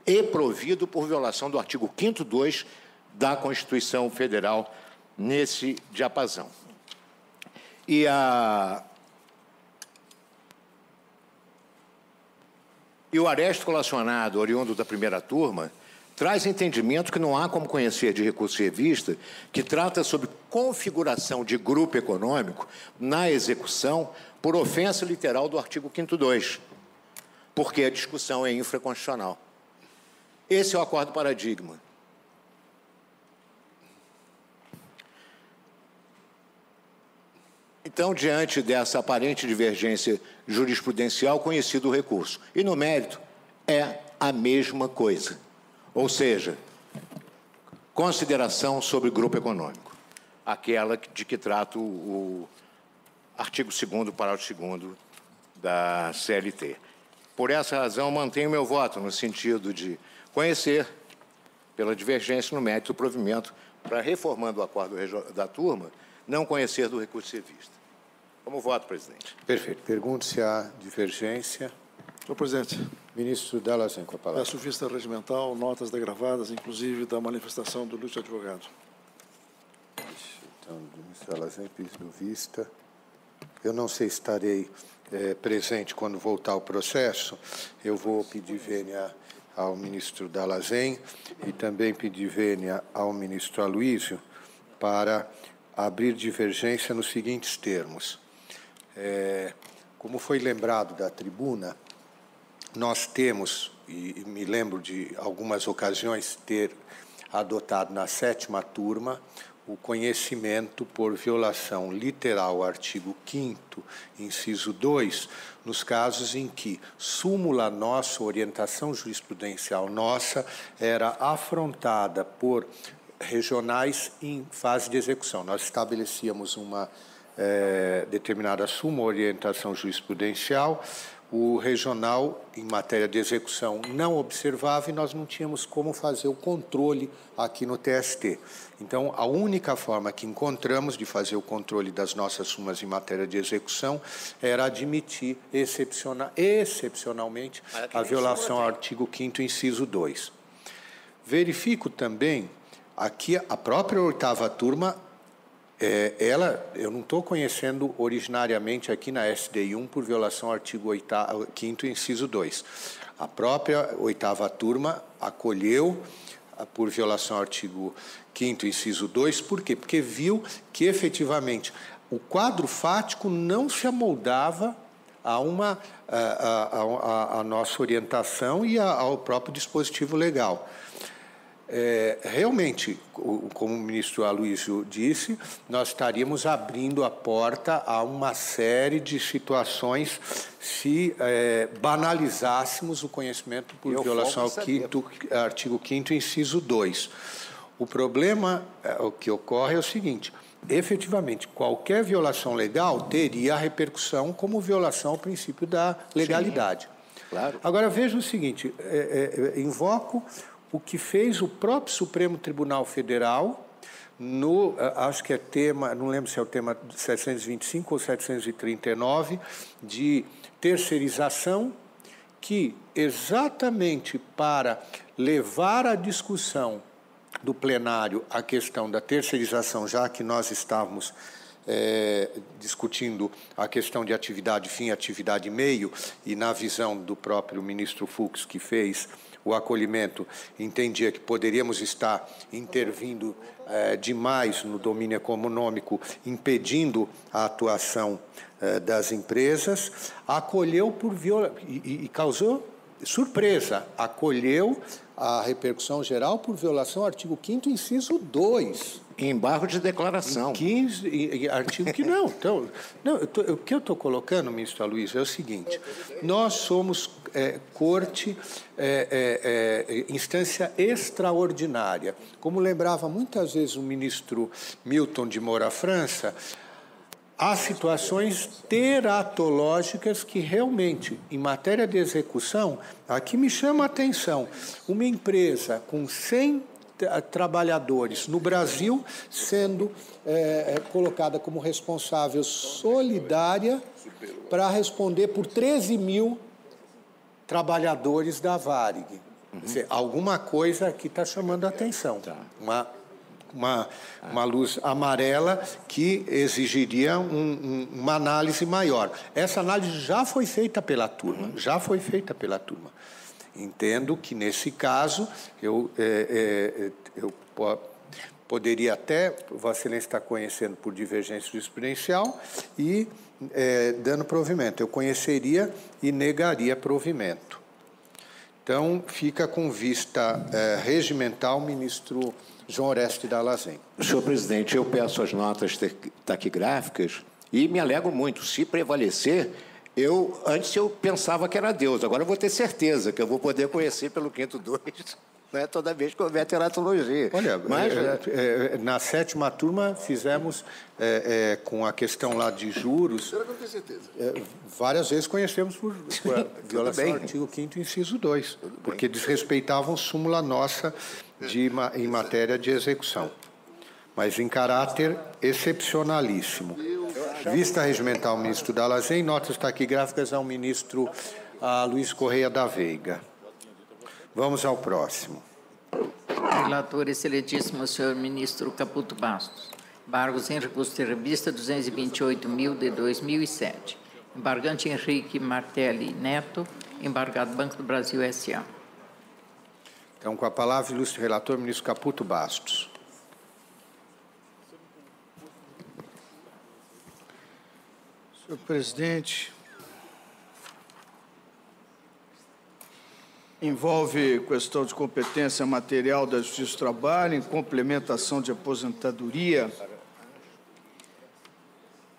[SPEAKER 21] e provido por violação do artigo 5º2 da Constituição Federal nesse diapasão. E o aresto colacionado, oriundo da primeira turma, traz entendimento que não há como conhecer de recurso de revista, que trata sobre configuração de grupo econômico na execução por ofensa literal do artigo 5º2, porque a discussão é infraconstitucional. Esse é o acordo paradigma. Então, diante dessa aparente divergência jurisprudencial, conhecido o recurso. E, no mérito, é a mesma coisa. Ou seja, consideração sobre grupo econômico, aquela de que trata o artigo 2º, parágrafo 2º da CLT. Por essa razão, mantenho meu voto no sentido de conhecer, pela divergência no mérito do provimento, para, reformando o acordo da turma, não conhecer do recurso de revista. Como voto, presidente.
[SPEAKER 12] Perfeito. Pergunto se há divergência.
[SPEAKER 4] Senhor presidente.
[SPEAKER 12] Ministro Dallazen, com a palavra.
[SPEAKER 4] Peço vista regimental, notas degravadas, inclusive da manifestação do ilustre advogado.
[SPEAKER 12] Então, ministro Dallazen, pedido vista. Eu não sei se estarei presente quando voltar o processo. Eu vou pedir vênia ao ministro Dallazen e também pedir vênia ao ministro Aloísio para abrir divergência nos seguintes termos. Como foi lembrado da tribuna, nós temos, e me lembro de algumas ocasiões ter adotado na 7ª turma, o conhecimento por violação literal ao artigo 5º, inciso 2, nos casos em que súmula nossa, orientação jurisprudencial nossa, era afrontada por regionais em fase de execução. Nós estabelecíamos uma determinada súmula, orientação jurisprudencial, o regional, em matéria de execução, não observava e nós não tínhamos como fazer o controle aqui no TST. Então, a única forma que encontramos de fazer o controle das nossas súmulas em matéria de execução era admitir excepcionalmente a violação ao artigo 5º, inciso 2. Verifico também, aqui a própria 8ª turma, eu não estou conhecendo originariamente aqui na SDI 1 por violação ao artigo 5º, inciso 2.
[SPEAKER 2] A própria 8ª turma acolheu por violação ao artigo 5º, inciso 2. Por quê? Porque viu que, efetivamente, o quadro fático não se amoldava a nossa orientação e ao próprio dispositivo legal. Realmente, como o ministro Aloysio disse, nós estaríamos abrindo a porta a uma série de situações se banalizássemos o conhecimento por violação ao artigo 5º, inciso 2. O problema, o que ocorre é o seguinte: efetivamente, qualquer violação legal teria a repercussão como violação ao princípio da legalidade.
[SPEAKER 21] Sim, claro.
[SPEAKER 2] Agora, veja o seguinte, invoco o que fez o próprio Supremo Tribunal Federal, acho que é tema, não lembro se é o tema 725 ou 739, de terceirização, que exatamente para levar à discussão do plenário a questão da terceirização, já que nós estávamos discutindo a questão de atividade fim, atividade meio, e na visão do próprio ministro Fux, que fez o acolhimento, entendia que poderíamos estar intervindo demais no domínio econômico, impedindo a atuação das empresas, acolheu e causou surpresa, acolheu a repercussão geral por violação ao artigo 5º, inciso 2.
[SPEAKER 21] Embargo de declaração.
[SPEAKER 2] Artigo que não. Então, o que eu estou colocando, ministro Aloysio, é o seguinte: nós somos corte, instância extraordinária. Como lembrava muitas vezes o ministro Milton de Moura França, há situações teratológicas que realmente, em matéria de execução, aqui me chama a atenção, uma empresa com 100 trabalhadores no Brasil sendo colocada como responsável solidária para responder por 13 mil trabalhadores da Varig. Quer dizer, alguma coisa aqui está chamando a atenção. Uma luz amarela que exigiria uma análise maior. Essa análise já foi feita pela turma, Entendo que, nesse caso, eu poderia até, Vossa Excelência está conhecendo por divergência jurisprudencial e dando provimento. Eu conheceria e negaria provimento. Então, fica com vista regimental, ministro João Oreste Dallazen.
[SPEAKER 21] Senhor presidente, eu peço as notas taquigráficas e me alegro muito. Se prevalecer, antes eu pensava que era Deus, agora eu vou ter certeza que eu vou poder conhecer pelo 5º 2, toda vez que houver teratologia.
[SPEAKER 2] Olha, na 7ª turma fizemos com a questão lá de juros.
[SPEAKER 20] Será que eu tenho certeza?
[SPEAKER 2] Várias vezes conhecemos por violação do artigo 5º, inciso 2, porque desrespeitavam súmula nossa em matéria de execução, mas em caráter excepcionalíssimo. Vista regimental, ministro Dallazen, notas taquigráficas ao ministro Luiz Correia da Veiga. Vamos ao próximo.
[SPEAKER 3] Relator, excelentíssimo senhor ministro Caputo Bastos. Embargos em recurso de revista 228.000 de 2007. Embargante Henrique Martelli Neto, embargado Banco do Brasil S.A.
[SPEAKER 2] Então, com a palavra, ilustre relator, ministro Caputo Bastos.
[SPEAKER 19] Senhor presidente, envolve questão de competência material da Justiça do Trabalho, em complementação de aposentadoria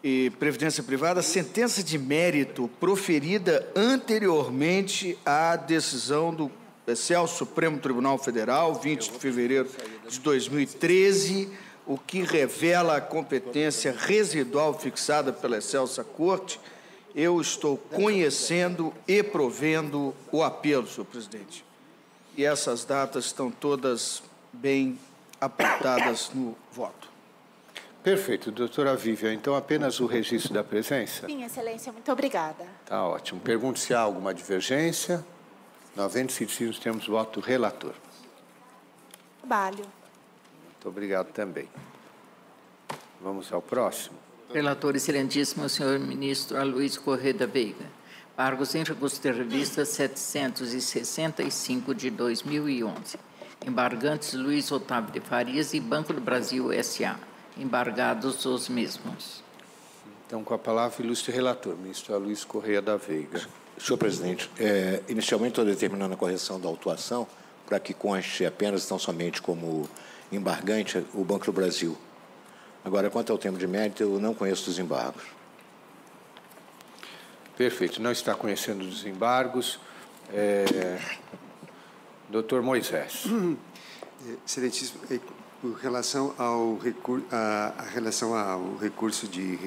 [SPEAKER 19] e previdência privada, sentença de mérito proferida anteriormente à decisão do Supremo Tribunal Federal, 20 de fevereiro de 2013, o que revela a competência residual fixada pela excelsa Corte. Eu estou conhecendo e provendo o apelo, senhor presidente. E essas datas estão todas bem apontadas no voto.
[SPEAKER 2] Perfeito. Doutora Vivian, então apenas o registro da presença?
[SPEAKER 1] Sim, excelência, muito obrigada.
[SPEAKER 2] Está ótimo. Pergunto se há alguma divergência. Não havendo sido, temos voto relator.
[SPEAKER 1] Trabalho.
[SPEAKER 2] Muito obrigado também. Vamos ao próximo.
[SPEAKER 3] Relator, excelentíssimo senhor ministro Aloysio Correia da Veiga. Embargos em recurso de revista 765 de 2011. Embargantes Luiz Otávio de Farias e Banco do Brasil S.A. Embargados os mesmos.
[SPEAKER 12] Então, com a palavra, ilustre relator, ministro Aloysio Correia da Veiga.
[SPEAKER 21] Senhor presidente, inicialmente estou determinando a correção da autuação para que conste apenas, tão somente como embargante, o Banco do Brasil. Agora, quanto ao termo de mérito, eu não conheço os embargos.
[SPEAKER 12] Perfeito. Não está conhecendo os embargos. Doutor Moisés.
[SPEAKER 5] Excelentíssimo, com relação ao recurso de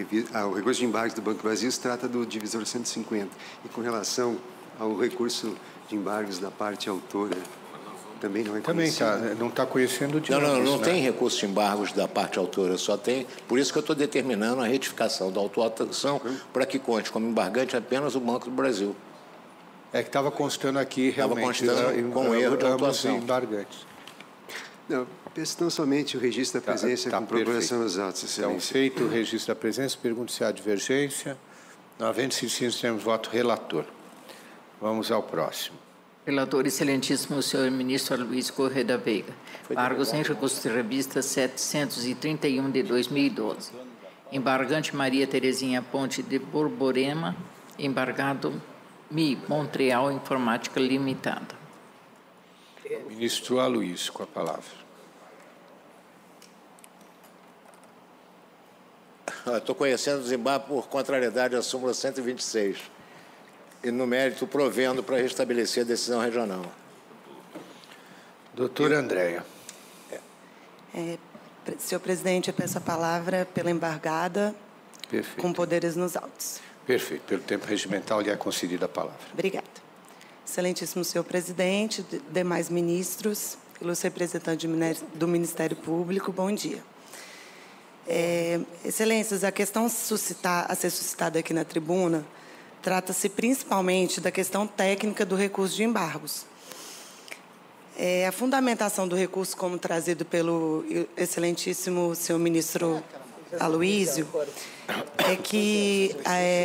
[SPEAKER 5] embargos do Banco do Brasil, se trata do divisor 150. E com relação ao recurso de embargos da parte autora, também não é conhecido?
[SPEAKER 12] Também não está conhecendo de
[SPEAKER 21] Não tem recurso de embargos da parte autora, só tem... Por isso que eu estou determinando a retificação da autuação para que conte como embargante apenas o Banco do Brasil.
[SPEAKER 12] É que estava constando aqui realmente...
[SPEAKER 21] Estava constando com erro de autuação.
[SPEAKER 12] Embargantes.
[SPEAKER 5] Não, peço tão somente o registro da presença com procuração nos autos, excelência.
[SPEAKER 12] Então, feito o registro da presença, pergunto se há divergência. Não havendo sincero, temos voto relator. Vamos ao próximo.
[SPEAKER 3] Relator, excelentíssimo senhor ministro Aloysio Correia da Veiga. Embargos em recurso de revista 731 de 2012. Embargante Maria Terezinha Ponte de Borborema. Embargado Mi Montreal Informática Limitada.
[SPEAKER 12] Ministro Aloysio, com a palavra.
[SPEAKER 21] Estou conhecendo o desembarque por contrariedade à súmula 126 e, no mérito, provendo para restabelecer a decisão regional.
[SPEAKER 12] Doutora Andréia.
[SPEAKER 6] Senhor presidente, eu peço a palavra pela embargada.
[SPEAKER 12] Perfeito.
[SPEAKER 6] Com poderes nos autos.
[SPEAKER 12] Perfeito. Pelo tempo regimental, lhe é concedida a palavra.
[SPEAKER 6] Obrigada. Excelentíssimo senhor presidente, demais ministros, ilustre representante do Ministério Público, bom dia. Excelências, a questão a ser suscitada aqui na tribuna trata-se principalmente da questão técnica do recurso de embargos. A fundamentação do recurso, como trazido pelo excelentíssimo senhor ministro Aloysio, é que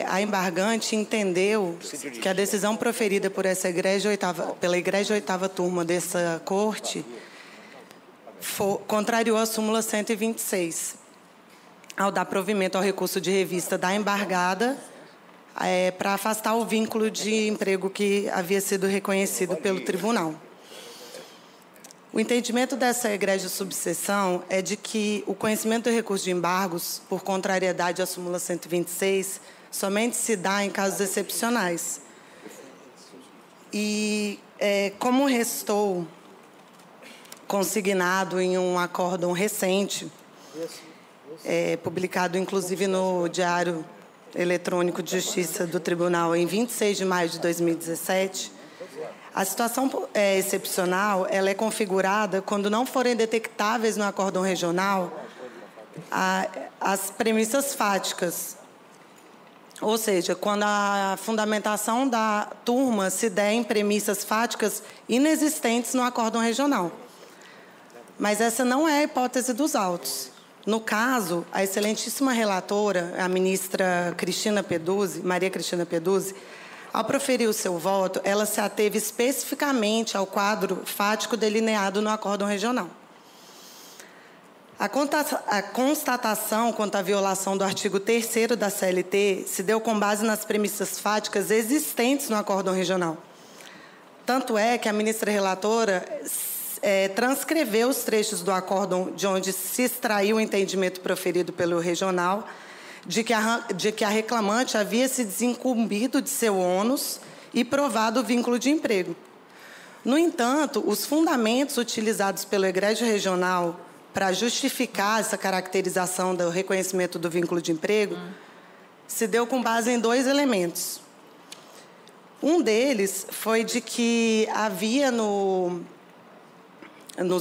[SPEAKER 6] a embargante entendeu que a decisão proferida por pela Igreja Oitava Turma dessa Corte contrariou a súmula 126, ao dar provimento ao recurso de revista da embargada para afastar o vínculo de emprego que havia sido reconhecido pelo tribunal. O entendimento dessa egrégia subseção é de que o conhecimento do recurso de embargos, por contrariedade à súmula 126, somente se dá em casos excepcionais. E, como restou consignado em um acórdão recente, publicado inclusive no Diário Eletrônico de Justiça do Tribunal em 26 de maio de 2017, a situação excepcional ela é configurada quando não forem detectáveis no acórdão regional as premissas fáticas, ou seja, quando a fundamentação da turma se der em premissas fáticas inexistentes no acórdão regional. Mas essa não é a hipótese dos autos. No caso, a excelentíssima relatora, a ministra Maria Cristina Peduzzi, ao proferir o seu voto, ela se ateve especificamente ao quadro fático delineado no acórdão regional. A constatação quanto à violação do artigo 3º da CLT se deu com base nas premissas fáticas existentes no acórdão regional. Tanto é que a ministra relatora transcreveu os trechos do acórdão de onde se extraiu o entendimento proferido pelo regional de que a reclamante havia se desincumbido de seu ônus e provado o vínculo de emprego. No entanto, os fundamentos utilizados pelo egrégio regional para justificar essa caracterização do reconhecimento do vínculo de emprego se deu com base em 2 elementos. Um deles foi de que havia nos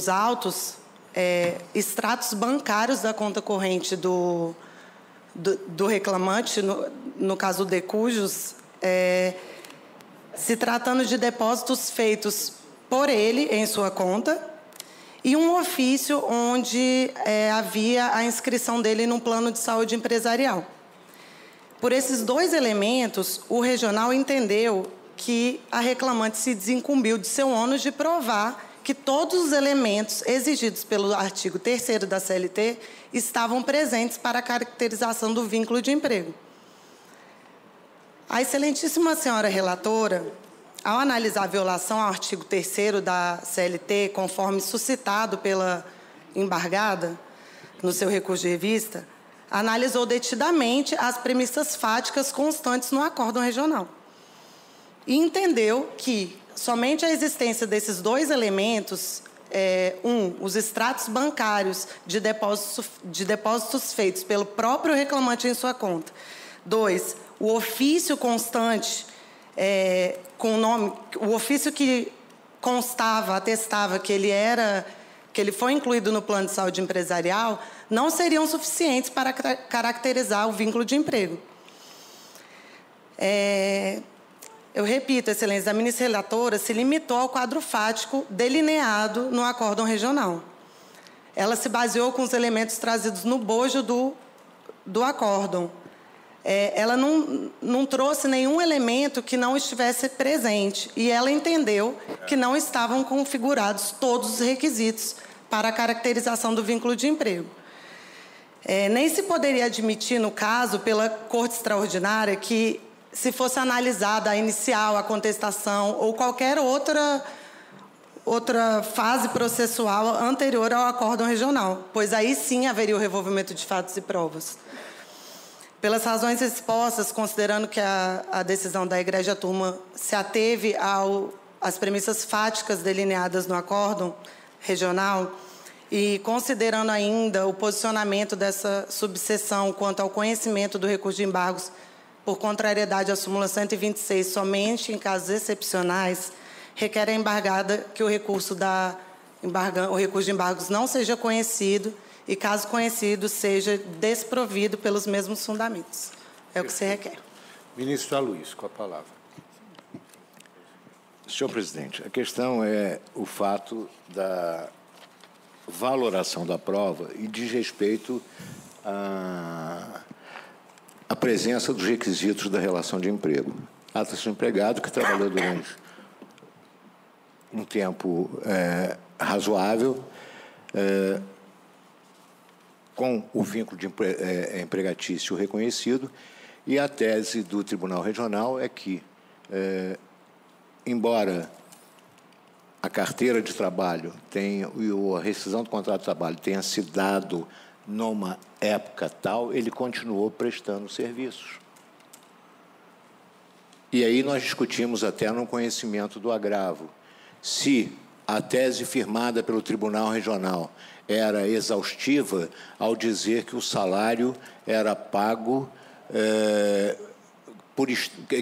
[SPEAKER 6] autos extratos bancários da conta corrente do reclamante, no caso de cujos, se tratando de depósitos feitos por ele em sua conta e um ofício onde havia a inscrição dele num plano de saúde empresarial. Por esses dois elementos, o regional entendeu que a reclamante se desincumbiu de seu ônus de provar que todos os elementos exigidos pelo artigo 3º da CLT estavam presentes para a caracterização do vínculo de emprego. A excelentíssima senhora relatora, ao analisar a violação ao artigo 3º da CLT, conforme suscitado pela embargada no seu recurso de revista, analisou detidamente as premissas fáticas constantes no acórdão regional e entendeu que somente a existência desses dois elementos, os extratos bancários de depósitos feitos pelo próprio reclamante em sua conta. 2, o ofício constante, com o nome, o ofício que atestava que ele foi incluído no plano de saúde empresarial, não seriam suficientes para caracterizar o vínculo de emprego. Eu repito, excelência, a ministra relatora se limitou ao quadro fático delineado no acórdão regional. Ela se baseou com os elementos trazidos no bojo do acórdão. Ela não trouxe nenhum elemento que não estivesse presente e ela entendeu que não estavam configurados todos os requisitos para a caracterização do vínculo de emprego. Nem se poderia admitir, no caso, pela Corte Extraordinária, que se fosse analisada a inicial, a contestação ou qualquer outra fase processual anterior ao acórdão regional, pois aí sim haveria o revolvimento de fatos e provas. Pelas razões expostas, considerando que a decisão da egrégia turma se ateve às premissas fáticas delineadas no acórdão regional e considerando ainda o posicionamento dessa subseção quanto ao conhecimento do recurso de embargos por contrariedade à súmula 126 somente em casos excepcionais, requer a embargada que o recurso de embargos não seja conhecido e, caso conhecido, seja desprovido pelos mesmos fundamentos. É o que se requer.
[SPEAKER 12] Ministro Aloysio, com a palavra.
[SPEAKER 21] Senhor presidente, a questão é o fato da valoração da prova e diz respeito à presença dos requisitos da relação de emprego. Trata-se de um empregado que trabalhou durante um tempo razoável com o vínculo de empregatício reconhecido e a tese do Tribunal Regional é que, embora a carteira de trabalho e a rescisão do contrato de trabalho tenha se dado numa época tal, ele continuou prestando serviços. E aí nós discutimos até no conhecimento do agravo. Se a tese firmada pelo Tribunal Regional era exaustiva ao dizer que o salário era pago,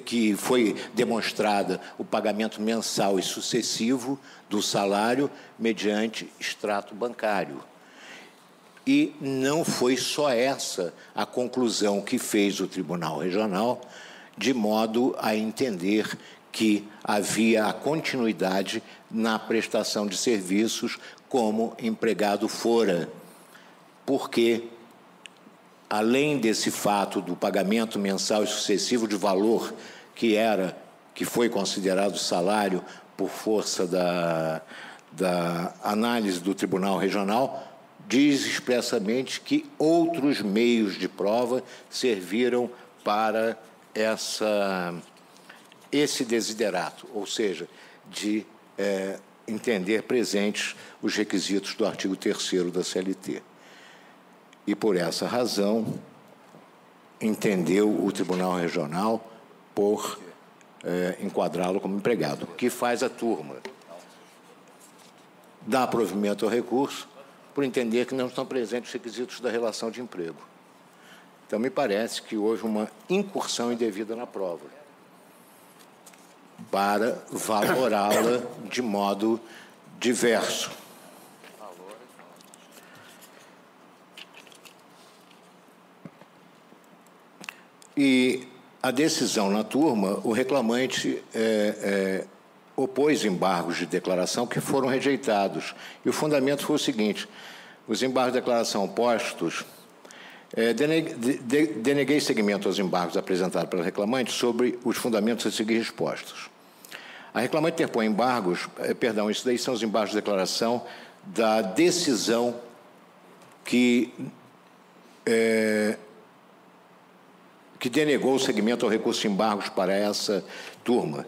[SPEAKER 21] que foi demonstrada o pagamento mensal e sucessivo do salário mediante extrato bancário. E não foi só essa a conclusão que fez o Tribunal Regional, de modo a entender que havia a continuidade na prestação de serviços como empregado fora, porque, além desse fato do pagamento mensal e sucessivo de valor que foi considerado salário por força da análise do Tribunal Regional, diz expressamente que outros meios de prova serviram para esse desiderato, ou seja, de entender presentes os requisitos do artigo 3º da CLT. E, por essa razão, entendeu o Tribunal Regional por enquadrá-lo como empregado. O que faz a turma? Dá provimento ao recurso por entender que não estão presentes os requisitos da relação de emprego. Então, me parece que houve uma incursão indevida na prova para valorá-la de modo diverso. E a decisão na turma, o reclamante opôs embargos de declaração que foram rejeitados. E o fundamento foi o seguinte: os embargos de declaração postos Deneguei seguimento aos embargos apresentados pela reclamante sobre os fundamentos a seguir expostos. A reclamante interpõe embargos, isso daí são os embargos de declaração da decisão que denegou o seguimento ao recurso de embargos para essa turma.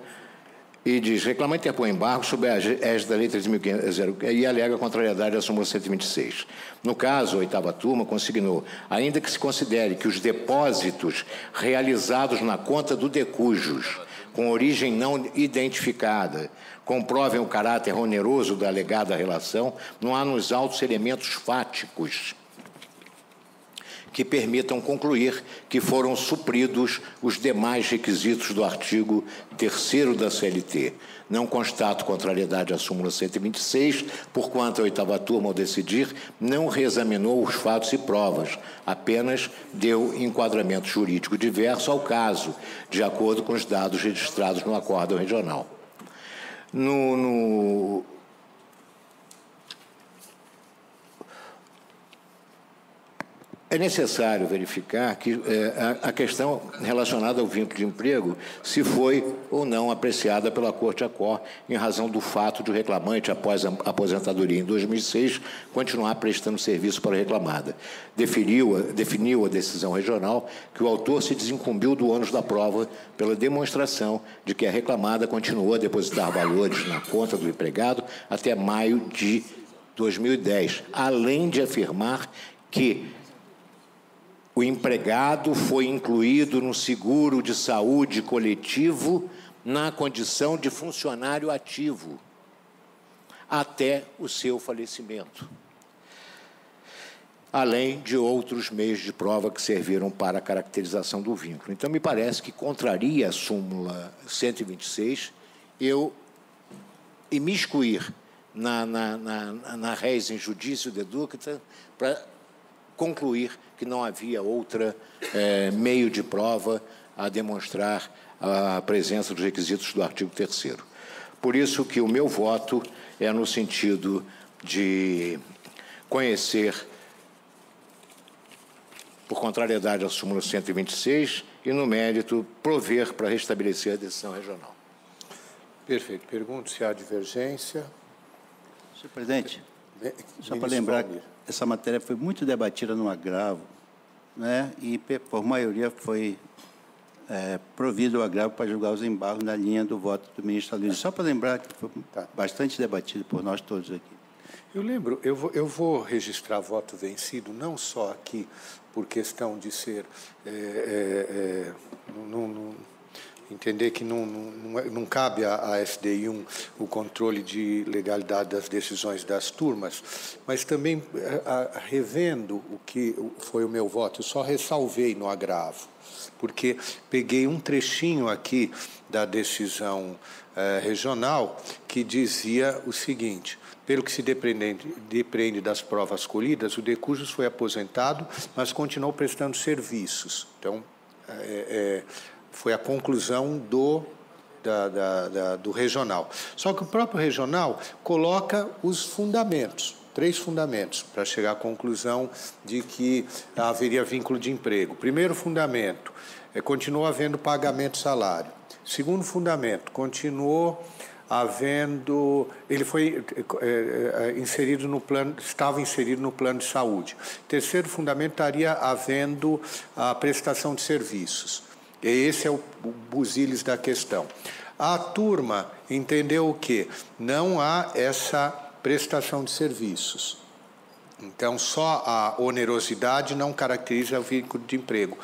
[SPEAKER 21] E diz, reclamante interpõe embargo sobre a égide da Lei 3.500 e alega a contrariedade à súmula 126. No caso, a oitava turma consignou, ainda que se considere que os depósitos realizados na conta do Decujus, com origem não identificada, comprovem o caráter oneroso da alegada relação, não há nos autos elementos fáticos que permitam concluir que foram supridos os demais requisitos do artigo 3º da CLT. Não constato contrariedade à súmula 126, porquanto a oitava turma, ao decidir, não reexaminou os fatos e provas, apenas deu enquadramento jurídico diverso ao caso, de acordo com os dados registrados no acórdão regional. É necessário verificar que a questão relacionada ao vínculo de emprego, se foi ou não apreciada pela Corte Acor, em razão do fato de o reclamante, após a aposentadoria em 2006, continuar prestando serviço para a reclamada. Definiu a decisão regional que o autor se desincumbiu do ônus da prova pela demonstração de que a reclamada continuou a depositar valores na conta do empregado até maio de 2010, além de afirmar que o empregado foi incluído no seguro de saúde coletivo na condição de funcionário ativo até o seu falecimento, além de outros meios de prova que serviram para a caracterização do vínculo. Então, me parece que contraria a súmula 126 eu imiscuir na res in judicio deducta para concluir que não havia outro meio de prova a demonstrar a presença dos requisitos do artigo 3º. Por isso que o meu voto é no sentido de conhecer, por contrariedade à súmula 126, e, no mérito, prover para restabelecer a decisão regional.
[SPEAKER 12] Perfeito. Pergunto se há divergência.
[SPEAKER 7] Senhor presidente, só para lembrar que essa matéria foi muito debatida no agravo, né? E, por maioria, foi provido o agravo para julgar os embargos na linha do voto do ministro Aloysio. Só para lembrar que foi bastante debatido por nós todos aqui.
[SPEAKER 12] Eu lembro, eu vou registrar voto vencido, não só aqui por questão de ser... entender que não cabe à SDI o controle de legalidade das decisões das turmas, mas também, revendo o que foi o meu voto, eu só ressalvei no agravo, porque peguei um trechinho aqui da decisão regional que dizia o seguinte: pelo que se depreende das provas colhidas, o Decujus foi aposentado, mas continuou prestando serviços. Então, foi a conclusão do regional. Só que o próprio regional coloca os fundamentos, 3 fundamentos, para chegar à conclusão de que haveria vínculo de emprego. Primeiro fundamento, continuou havendo pagamento de salário. Segundo fundamento, continuou havendo... Ele foi inserido no plano, estava inserido no plano de saúde. Terceiro fundamento, estaria havendo a prestação de serviços. E esse é o busilis da questão. A turma entendeu o quê? Não há essa prestação de serviços. Então, só a onerosidade não caracteriza o vínculo de emprego.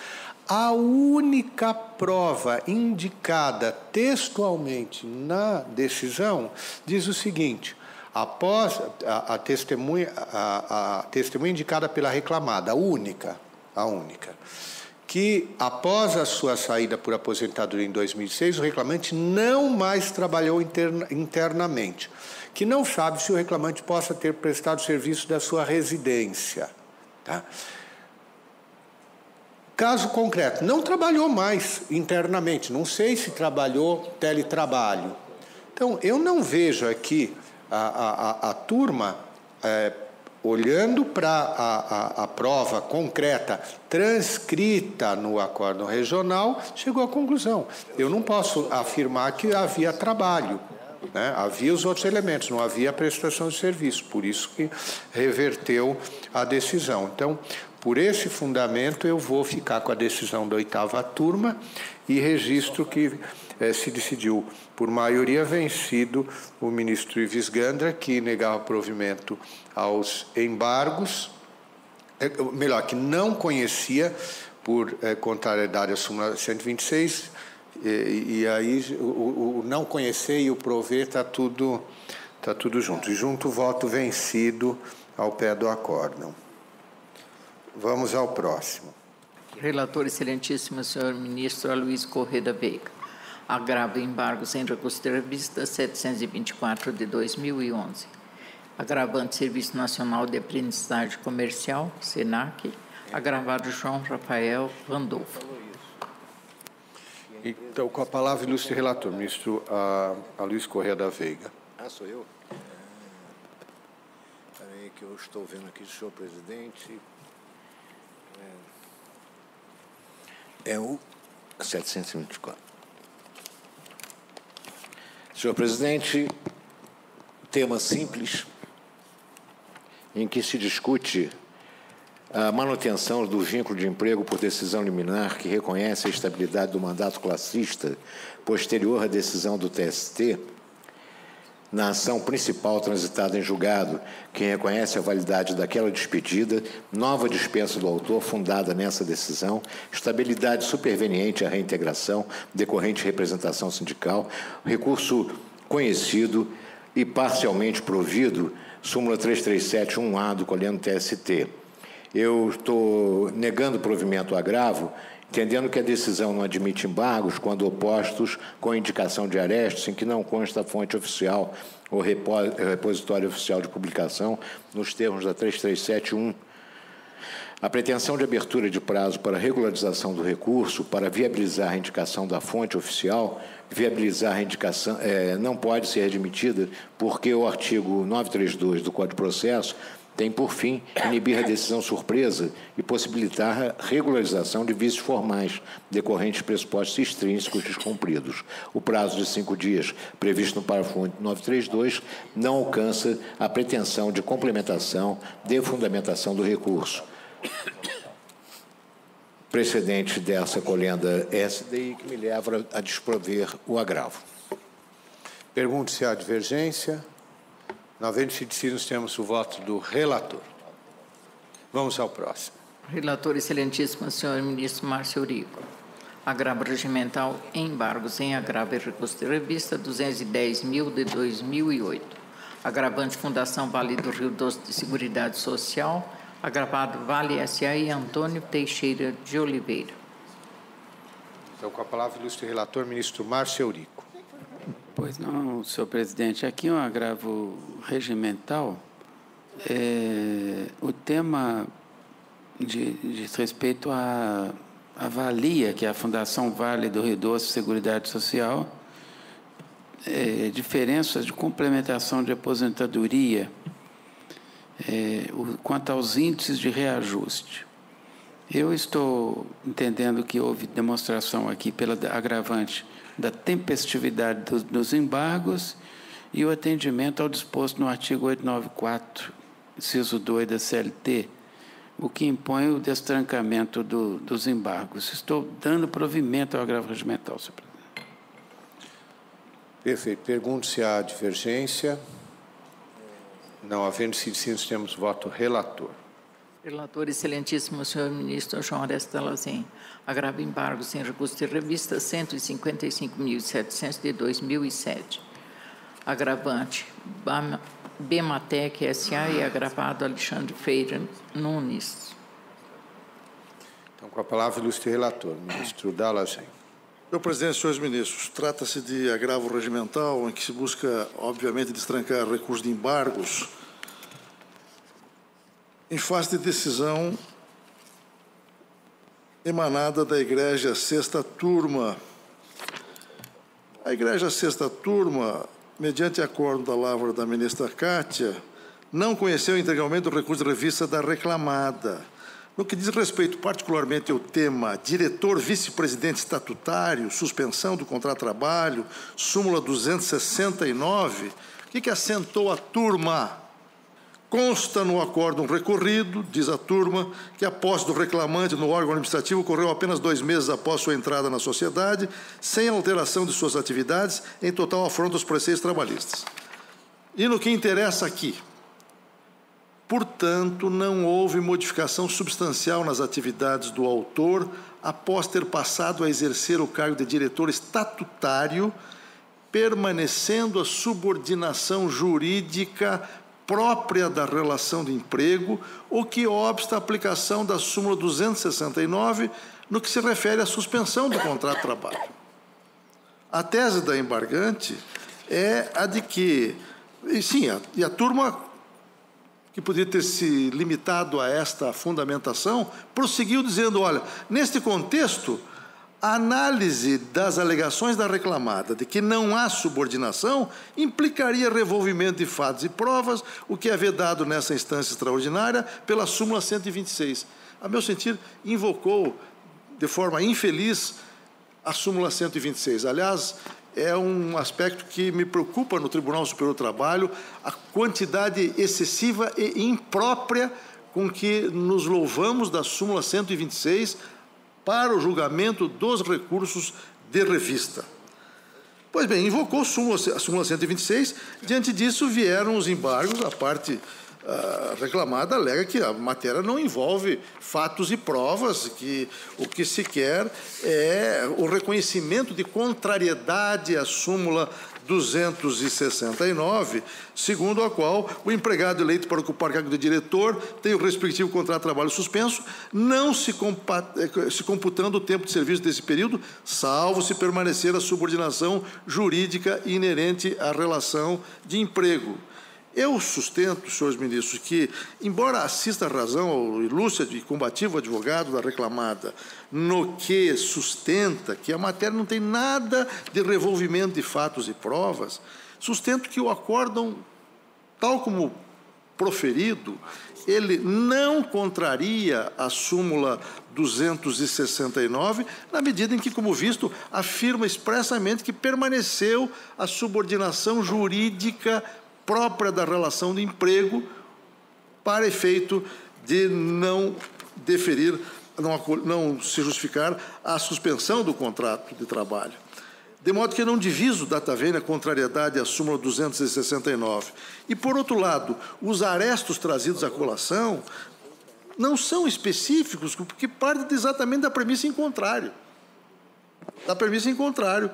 [SPEAKER 12] A única prova indicada textualmente na decisão diz o seguinte: após a testemunha indicada pela reclamada, a única, que após a sua saída por aposentadoria em 2006, o reclamante não mais trabalhou internamente, que não sabe se o reclamante possa ter prestado serviço da sua residência. Tá? Caso concreto, não trabalhou mais internamente, não sei se trabalhou teletrabalho. Então, eu não vejo aqui a turma olhando para a prova concreta transcrita no acórdão regional, chegou à conclusão. Eu não posso afirmar que havia trabalho, né? Havia os outros elementos, não havia a prestação de serviço, por isso que reverteu a decisão. Então, por esse fundamento, eu vou ficar com a decisão da 8ª turma e registro que se decidiu por maioria vencido o ministro Ives Gandra, que negava provimento aos embargos, melhor, que não conhecia por contrariedade à súmula 126, e aí o não conhecer e o prover está tudo junto. E junto o voto vencido ao pé do acórdão. Vamos ao próximo.
[SPEAKER 3] Relator excelentíssimo senhor ministro Aloysio Corrêa da Veiga. Agravo embargo sem recurso de revista 724 de 2011. Agravante Serviço Nacional de Aprendizagem Comercial, SENAC. Agravado João Rafael Randolfo.
[SPEAKER 12] Então, com a palavra, ilustre relator, ministro Aloysio Corrêa da Veiga.
[SPEAKER 21] Sou eu? Espera aí que eu estou vendo aqui, senhor presidente. É o 724. Senhor presidente, tema simples, em que se discute a manutenção do vínculo de emprego por decisão liminar que reconhece a estabilidade do mandato classista posterior à decisão do TST, na ação principal transitada em julgado, que reconhece a validade daquela despedida, nova dispensa do autor fundada nessa decisão, estabilidade superveniente à reintegração, decorrente representação sindical, recurso conhecido e parcialmente provido, súmula 337-1A do colhendo TST. Eu estou negando provimento ao agravo, entendendo que a decisão não admite embargos quando opostos com indicação de arestos em que não consta a fonte oficial ou repositório oficial de publicação nos termos da 337-1. A pretensão de abertura de prazo para regularização do recurso para viabilizar a indicação da fonte oficial, viabilizar a indicação, não pode ser admitida porque o artigo 932 do Código de Processo tem por fim inibir a decisão surpresa e possibilitar a regularização de vícios formais decorrentes de pressupostos extrínsecos descumpridos. O prazo de 5 dias previsto no parágrafo 932 não alcança a pretensão de complementação de fundamentação do recurso. Precedente dessa colenda SDI que me leva a desprover o agravo.
[SPEAKER 12] Pergunto se há divergência. Não havendo-se decidido, nós temos o voto do relator. Vamos ao próximo.
[SPEAKER 3] Relator excelentíssimo senhor ministro Márcio Eurico. Agravo regimental em embargos em agravo e recurso de revista 210.000 de 2008. Agravante Fundação Vale do Rio Doce de Seguridade Social. Agravado Vale S.A. e Antônio Teixeira de Oliveira.
[SPEAKER 12] Então, com a palavra, ilustre relator, ministro Márcio Eurico.
[SPEAKER 18] Pois não, senhor presidente. Aqui um agravo regimental. O tema diz respeito à Valia, que é a Fundação Vale do Rio Doce Seguridade Social, diferenças de complementação de aposentadoria quanto aos índices de reajuste. Eu estou entendendo que houve demonstração aqui pela agravante da tempestividade dos embargos e o atendimento ao disposto no artigo 894, inciso 2 da CLT, o que impõe o destrancamento dos embargos. Estou dando provimento ao agravo regimental, senhor presidente.
[SPEAKER 12] Perfeito. Pergunto se há divergência. Não havendo-se decidido, temos voto relator.
[SPEAKER 3] Relator excelentíssimo senhor ministro João Oresta Lazen. Agravo embargo sem recurso de revista 155.700 de 2007. Agravante Bematec S.A. e agravado Alexandre Feira Nunes.
[SPEAKER 12] Então, com a palavra, ilustre relator, ministro Dallazen.
[SPEAKER 4] Senhor presidente, senhores ministros, trata-se de agravo regimental em que se busca, obviamente, destrancar recursos de embargos em face de decisão emanada da Igreja Sexta Turma. A Igreja Sexta Turma, mediante acordo da lavra da ministra Cátia, não conheceu integralmente o recurso de revista da reclamada. No que diz respeito particularmente ao tema diretor vice-presidente estatutário, suspensão do contrato de trabalho, súmula 269, o que assentou a turma? Consta no acórdão recorrido, diz a turma, que a posse do reclamante no órgão administrativo ocorreu apenas 2 meses após sua entrada na sociedade, sem alteração de suas atividades, em total afronta aos preceitos trabalhistas. E no que interessa aqui, portanto, não houve modificação substancial nas atividades do autor após ter passado a exercer o cargo de diretor estatutário, permanecendo a subordinação jurídica própria da relação de emprego, o que obsta a aplicação da súmula 269 no que se refere à suspensão do contrato de trabalho. A tese da embargante é a de que, e a turma, que poderia ter se limitado a esta fundamentação, prosseguiu dizendo, olha, neste contexto, a análise das alegações da reclamada de que não há subordinação implicaria revolvimento de fatos e provas, o que é vedado nessa instância extraordinária pela súmula 126. A meu sentir, invocou de forma infeliz a súmula 126. Aliás, é um aspecto que me preocupa no Tribunal Superior do Trabalho, a quantidade excessiva e imprópria com que nos louvamos da súmula 126 para o julgamento dos recursos de revista. Pois bem, invocou a súmula 126, diante disso vieram os embargos, a parte reclamada alega que a matéria não envolve fatos e provas, que o que se quer é o reconhecimento de contrariedade à súmula 269, segundo a qual o empregado eleito para ocupar cargo de diretor tem o respectivo contrato de trabalho suspenso, não se computando o tempo de serviço desse período, salvo se permanecer a subordinação jurídica inerente à relação de emprego. Eu sustento, senhores ministros, que, embora assista a razão ao ilustre e combativo advogado da reclamada, no que sustenta que a matéria não tem nada de revolvimento de fatos e provas, sustento que o acórdão, tal como proferido, ele não contraria a súmula 269, na medida em que, como visto, afirma expressamente que permaneceu a subordinação jurídica própria da relação de emprego para efeito de não deferir, não se justificar a suspensão do contrato de trabalho. De modo que eu não diviso data vênia a contrariedade à súmula 269. E, por outro lado, os arestos trazidos à colação não são específicos, porque partem exatamente da premissa em contrário. Da premissa em contrário.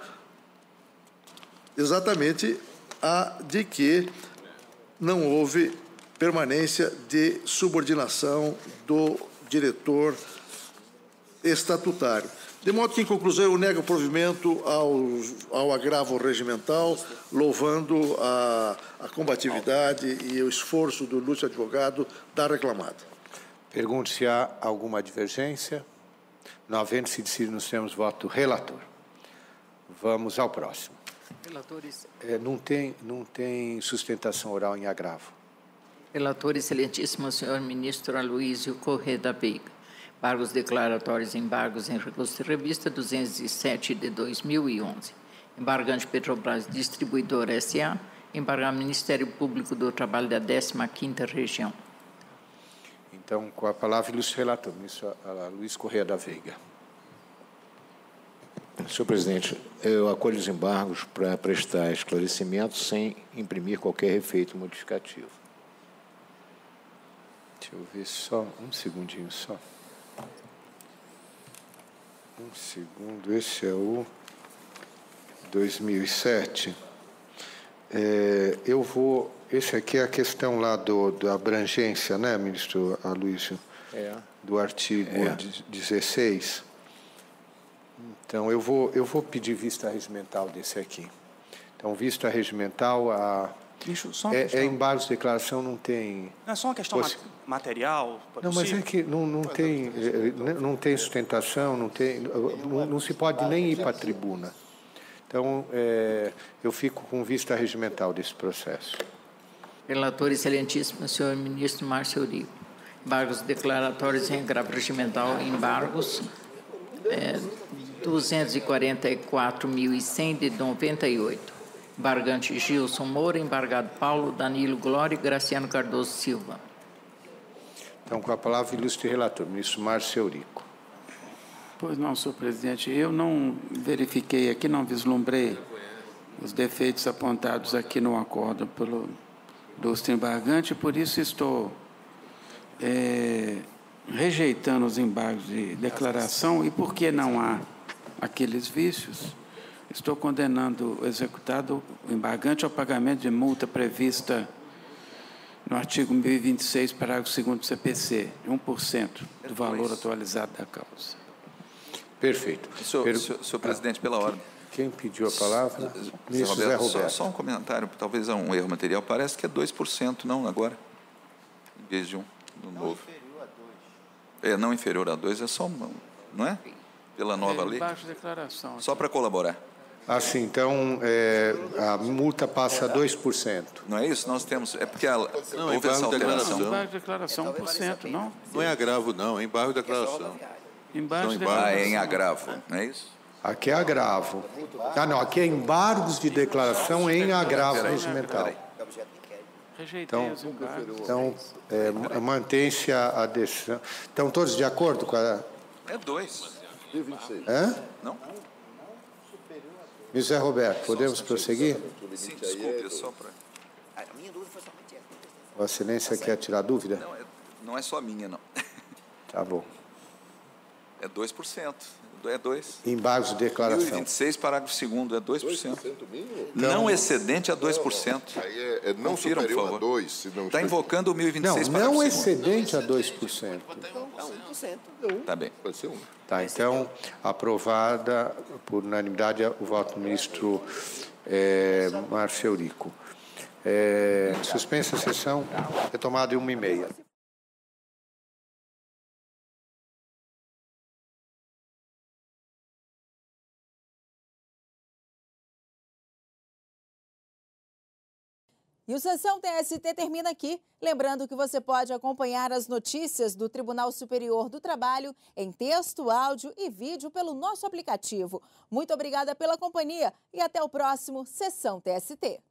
[SPEAKER 4] Exatamente a de que não houve permanência de subordinação do diretor estatutário. De modo que, em conclusão, eu nego o provimento ao agravo regimental, louvando a combatividade e o esforço do ilustre advogado da reclamada.
[SPEAKER 12] Pergunto se há alguma divergência. Não havendo-se decidido, nós temos voto relator. Vamos ao próximo.
[SPEAKER 3] Relatores.
[SPEAKER 12] Não tem sustentação oral em agravo.
[SPEAKER 3] Relator, excelentíssimo senhor ministro Aloísio Corrêa da Veiga. Embargos declaratórios, embargos em recurso de revista 207 de 2011. Embargante Petrobras Distribuidora S.A., embargar Ministério Público do Trabalho da 15ª Região.
[SPEAKER 12] Então, com a palavra, ilustre relator, ministro Luiz Corrêa da Veiga.
[SPEAKER 21] Senhor presidente, eu acolho os embargos para prestar esclarecimentos sem imprimir qualquer efeito modificativo.
[SPEAKER 12] Deixa eu ver só, um segundinho só. Um segundo, esse é o 2007. Esse aqui é a questão lá da abrangência, né, ministro Aloísio? Do artigo 16. Então, eu vou pedir vista regimental desse aqui. Então, vista regimental, embargos de declaração não tem...
[SPEAKER 9] Não é só uma questão material?
[SPEAKER 12] Não, mas é que não tem sustentação, não se pode nem ir para a tribuna. Então, eu fico com vista regimental desse processo.
[SPEAKER 3] Relator, excelentíssimo senhor ministro Márcio Eurico. Embargos declaratórios em agravo regimental, embargos 244.100 de 98. Embargante Gilson Moura, embargado Paulo Danilo Glória e Graciano Cardoso Silva.
[SPEAKER 12] Então, com a palavra, o ilustre relator, ministro Márcio Eurico.
[SPEAKER 18] Pois não, senhor presidente. Eu não verifiquei aqui, não vislumbrei os defeitos apontados aqui no acordo pelo ilustre embargante, por isso estou rejeitando os embargos de declaração e, porque não há aqueles vícios, estou condenando o executado, o embargante, ao pagamento de multa prevista no artigo 1026, parágrafo 2º do CPC, de 1% do valor atualizado da causa.
[SPEAKER 12] Perfeito.
[SPEAKER 13] Senhor presidente, pela ordem.
[SPEAKER 12] Quem pediu a palavra? Ministro Zé Roberto.
[SPEAKER 13] Só um comentário, talvez é um erro material. Parece que é 2%, não agora, em vez de do novo. Não inferior a 2, é só uma, não é? Pela nova lei.
[SPEAKER 18] Embaixo de declaração.
[SPEAKER 13] Só para colaborar.
[SPEAKER 12] Assim, então, a multa passa a 2%.
[SPEAKER 13] Não é isso? Nós temos... É porque
[SPEAKER 11] não,
[SPEAKER 13] houve essa alteração.
[SPEAKER 18] Embaixo de declaração, 1%, não?
[SPEAKER 11] Não é agravo, não. É embargo de declaração.
[SPEAKER 18] Embaixo de declaração.
[SPEAKER 13] É em agravo, não é isso?
[SPEAKER 12] Aqui é agravo. Não, aqui é embargos de declaração em agravo regimental. Então, mantém-se a decisão. Estão todos de acordo com a...
[SPEAKER 13] É 2.
[SPEAKER 12] Não? Ministro Zé Roberto, podemos prosseguir?
[SPEAKER 13] Sim, desculpe, é só para...
[SPEAKER 12] Vossa Excelência quer tirar dúvida?
[SPEAKER 13] Não é só minha, não.
[SPEAKER 12] Tá bom.
[SPEAKER 13] É 2%. É 2.
[SPEAKER 12] Embargos de declaração.
[SPEAKER 13] 1026, parágrafo 2º, é 2%. Não excedente a 2%.
[SPEAKER 20] Aí é não superior a 2%.
[SPEAKER 13] Está invocando o 1026, parágrafo 2º.
[SPEAKER 12] Não excedente a 2%.
[SPEAKER 13] Tá bem.
[SPEAKER 20] Pode ser 1%.
[SPEAKER 12] Tá, então, aprovada por unanimidade o voto do ministro Márcio Eurico. Suspensa a sessão, retomada em 1h30.
[SPEAKER 14] E o Sessão TST termina aqui. Lembrando que você pode acompanhar as notícias do Tribunal Superior do Trabalho em texto, áudio e vídeo pelo nosso aplicativo. Muito obrigada pela companhia e até o próximo Sessão TST.